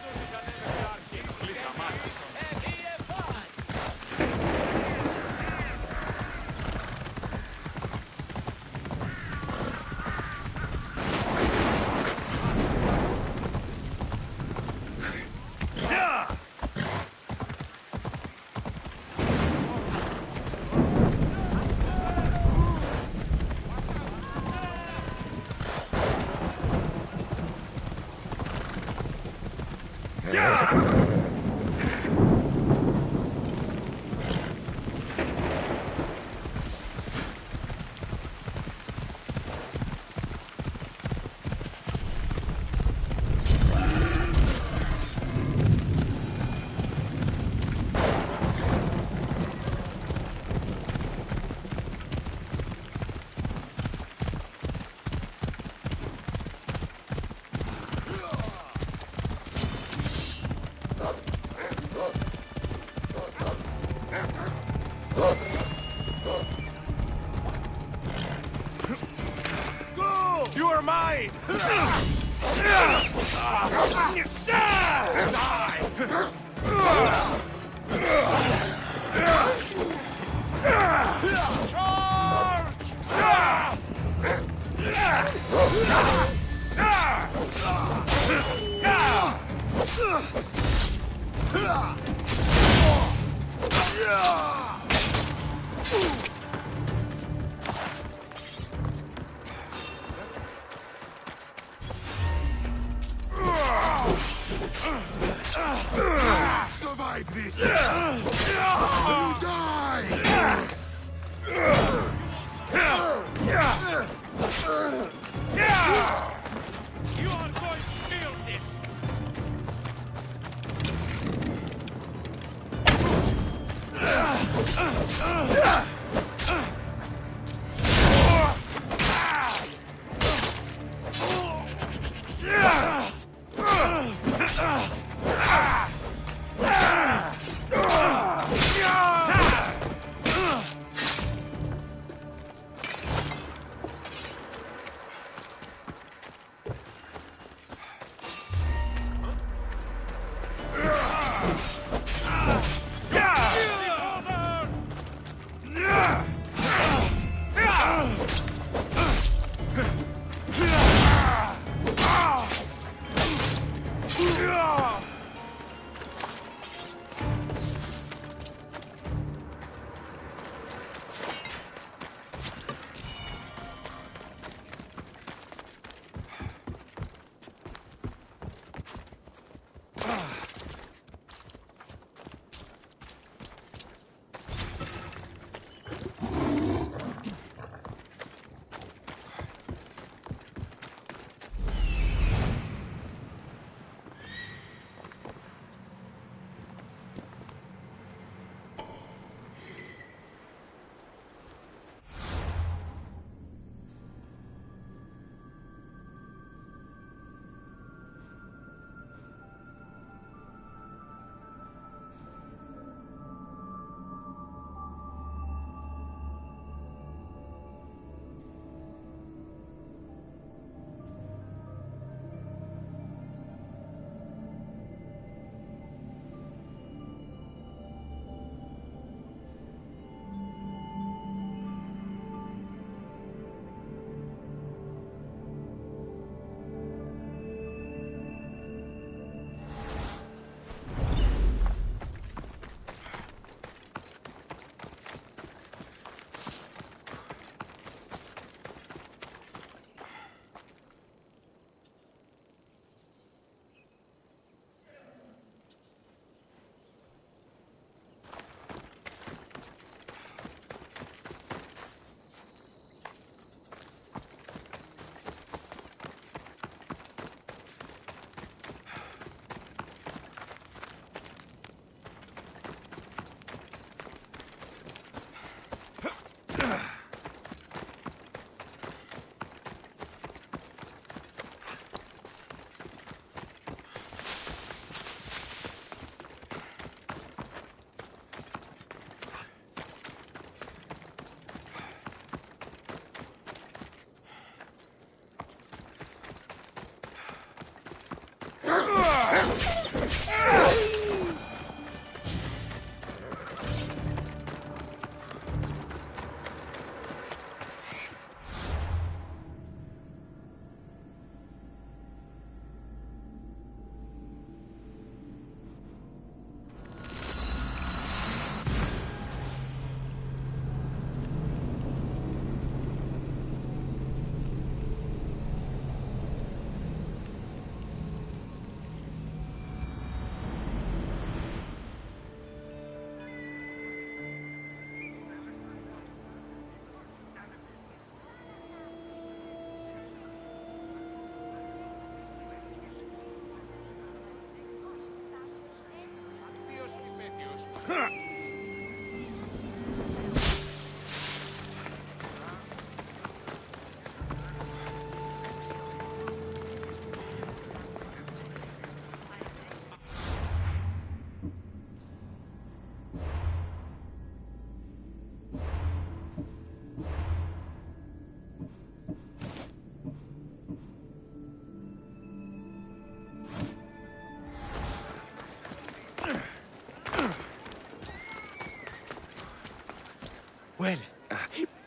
You are mine! Survive this! You die! You are going to feel this!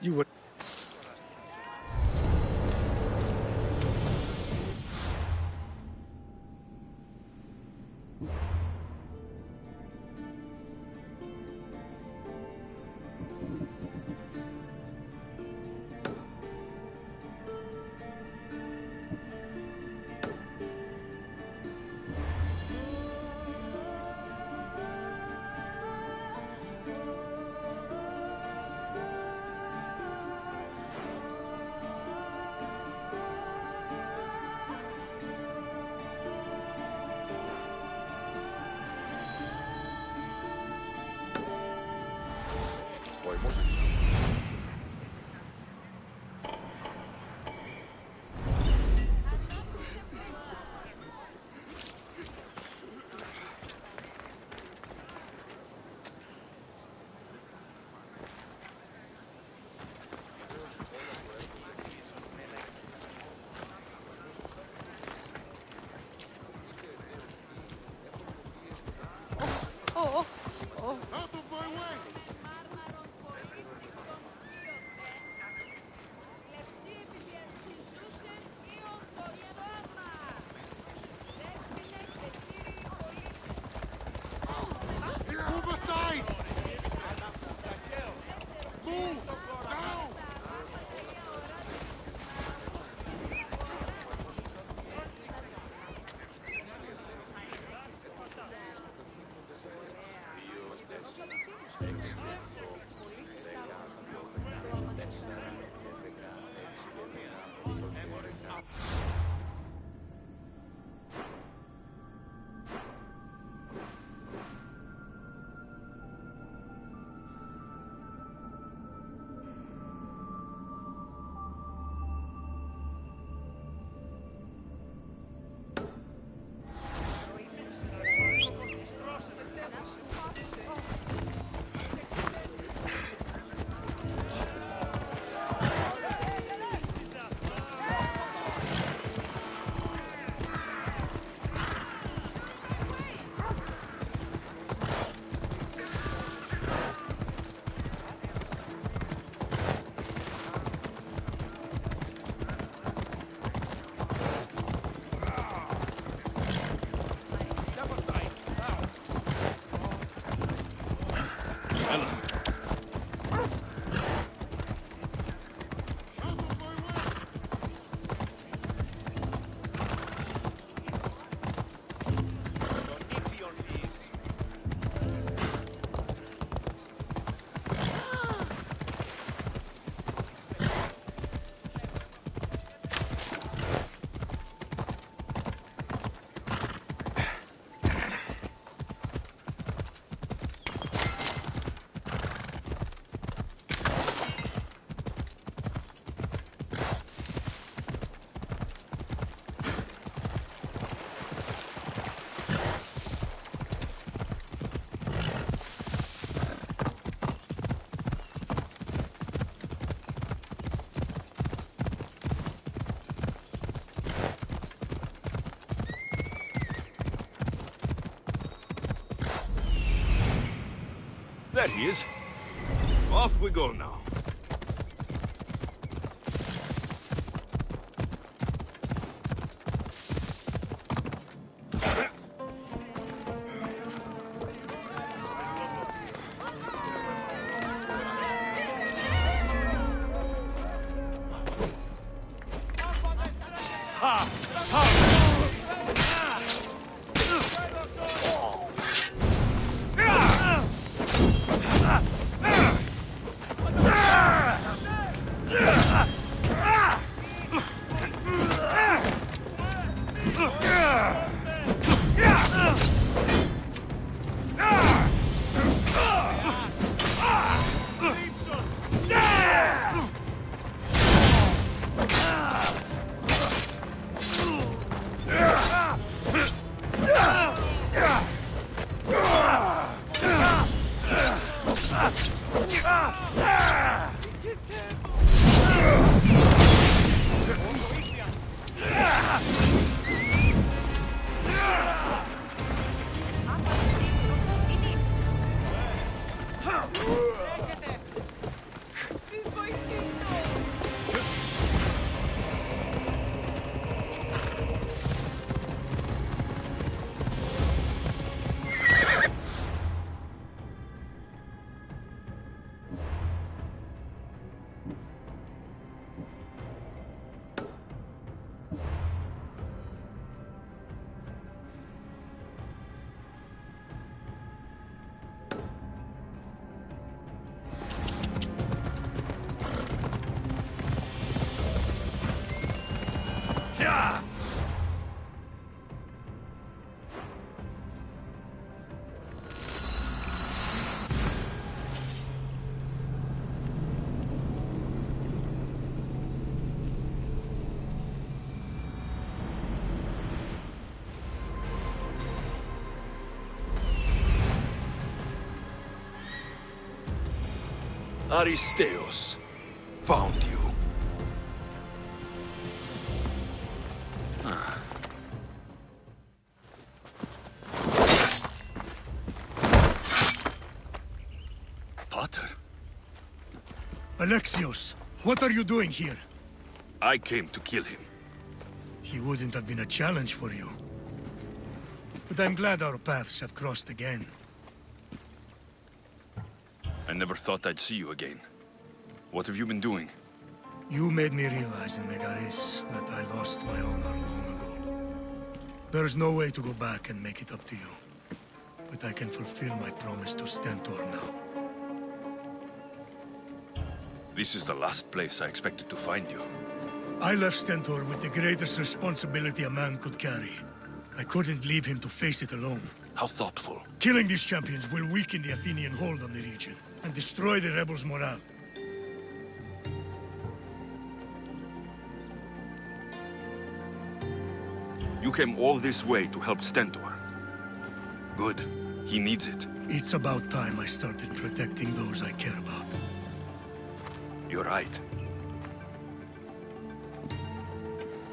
You were... Move aside! Move! Now! There he is. Off we go now. Aristeos found you. Pater? Alexios, what are you doing here? I came to kill him. He wouldn't have been a challenge for you. But I'm glad our paths have crossed again. I never thought I'd see you again. What have you been doing? You made me realize in Megaris that I lost my honor long ago. There's no way to go back and make it up to you. But I can fulfill my promise to Stentor now. This is the last place I expected to find you. I left Stentor with the greatest responsibility a man could carry. I couldn't leave him to face it alone. How thoughtful. Killing these champions will weaken the Athenian hold on the region and destroy the rebels' morale. You came all this way to help Stentor. Good. He needs it. It's about time I started protecting those I care about. You're right.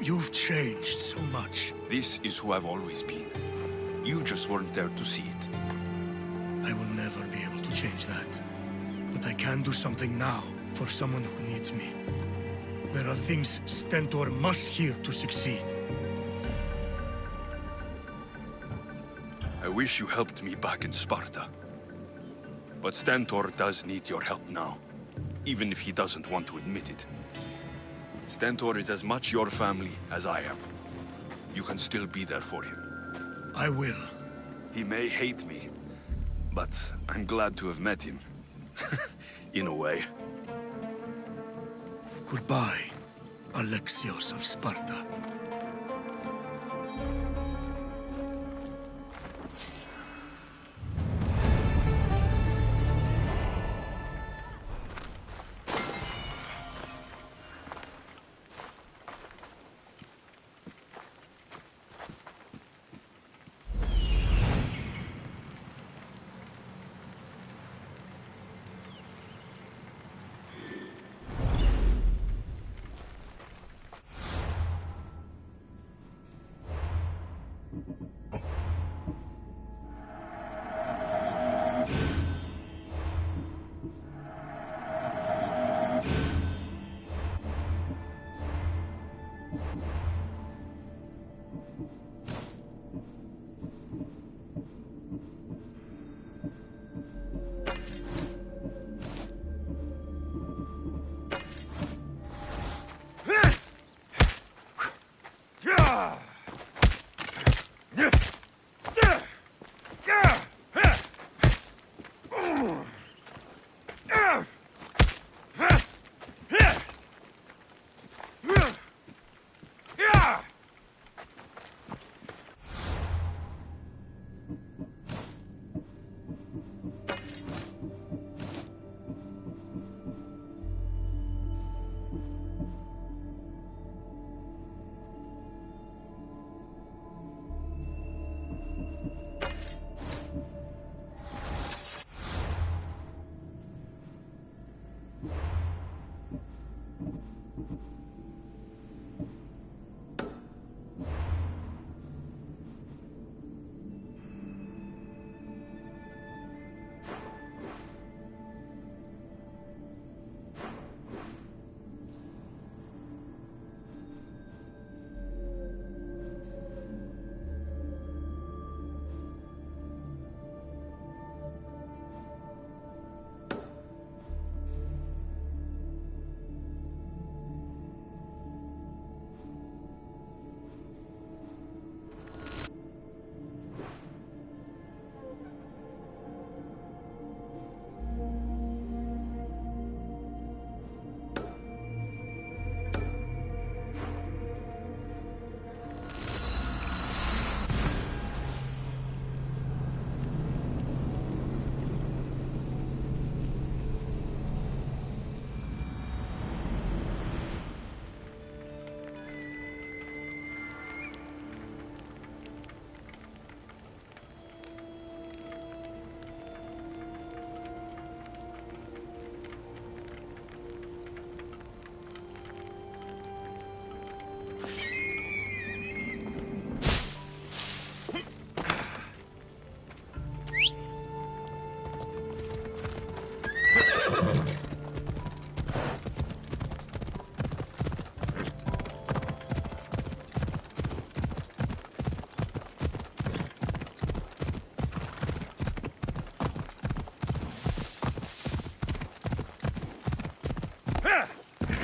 You've changed so much. This is who I've always been. You just weren't there to see it. I will never be able to change that. But I can do something now for someone who needs me. There are things Stentor must hear to succeed. I wish you helped me back in Sparta. But Stentor does need your help now, even if he doesn't want to admit it. Stentor is as much your family as I am. You can still be there for him. I will. He may hate me, but I'm glad to have met him. In a way. Goodbye, Alexios of Sparta.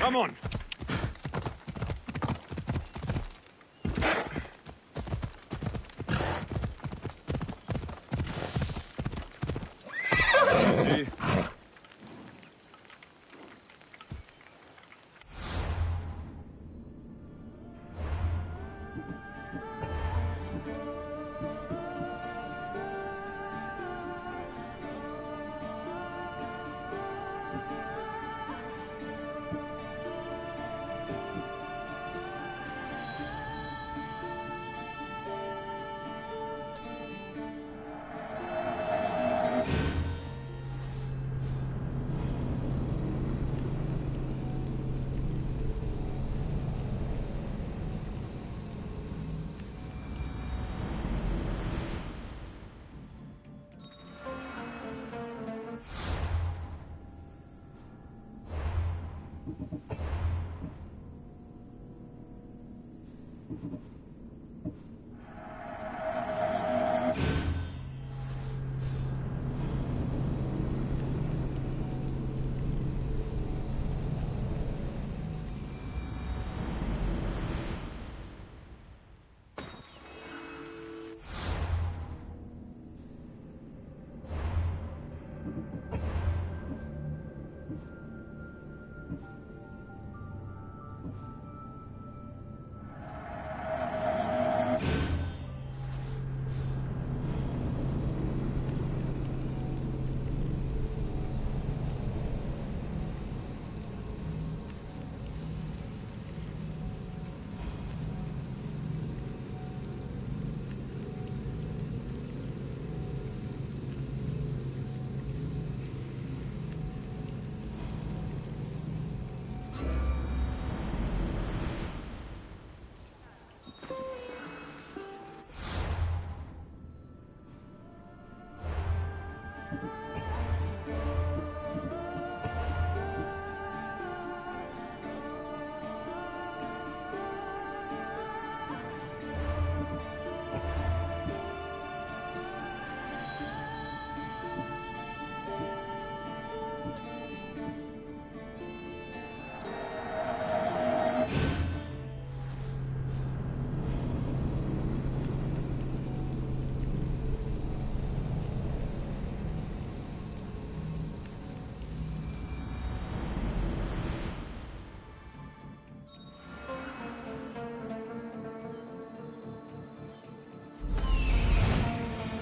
Come on. See?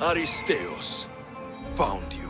Aristeos found you.